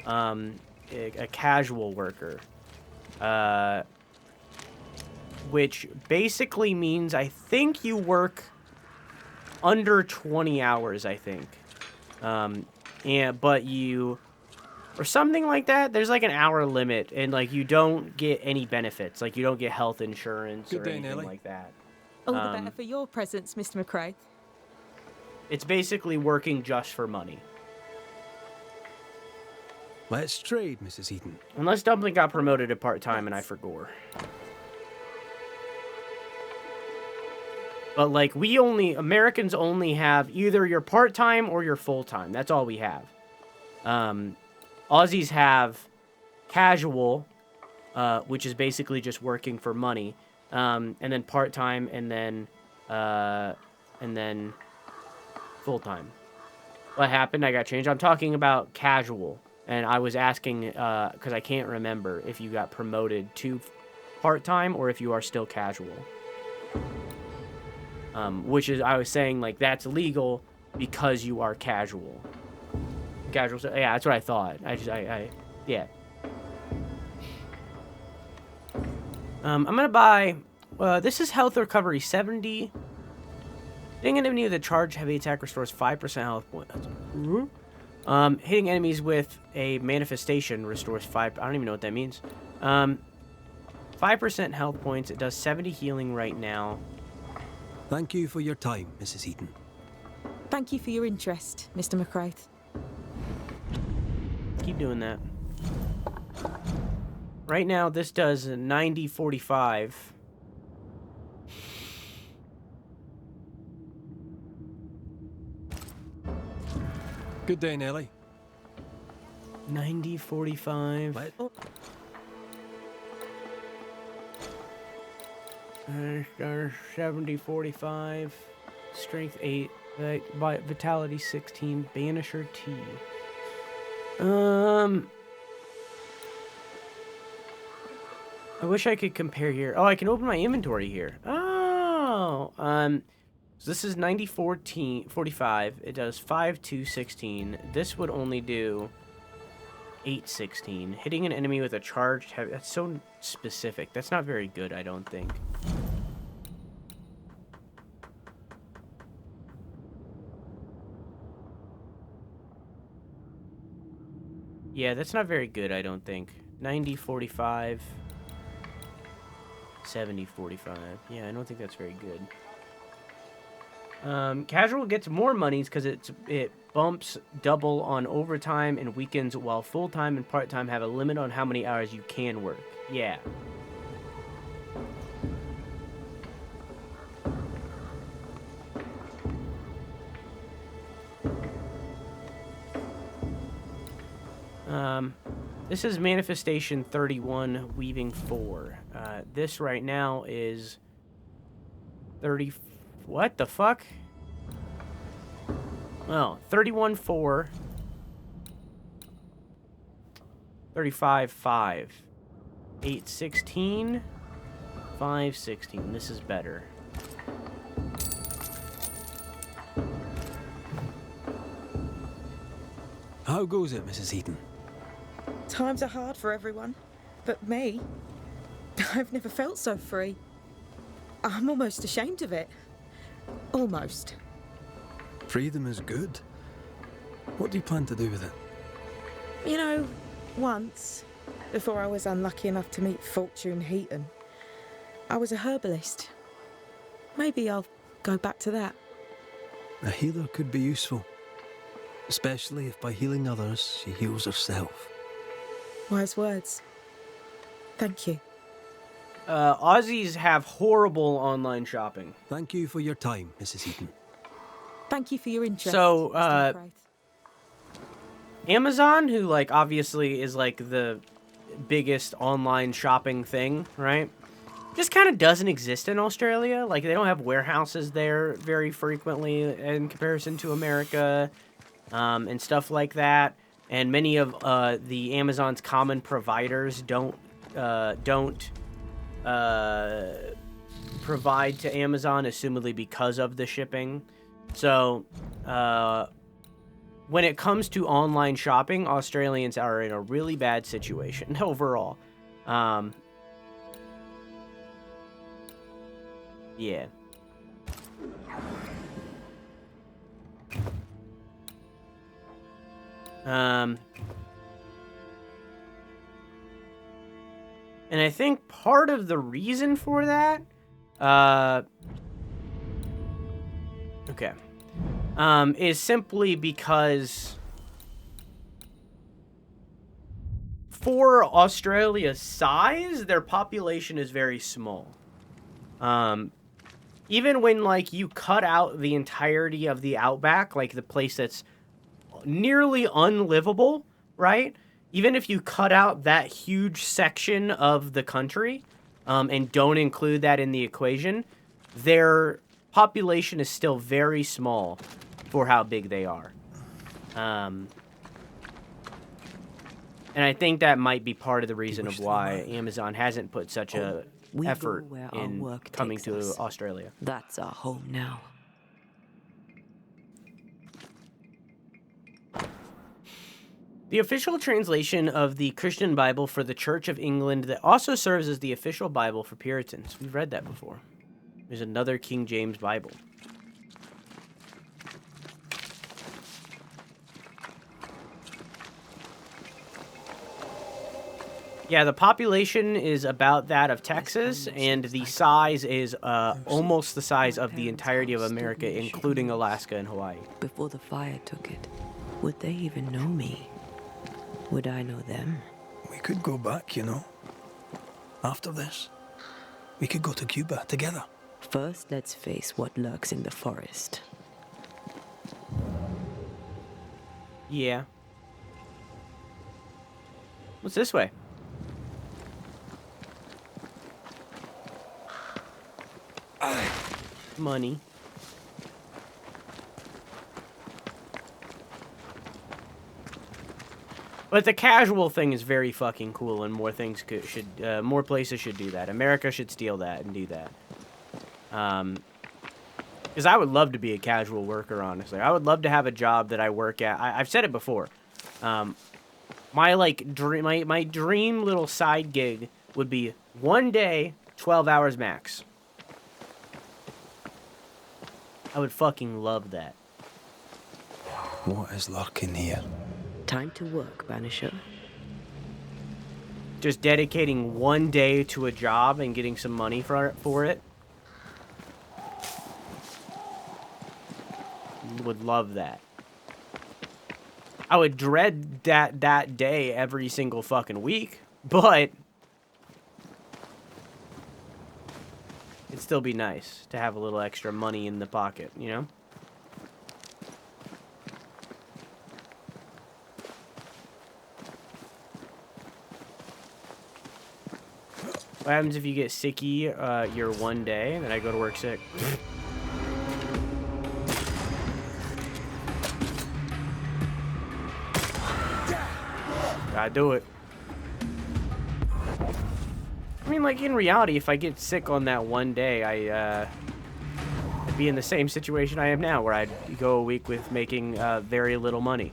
A casual worker. Which basically means I think you work under 20 hours, I think. But you... Or something like that. There's like an hour limit, and like you don't get any benefits. Like you don't get health insurance or anything like that. All the better for your presence, Mr. McRae. It's basically working just for money. Let's trade, Mrs. Eden. Unless Dumpling got promoted to part-time and I forgot. But like Americans only have either your part-time or your full-time. That's all we have. Aussies have casual, which is basically just working for money, and then part-time, and then full-time. What happened? I got changed. I'm talking about casual, and I was asking because I can't remember if you got promoted to part-time or if you are still casual. Which is, I was saying, like, that's legal because you are casual. Casual, yeah, that's what I thought. Yeah. I'm gonna buy, this is health recovery 70. Hitting an enemy with a charge heavy attack restores 5% health points. Hitting enemies with a manifestation restores 5, I don't even know what that means. 5% health points, it does 70 healing right now. Thank you for your time, Mrs. Eden. Thank you for your interest, Mr. McRae. Keep doing that. Right now, this does 90-45. Good day, Nelly. 90-45. Oh. 70-45. Strength 8. Vitality 16. Banisher T. I wish I could compare here. Oh, I can open my inventory here. Oh, so this is 90-45. It does 5-2-16. This would only do 8-16. Hitting an enemy with a charged heavy. That's so specific. That's not very good, I don't think. Yeah, that's not very good, I don't think. 90-45. 70-45. Yeah, I don't think that's very good. Casual gets more monies because it bumps double on overtime and weekends, while full-time and part-time have a limit on how many hours you can work. Yeah. This is Manifestation 31, Weaving 4. This right now is 30... What the fuck? Oh, 31-4. 35-5. 8-16. 5-16. This is better. How goes it, Mrs. Eaton? Times are hard for everyone, but me, I've never felt so free. I'm almost ashamed of it. Almost. Freedom is good. What do you plan to do with it? You know, once, before I was unlucky enough to meet Fortune Heaton, I was a herbalist. Maybe I'll go back to that. A healer could be useful, especially if by healing others, she heals herself. Wise words. Thank you. Aussies have horrible online shopping. Thank you for your time, Mrs. Eaton. Thank you for your interest. So, Amazon, who, like, obviously is, like, the biggest online shopping thing, right? Just kind of doesn't exist in Australia. Like, they don't have warehouses there very frequently in comparison to America, and stuff like that. And many of the Amazon's common providers don't provide to Amazon, assumedly because of the shipping. So, when it comes to online shopping, Australians are in a really bad situation overall. Yeah. And I think part of the reason for that, is simply because for Australia's size, their population is very small. Even when, like, you cut out the entirety of the outback, like the place that's nearly unlivable, right? Even if you cut out that huge section of the country, and don't include that in the equation, their population is still very small for how big they are. And I think that might be part of the reason of why Amazon hasn't put such a effort in coming to Australia. That's our home now. The official translation of the Christian Bible for the Church of England that also serves as the official Bible for Puritans. We've read that before. There's another King James Bible. Yeah, the population is about that of Texas, and the size is almost the size of the entirety of America, including Alaska and Hawaii. Before the fire took it, would they even know me? Would I know them? We could go back, you know. After this, we could go to Cuba together. First, let's face what lurks in the forest. Yeah. What's this way? Money. But the casual thing is very fucking cool, and more things more places should do that. America should steal that and do that. Because I would love to be a casual worker, honestly. I would love to have a job that I work at. I've said it before. My dream little side gig would be one day, 12 hours max. I would fucking love that. What is lurking here? Time to work, Banisher. Just dedicating one day to a job and getting some money for it. Would love that. I would dread that day every single fucking week, but it'd still be nice to have a little extra money in the pocket, you know? What happens if you get sicky your one day, then I go to work sick? Gotta do it. I mean, like, in reality, if I get sick on that one day, I'd be in the same situation I am now, where I'd go a week with making very little money.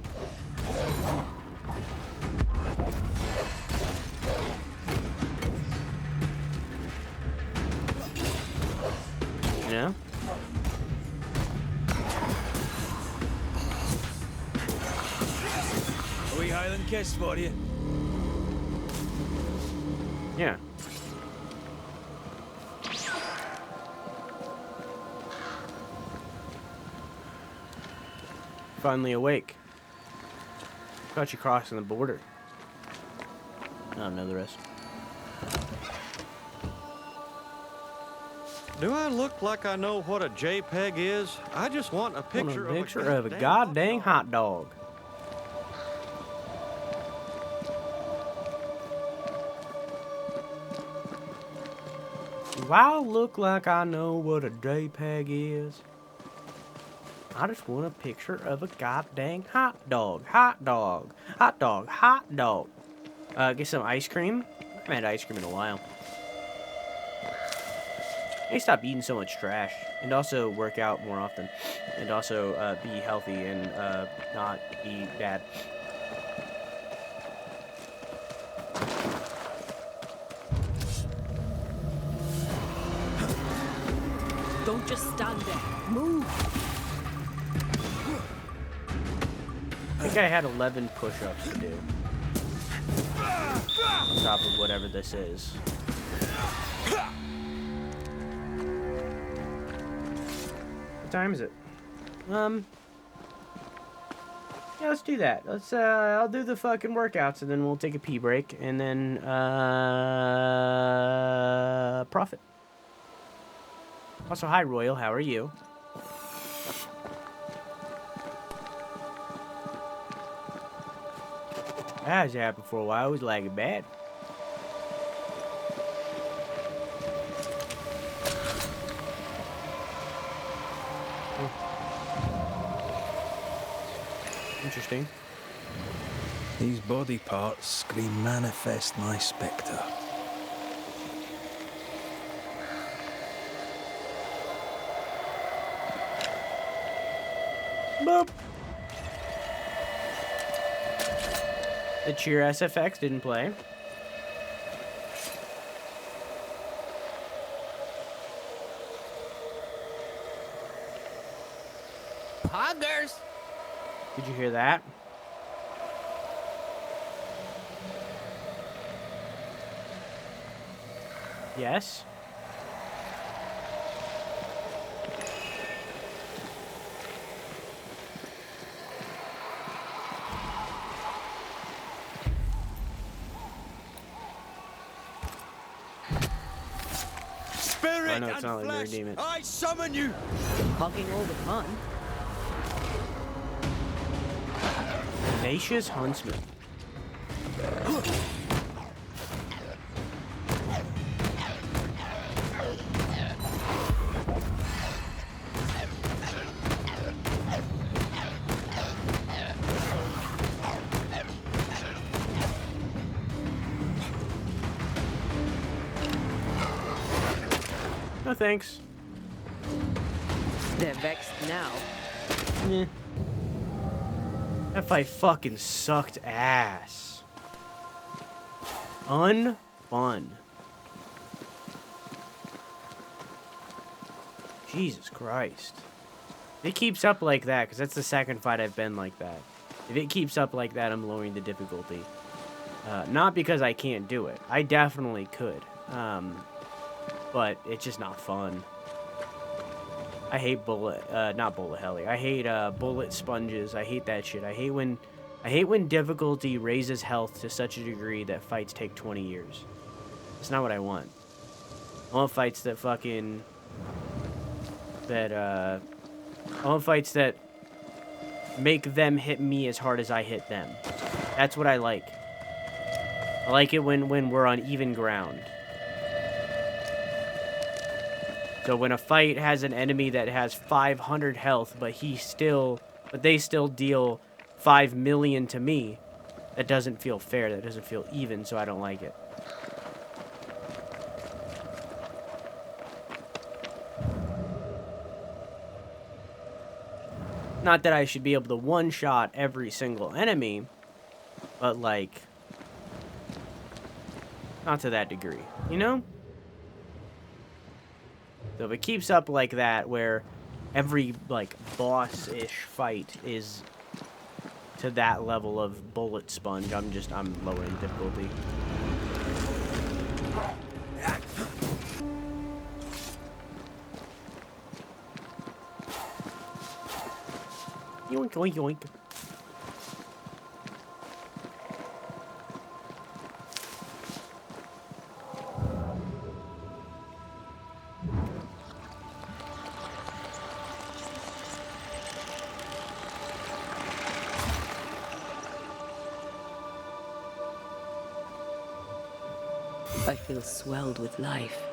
You know? A wee Highland kiss for you. Yeah. Finally awake. Thought you crossing the border. I don't know the rest. Do I look like I know what a JPEG is? I just want a picture of a goddamn hot dog. Do I look like I know what a JPEG is? I just want a picture of a goddamn hot dog. Hot dog. Hot dog. Hot dog. Get some ice cream. I haven't had ice cream in a while. I need to stop eating so much trash. And also work out more often. And also be healthy and not be bad. Don't just stand there. Move. I think I had 11 push-ups to do. On top of whatever this is. What time is it? Yeah, let's do that. Let's, I'll do the fucking workouts, and then we'll take a pee break, and then, profit. Also, hi, Royal. How are you? That has happened for a while. It was lagging bad. Interesting. These body parts scream manifest my spectre. Boop. The Cheer SFX didn't play. Poggers! Did you hear that? Yes? Spirit I know it's not and like flesh, demon. I summon you! Hogging all the fun. Tenacious Huntsman. No thanks. They're vexed now. Yeah. That fight fucking sucked ass. Unfun. Jesus Christ. If it keeps up like that, because that's the second fight I've been like that. If it keeps up like that, I'm lowering the difficulty. Not because I can't do it. I definitely could. But it's just not fun. I hate not bullet heli. I hate bullet sponges. I hate that shit. I hate when difficulty raises health to such a degree that fights take 20 years. That's not what I want. I want fights that fucking I want fights that make them hit me as hard as I hit them. That's what I like. I like it when we're on even ground. So when a fight has an enemy that has 500 health, but they still deal 5 million to me, that doesn't feel fair. That doesn't feel even, so I don't like it. Not that I should be able to one-shot every single enemy, but, like, not to that degree, you know? So if it keeps up like that, where every, like, boss-ish fight is to that level of bullet sponge, I'm lowering difficulty. Yoink, yoink, yoink. I feel swelled with life.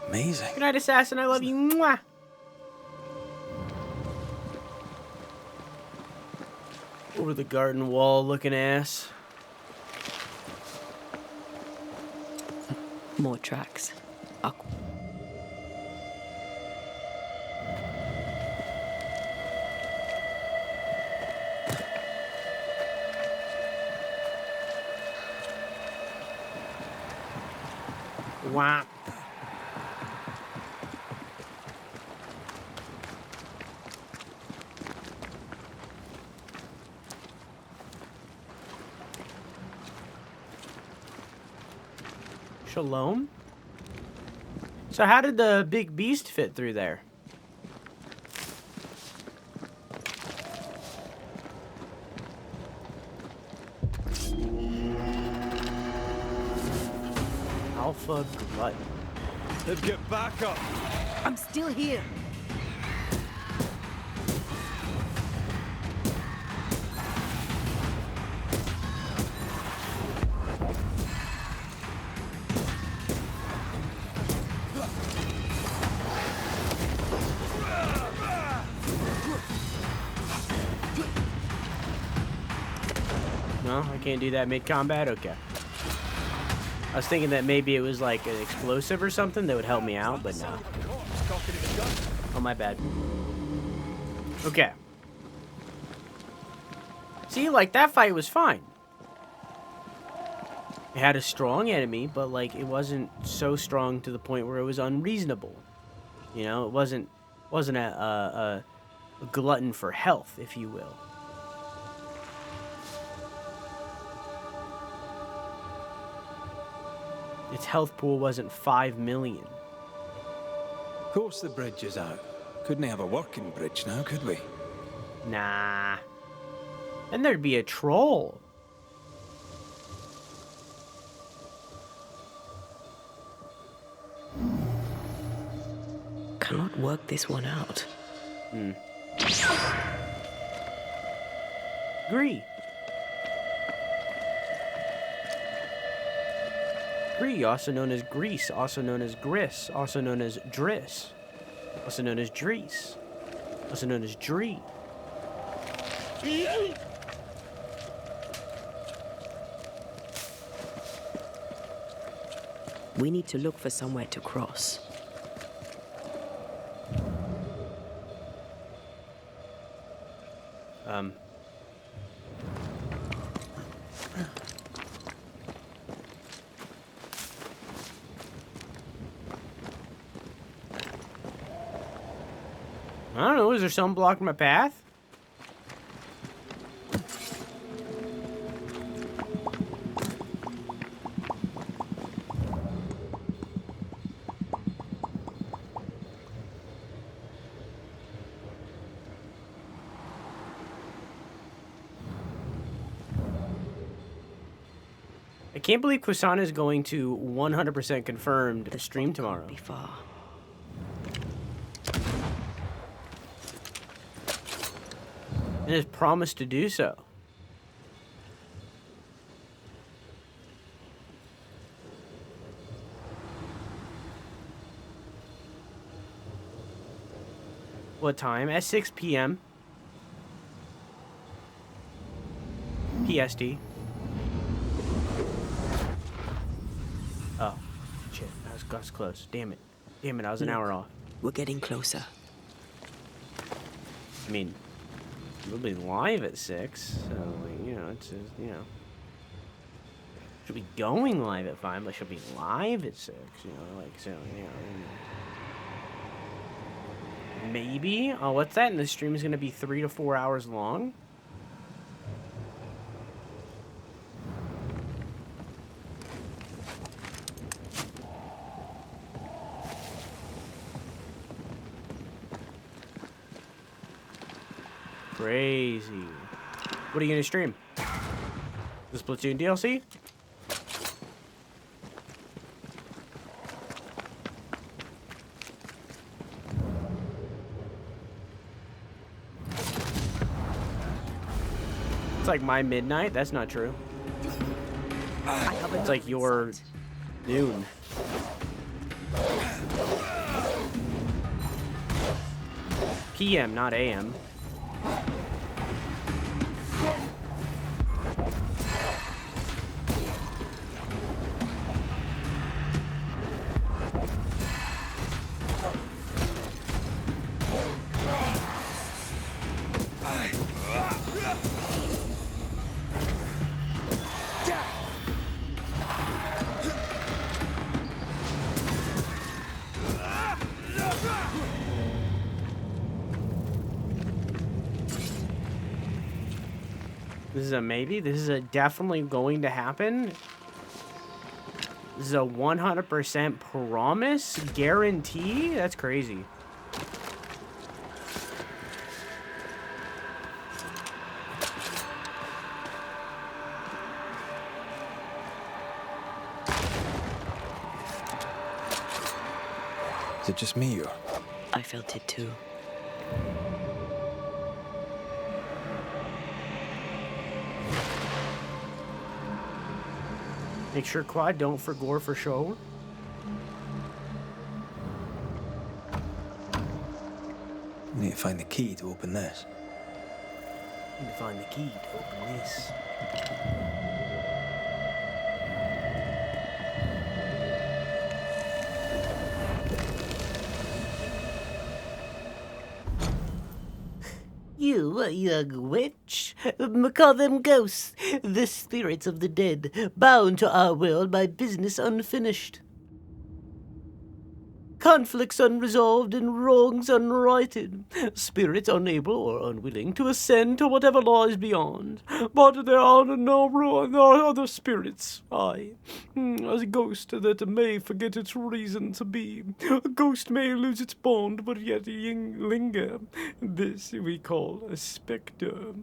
Amazing. Good night, assassin. I love you. Mwah. Over the garden wall looking ass. More tracks. Wow. Shalom? So how did the big beast fit through there? Alpha Glut. Let's get back up. I'm still here. No, I can't do that mid-combat? Okay. I was thinking that maybe it was like an explosive or something that would help me out, but no. Oh, my bad. Okay. See, like, that fight was fine. It had a strong enemy, but, like, it wasn't so strong to the point where it was unreasonable. You know, it wasn't a glutton for health, if you will. Its health pool wasn't 5 million. Of course the bridge is out. Couldn't have a working bridge now, could we? Nah. Then there'd be a troll. Cannot work this one out. Agree. Gree, also known as Grease, also known as Gris, also known as Driss, also known as Drees, also known as Dree. We need to look for somewhere to cross. I don't know, is there something blocking my path? I can't believe Kusana is going to 100% confirmed the stream tomorrow. And has promised to do so. What time? At 6 p.m. PST. Oh, shit. That was close. Damn it. Damn it, I was an hour off. We're getting closer. I mean, we'll be live at 6, so, like, you know, it's just, you know. She'll be going live at 5, but she'll be live at 6, you know, like, so, you know. Maybe? Oh, what's that? And the stream is going to be 3 to 4 hours long? Crazy. What are you gonna stream? The Splatoon DLC? It's like my midnight? That's not true. It's like your noon. PM, not AM. This is a maybe. This is a definitely going to happen. This is a 100% promise guarantee. That's crazy. Is it just me or? I felt it too. Make sure, Quad, don't for gore for show. Need to find the key to open this. Need to find the key to open this. You, a young witch, call them ghosts, the spirits of the dead, bound to our world by business unfinished. Conflicts unresolved and wrongs unrighted, spirits unable or unwilling to ascend to whatever lies beyond. But there are no other spirits, aye, as a ghost that may forget its reason to be. A ghost may lose its bond, but yet linger. This we call a spectre.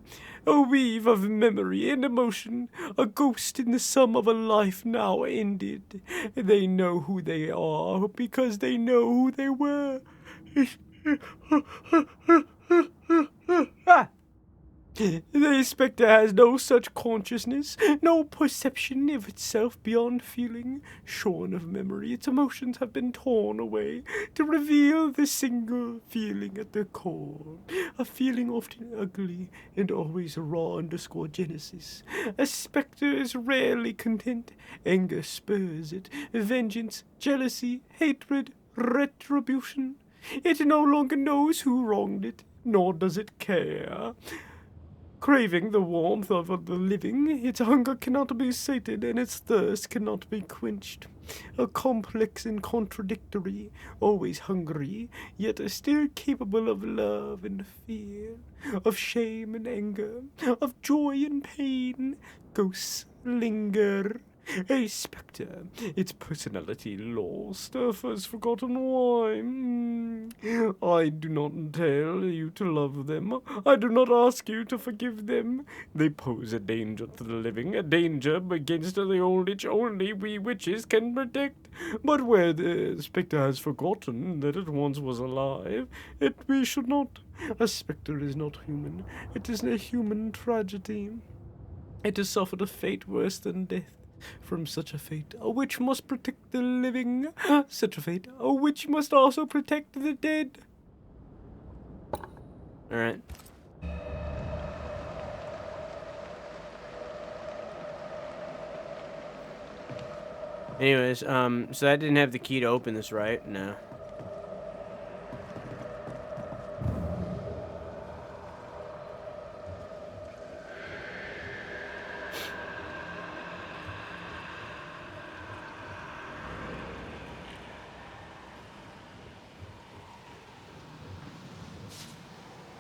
A weave of memory and emotion, a ghost in the sum of a life now ended. They know who they are because they know who they were. The spectre has no such consciousness, no perception of itself beyond feeling. Shorn of memory, its emotions have been torn away to reveal the single feeling at the core. A feeling often ugly and always raw _ Genesis. A spectre is rarely content. Anger spurs it. Vengeance, jealousy, hatred, retribution. It no longer knows who wronged it, nor does it care. craving the warmth of the living. Its hunger cannot be sated, and its thirst cannot be quenched. A complex and contradictory, always hungry, yet still capable of love and fear, of shame and anger, of joy and pain. Ghosts linger. A spectre, its personality lost, first forgotten why. I do not tell you to love them. I do not ask you to forgive them. They pose a danger to the living, a danger against the old which only we witches can protect. But where the spectre has forgotten that it once was alive, we should not. A spectre is not human. It is a human tragedy. It has suffered a fate worse than death. From such a fate, a witch must protect the living. Such a fate, a witch must also protect the dead. Alright. Anyways, so that didn't have the key to open this, right? No.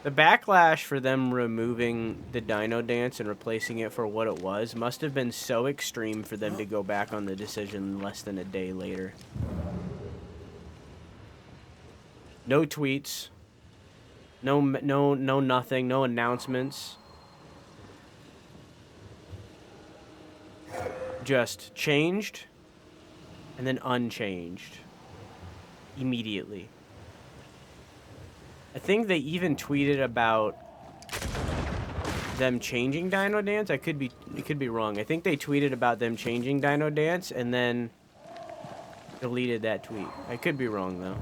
The backlash for them removing the Dino Dance and replacing it for what it was must have been so extreme for them to go back on the decision less than a day later. No tweets. No nothing. No announcements. Just changed and then unchanged immediately. I think they even tweeted about them changing Dino Dance. It could be wrong. I think they tweeted about them changing Dino Dance and then deleted that tweet. I could be wrong though.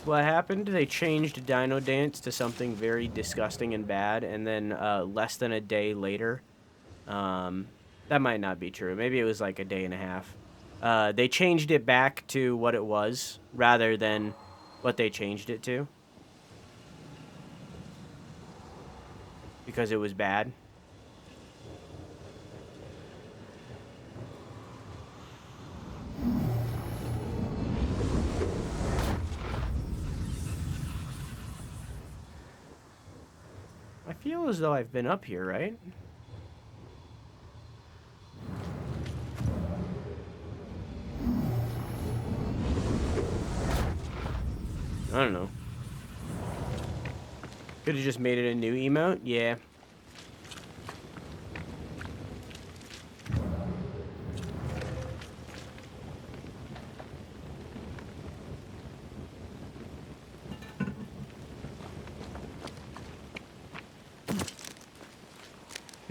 What happened? They changed Dino Dance to something very disgusting and bad, and then less than a day later, that might not be true. Maybe it was like a day and a half. They changed it back to what it was, rather than what they changed it to. Because it was bad. I feel as though I've been up here, right? I don't know. Could have just made it a new emote? Yeah.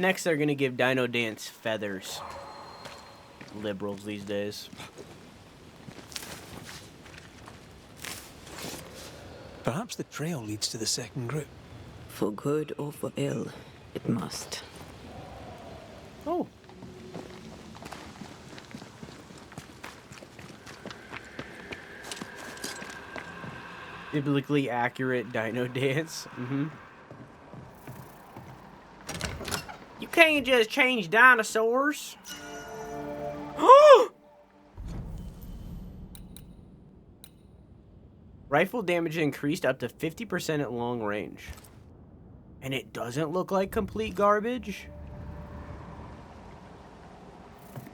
Next, they're gonna give Dino Dance feathers. Liberals these days. Perhaps the trail leads to the second group. For good or for ill, it must. Oh. Biblically accurate Dino Dance. You can't just change dinosaurs. Rifle damage increased up to 50% at long range. And it doesn't look like complete garbage.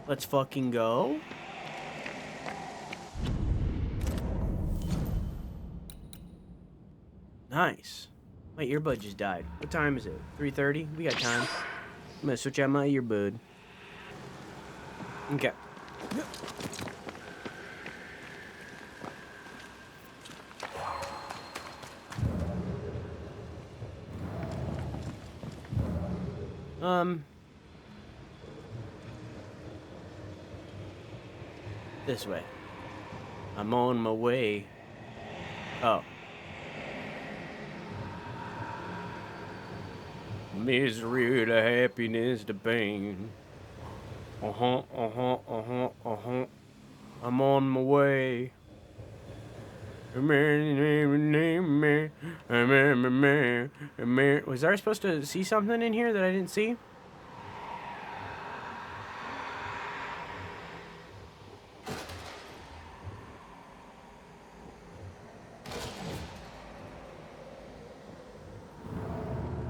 Let's fucking go. Nice. My earbud just died. What time is it? 3:30? We got time. I'm gonna switch out my earbud. Okay. This way. I'm on my way. Oh. Misery to happiness to pain. I'm on my way. Was I supposed to see something in here that I didn't see?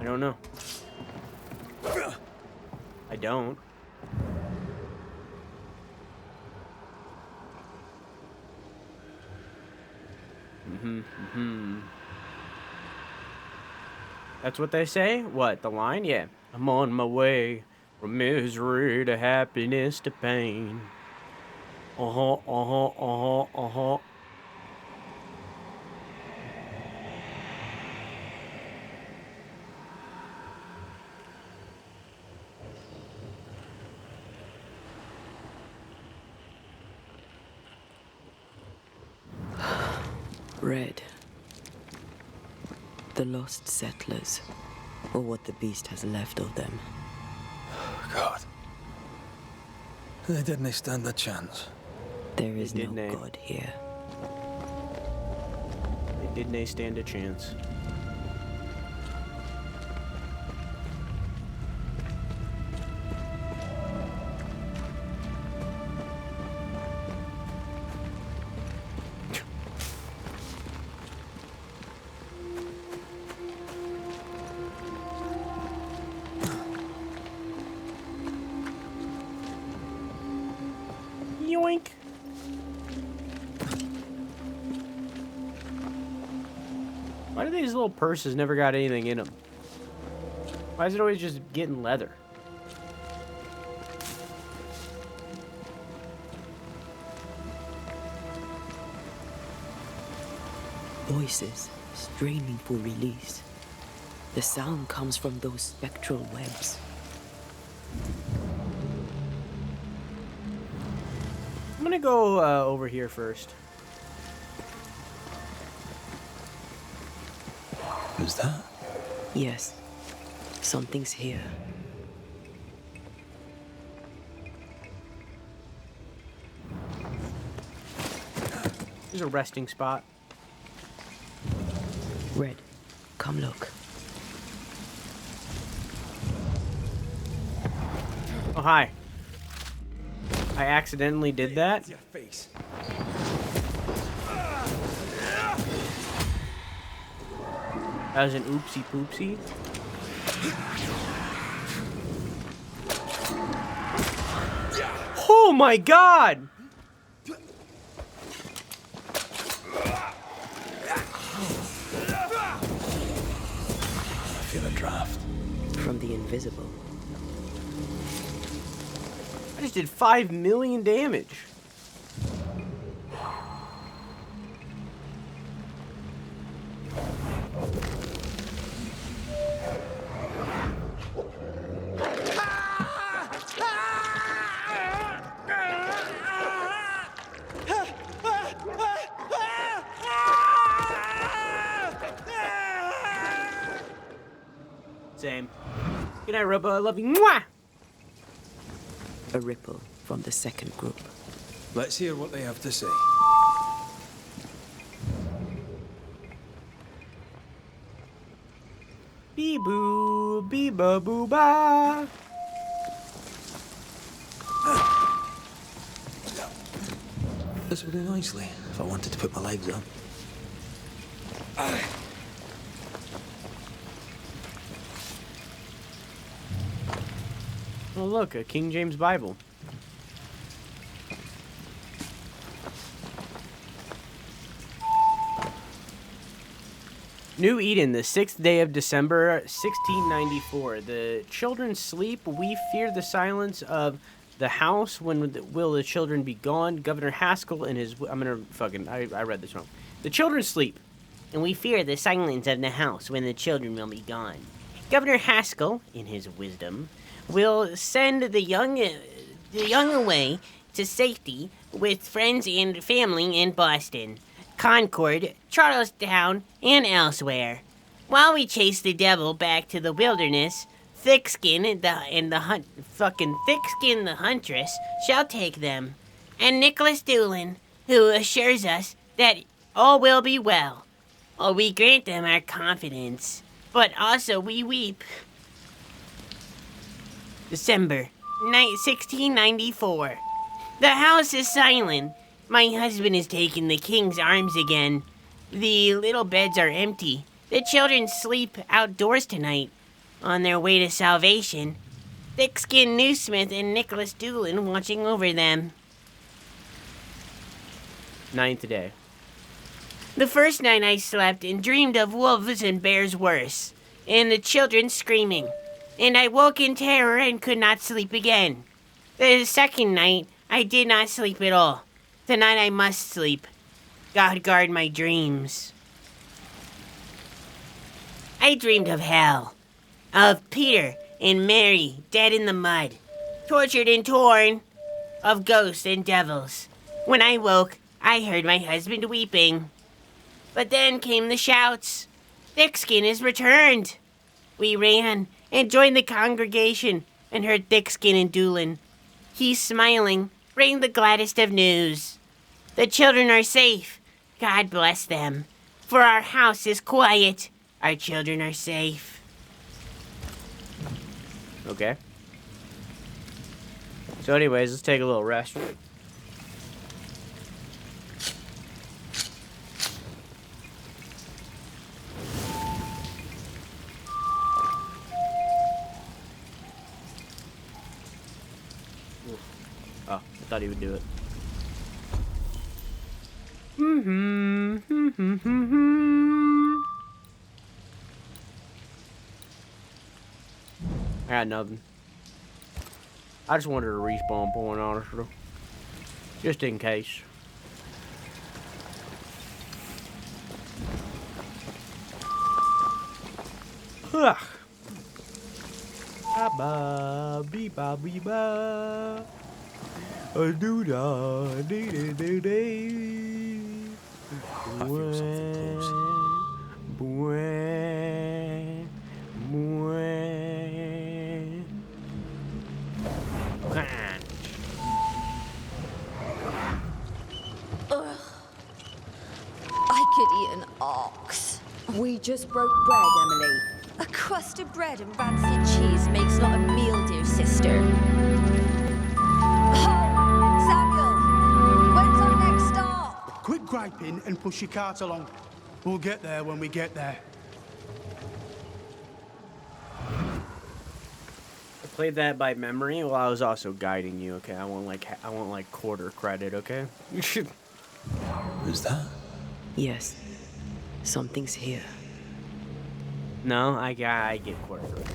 I don't know. I don't. That's what they say? What, the line? Yeah. I'm on my way from misery to happiness to pain. Red. The lost settlers, or what the beast has left of them. God. They didn't stand a chance. There is no God here. They didn't stand a chance. Yoink. Why do these little purses never got anything in them? Why is it always just getting leather? Voices straining for release. The sound comes from those spectral webs. I'm gonna go over here first. Who's that? Yes. Something's here. There's a resting spot. Red, come look. Oh, hi. I accidentally did that. Your face. That was an oopsie poopsie. Oh my god! I feel a draft. From the invisible. I just did 5 million damage. Same. Good night, Robo. I love you. Mwah! A ripple from the second group. Let's hear what they have to say. Bee-boo, bee-ba-boo-ba. This would do nicely if I wanted to put my legs up. Oh, look, a King James Bible. New Eden, the 6th day of December, 1694. The children sleep. We fear the silence of the house. When will the children be gone? Governor Haskell and his... I'm gonna fucking... I read this wrong. The children sleep. And we fear the silence of the house when the children will be gone. Governor Haskell, in his wisdom, will send the young away to safety with friends and family in Boston, Concord, Charlestown, and elsewhere. While we chase the devil back to the wilderness, Thickskin and the fucking Thickskin the Huntress shall take them, and Nicholas Doolin, who assures us that all will be well. We grant them our confidence, but also we weep. December 1694. The house is silent. My husband is taking the king's arms again. The little beds are empty. The children sleep outdoors tonight, on their way to salvation. Thickskin Newsmith and Nicholas Doolin watching over them. 9th day. The first night I slept and dreamed of wolves and bears worse, and the children screaming, and I woke in terror and could not sleep again. The second night, I did not sleep at all. Tonight I must sleep. God guard my dreams. I dreamed of hell, of Peter and Mary dead in the mud, tortured and torn, of ghosts and devils. When I woke, I heard my husband weeping. But then came the shouts. Thickskin is returned. We ran and joined the congregation and heard Thickskin and Doolin. He's smiling, bring the gladdest of news. The children are safe. God bless them. For our house is quiet. Our children are safe. Okay. So anyways, let's take a little rest. Oh, I thought he would do it. I got nothing. I just wanted a respawn point, honestly. Just in case. Ugh. Ba bee ba bee ba. A doo da dee dee dee dee. I feel something close. Ugh. I could eat an ox. We just broke bread, Emily. A crust of bread and rancid cheese makes not a meal, dear sister. Oh, Samuel, when's our next stop? Quit griping and push your cart along. We'll get there when we get there. I played that by memory while I was also guiding you, okay? I want like quarter credit, okay? Who's that? Yes. Something's here. No, I get quarter credit.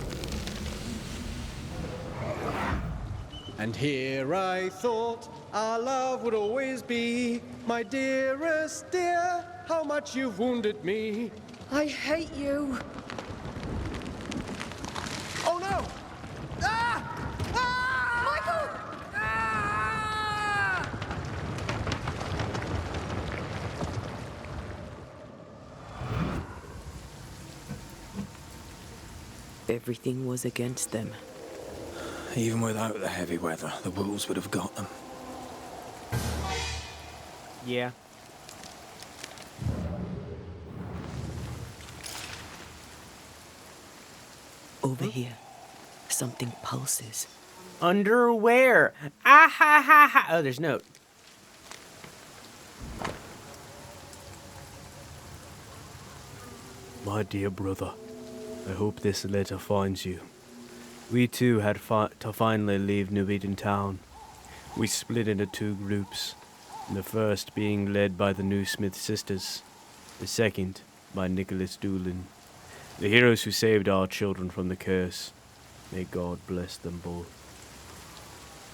And here I thought our love would always be, my dearest dear, how much you've wounded me. I hate you. Oh no! Ah! Ah! Michael! Ah! Everything was against them. Even without the heavy weather, the wolves would have got them. Yeah. Over here, something pulses. Underwear. Ah ha ha ha. Oh, there's a note. My dear brother, I hope this letter finds you. We too had to finally leave New Eden Town. We split into two groups, the first being led by the New Smith sisters, the second by Nicholas Doolin, the heroes who saved our children from the curse. May God bless them both.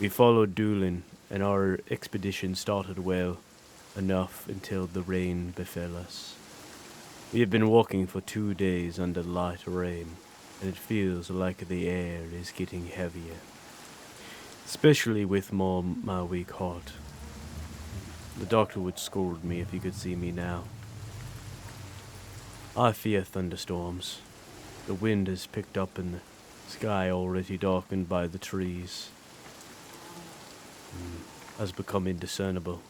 We followed Doolin, and our expedition started well enough until the rain befell us. We have been walking for 2 days under light rain, and it feels like the air is getting heavier, especially with my weak heart. The doctor would scold me if he could see me now. I fear thunderstorms. The wind has picked up and the Sky already darkened by the trees has become indiscernible.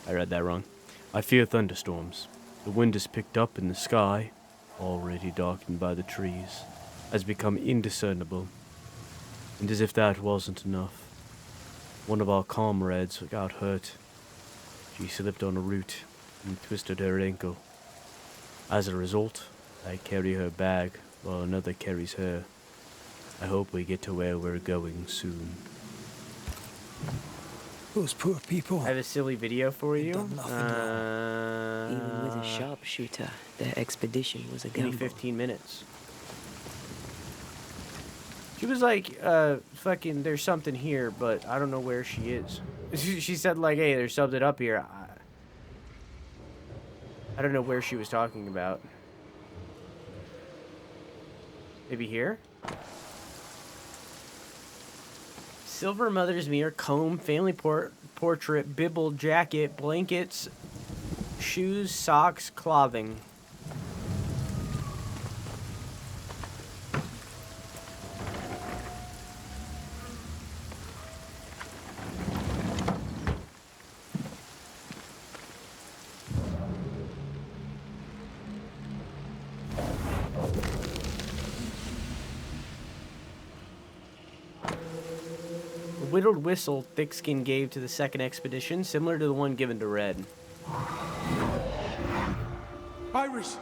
I read that wrong. I fear thunderstorms. The wind has picked up in the sky, already darkened by the trees, has become indiscernible. And as if that wasn't enough, one of our comrades got hurt. She slipped on a root and twisted her ankle. As a result, I carry her bag while another carries her. I hope we get to where we're going soon. Those poor people. I have a silly video for you. Even with a sharpshooter, their expedition was a Give me gamble. 15 minutes. She was like, fucking, there's something here, but I don't know where she is. She said, like, hey, there's something up here. I don't know where she was talking about. Maybe here? Silver mother's mirror, comb, family portrait, bibble, jacket, blankets, shoes, socks, clothing. Whittled whistle Thickskin gave to the second expedition, similar to the one given to Red. Iris!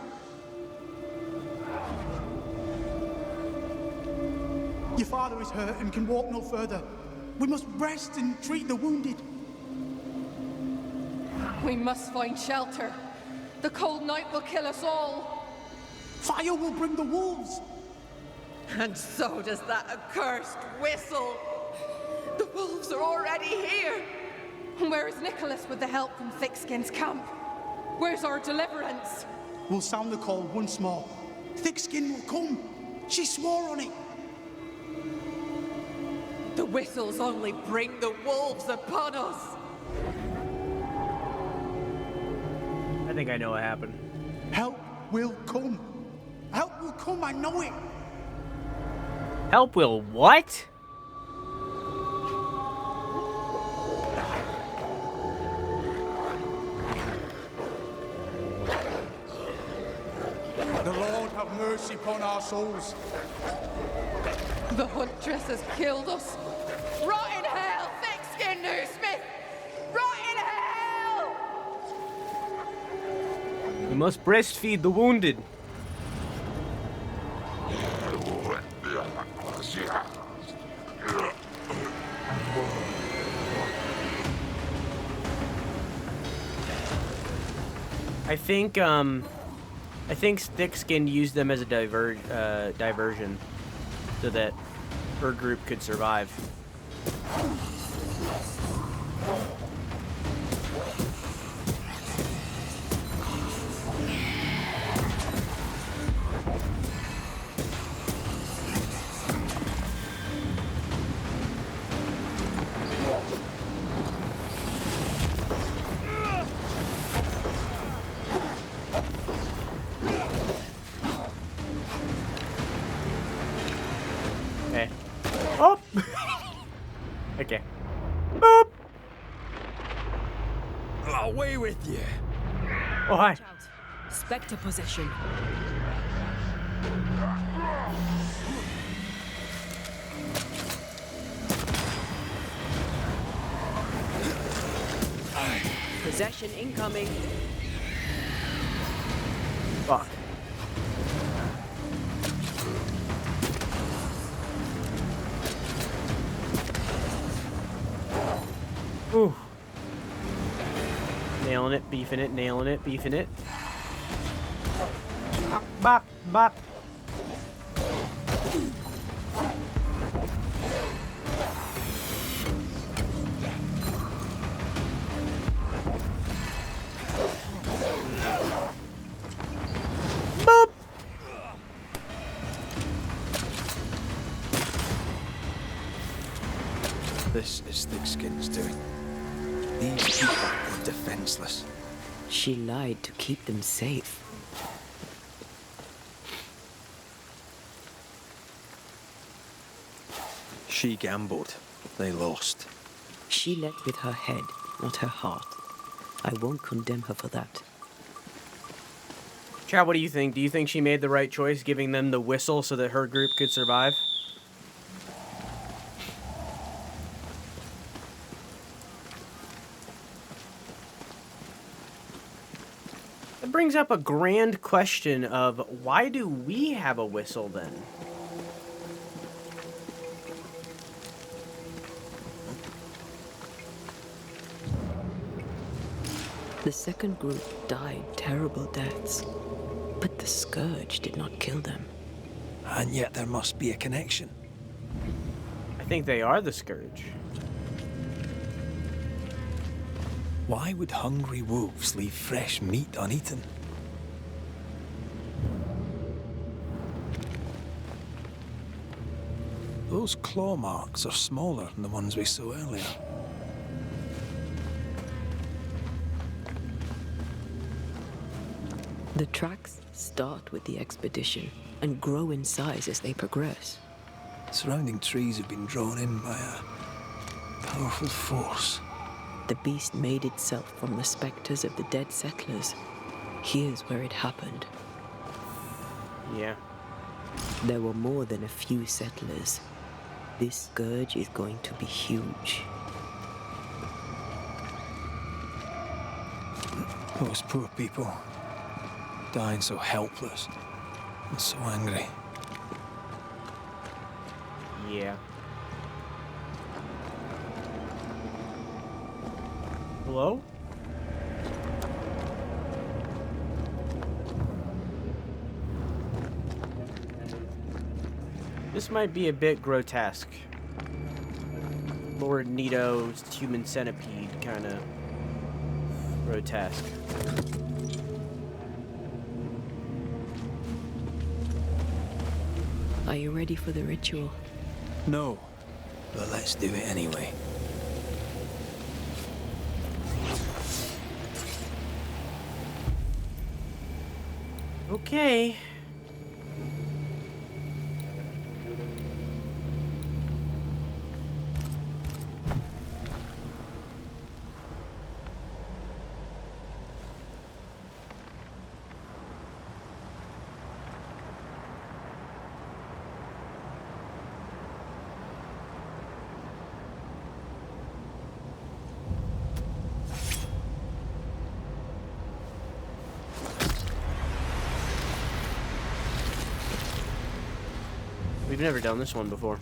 Your father is hurt and can walk no further. We must rest and treat the wounded. We must find shelter. The cold night will kill us all. Fire will bring the wolves. And so does that accursed whistle. The wolves are already here. Where is Nicholas with the help from Thickskin's camp? Where's our deliverance? We'll sound the call once more. Thickskin will come. She swore on it. The whistles only bring the wolves upon us. I think I know what happened. Help will come. Help will come, I know it. Help will what? The Lord have mercy upon our souls. The huntress has killed us. Rot in hell, thick-skinned Smith! Rot in hell! We must breastfeed the wounded. I think Thickskin used them as a diversion so that her group could survive. Okay. Oh! Okay. Boop! Away with you! Oh, hi. Spectre possession. Possession incoming. Fuck. Ooh. Nailing it, beefing it, nailing it, beefing it. Bop, bop, bop. Boop. This is Thickskin's doing. These people are defenseless. She lied to keep them safe. She gambled. They lost. She led with her head, not her heart. I won't condemn her for that. Chad, what do you think? Do you think she made the right choice giving them the whistle so that her group could survive? That brings up a grand question of why do we have a whistle then? The second group died terrible deaths, but the scourge did not kill them. And yet there must be a connection. I think they are the scourge. Why would hungry wolves leave fresh meat uneaten? Those claw marks are smaller than the ones we saw earlier. The tracks start with the expedition and grow in size as they progress. Surrounding trees have been drawn in by a powerful force. The beast made itself from the specters of the dead settlers. Here's where it happened. Yeah. There were more than a few settlers. This scourge is going to be huge. Those poor people, dying so helpless and so angry. Yeah. Hello? This might be a bit grotesque. Lord Nito's human centipede kind of grotesque. Are you ready for the ritual? No, but let's do it anyway. Okay. We've never done this one before.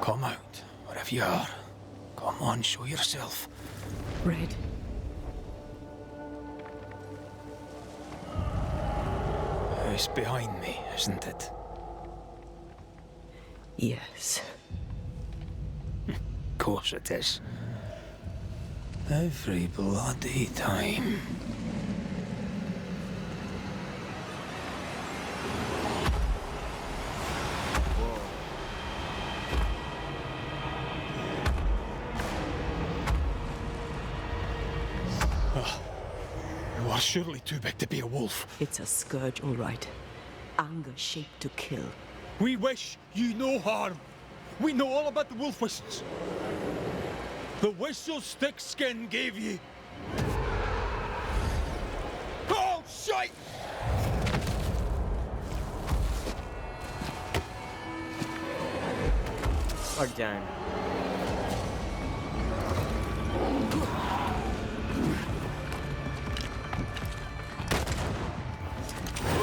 Come out, wherever you are. Come on, show yourself. Red. It's behind me, isn't it? Yes. Of course it is. Every bloody time. You are surely too big to be a wolf. It's a scourge, all right. Anger shaped to kill. We wish you no harm. We know all about the wolf whistles. The whistle Stickskin gave you. Oh, shite! Oh, damn.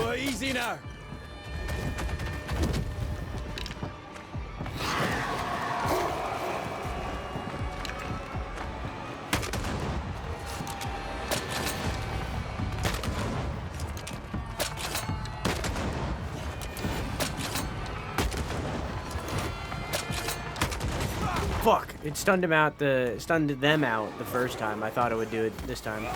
Oi, easy now. Fuck! It stunned them out the first time. I thought it would do it this time.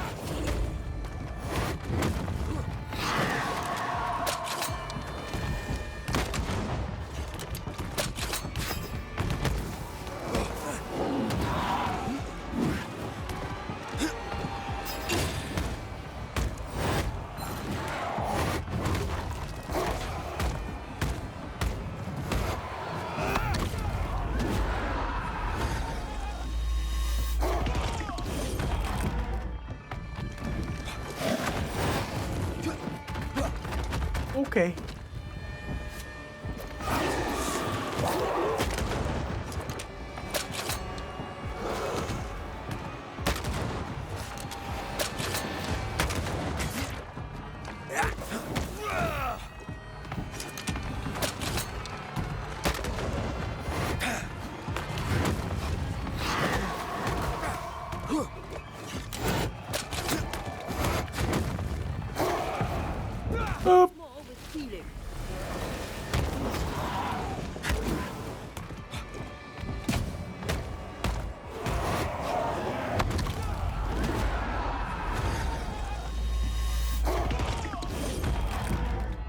Okay.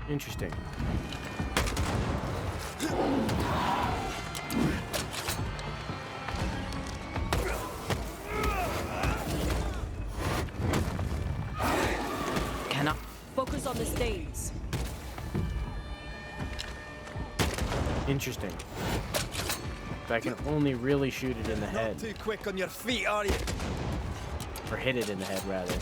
Interesting. Cannot focus on the stains. Interesting. I can only really shoot it in the head. Not too quick on your feet, are you? Or hit it in the head, rather.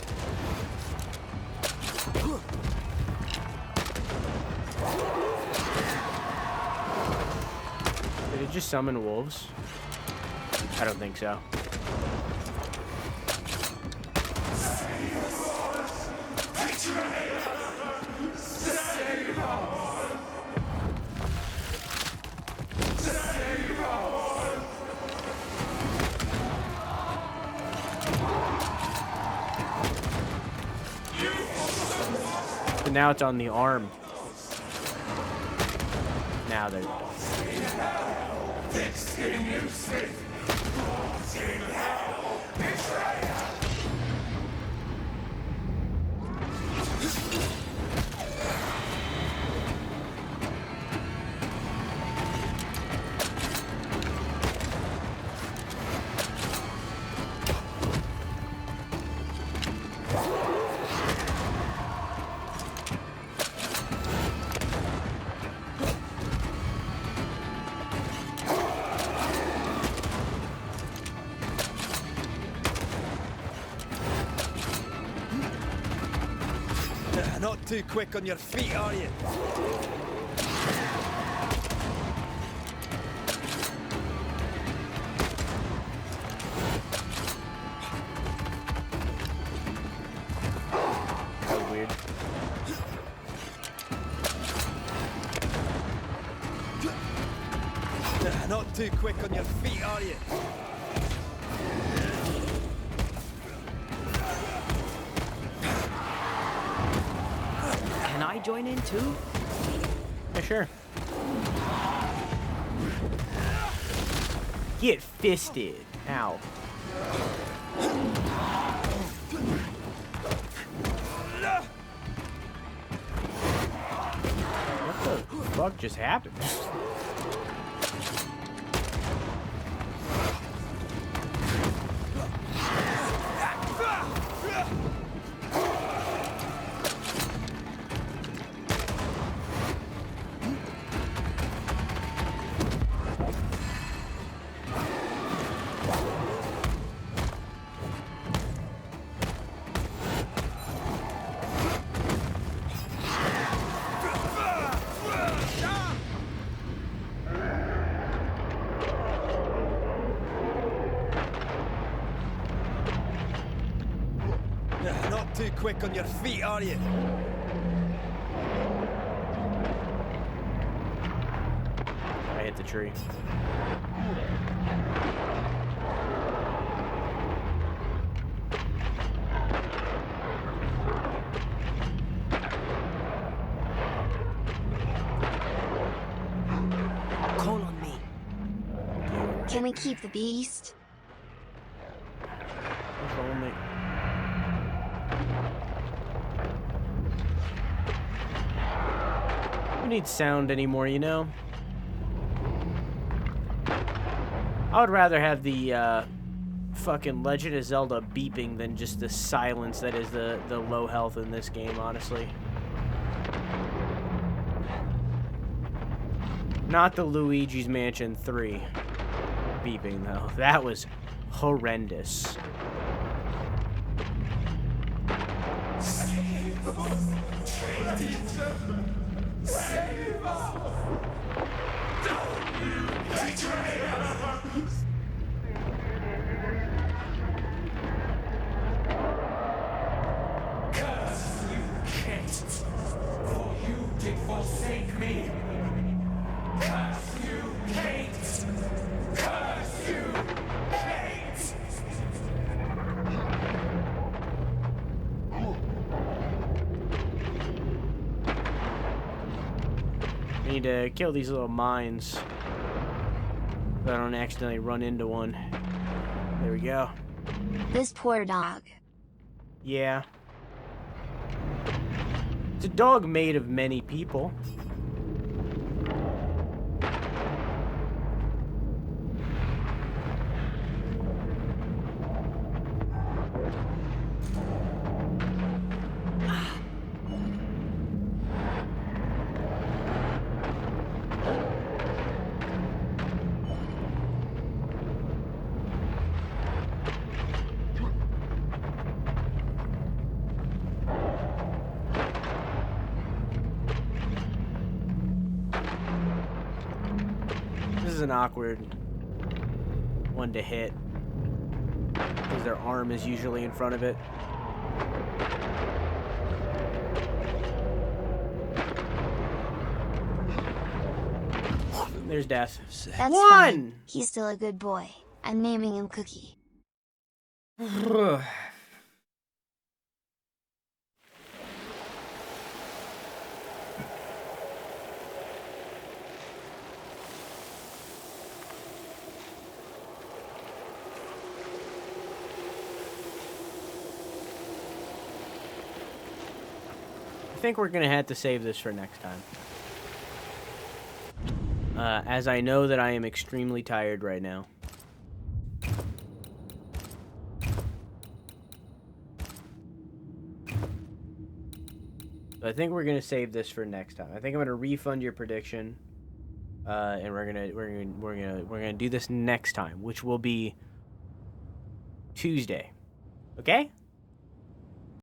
Did it just summon wolves? I don't think so. But now it's on the arm. Now they're done. Not too quick on your feet, are you? That was weird. Not too quick on your feet, are you? Can I join in too? Yeah, sure. Get fisted. Ow. What the fuck just happened? Not too quick on your feet, are you? century. Call on me. Can we keep the beast? If only. Who needs sound anymore, you know? I would rather have the fucking Legend of Zelda beeping than just the silence that is the low health in this game, honestly. Not the Luigi's Mansion 3 beeping, though. That was horrendous. Save us! Save us! Don't you betray us! Curse you, Kate, for you did forsake me. Curse you, Kate! Curse you, Kate! I need to kill these little mines so I don't accidentally run into one. There we go. This poor dog. Yeah. It's a dog made of many people. This is an awkward one to hit because their arm is usually in front of it. There's death. That's One! fine. He's still a good boy. I'm naming him Cookie. I think we're gonna have to save this for next time. As I know that I am extremely tired right now. So I think we're gonna save this for next time. I think I'm gonna refund your prediction, and we're gonna do this next time, which will be Tuesday. Okay?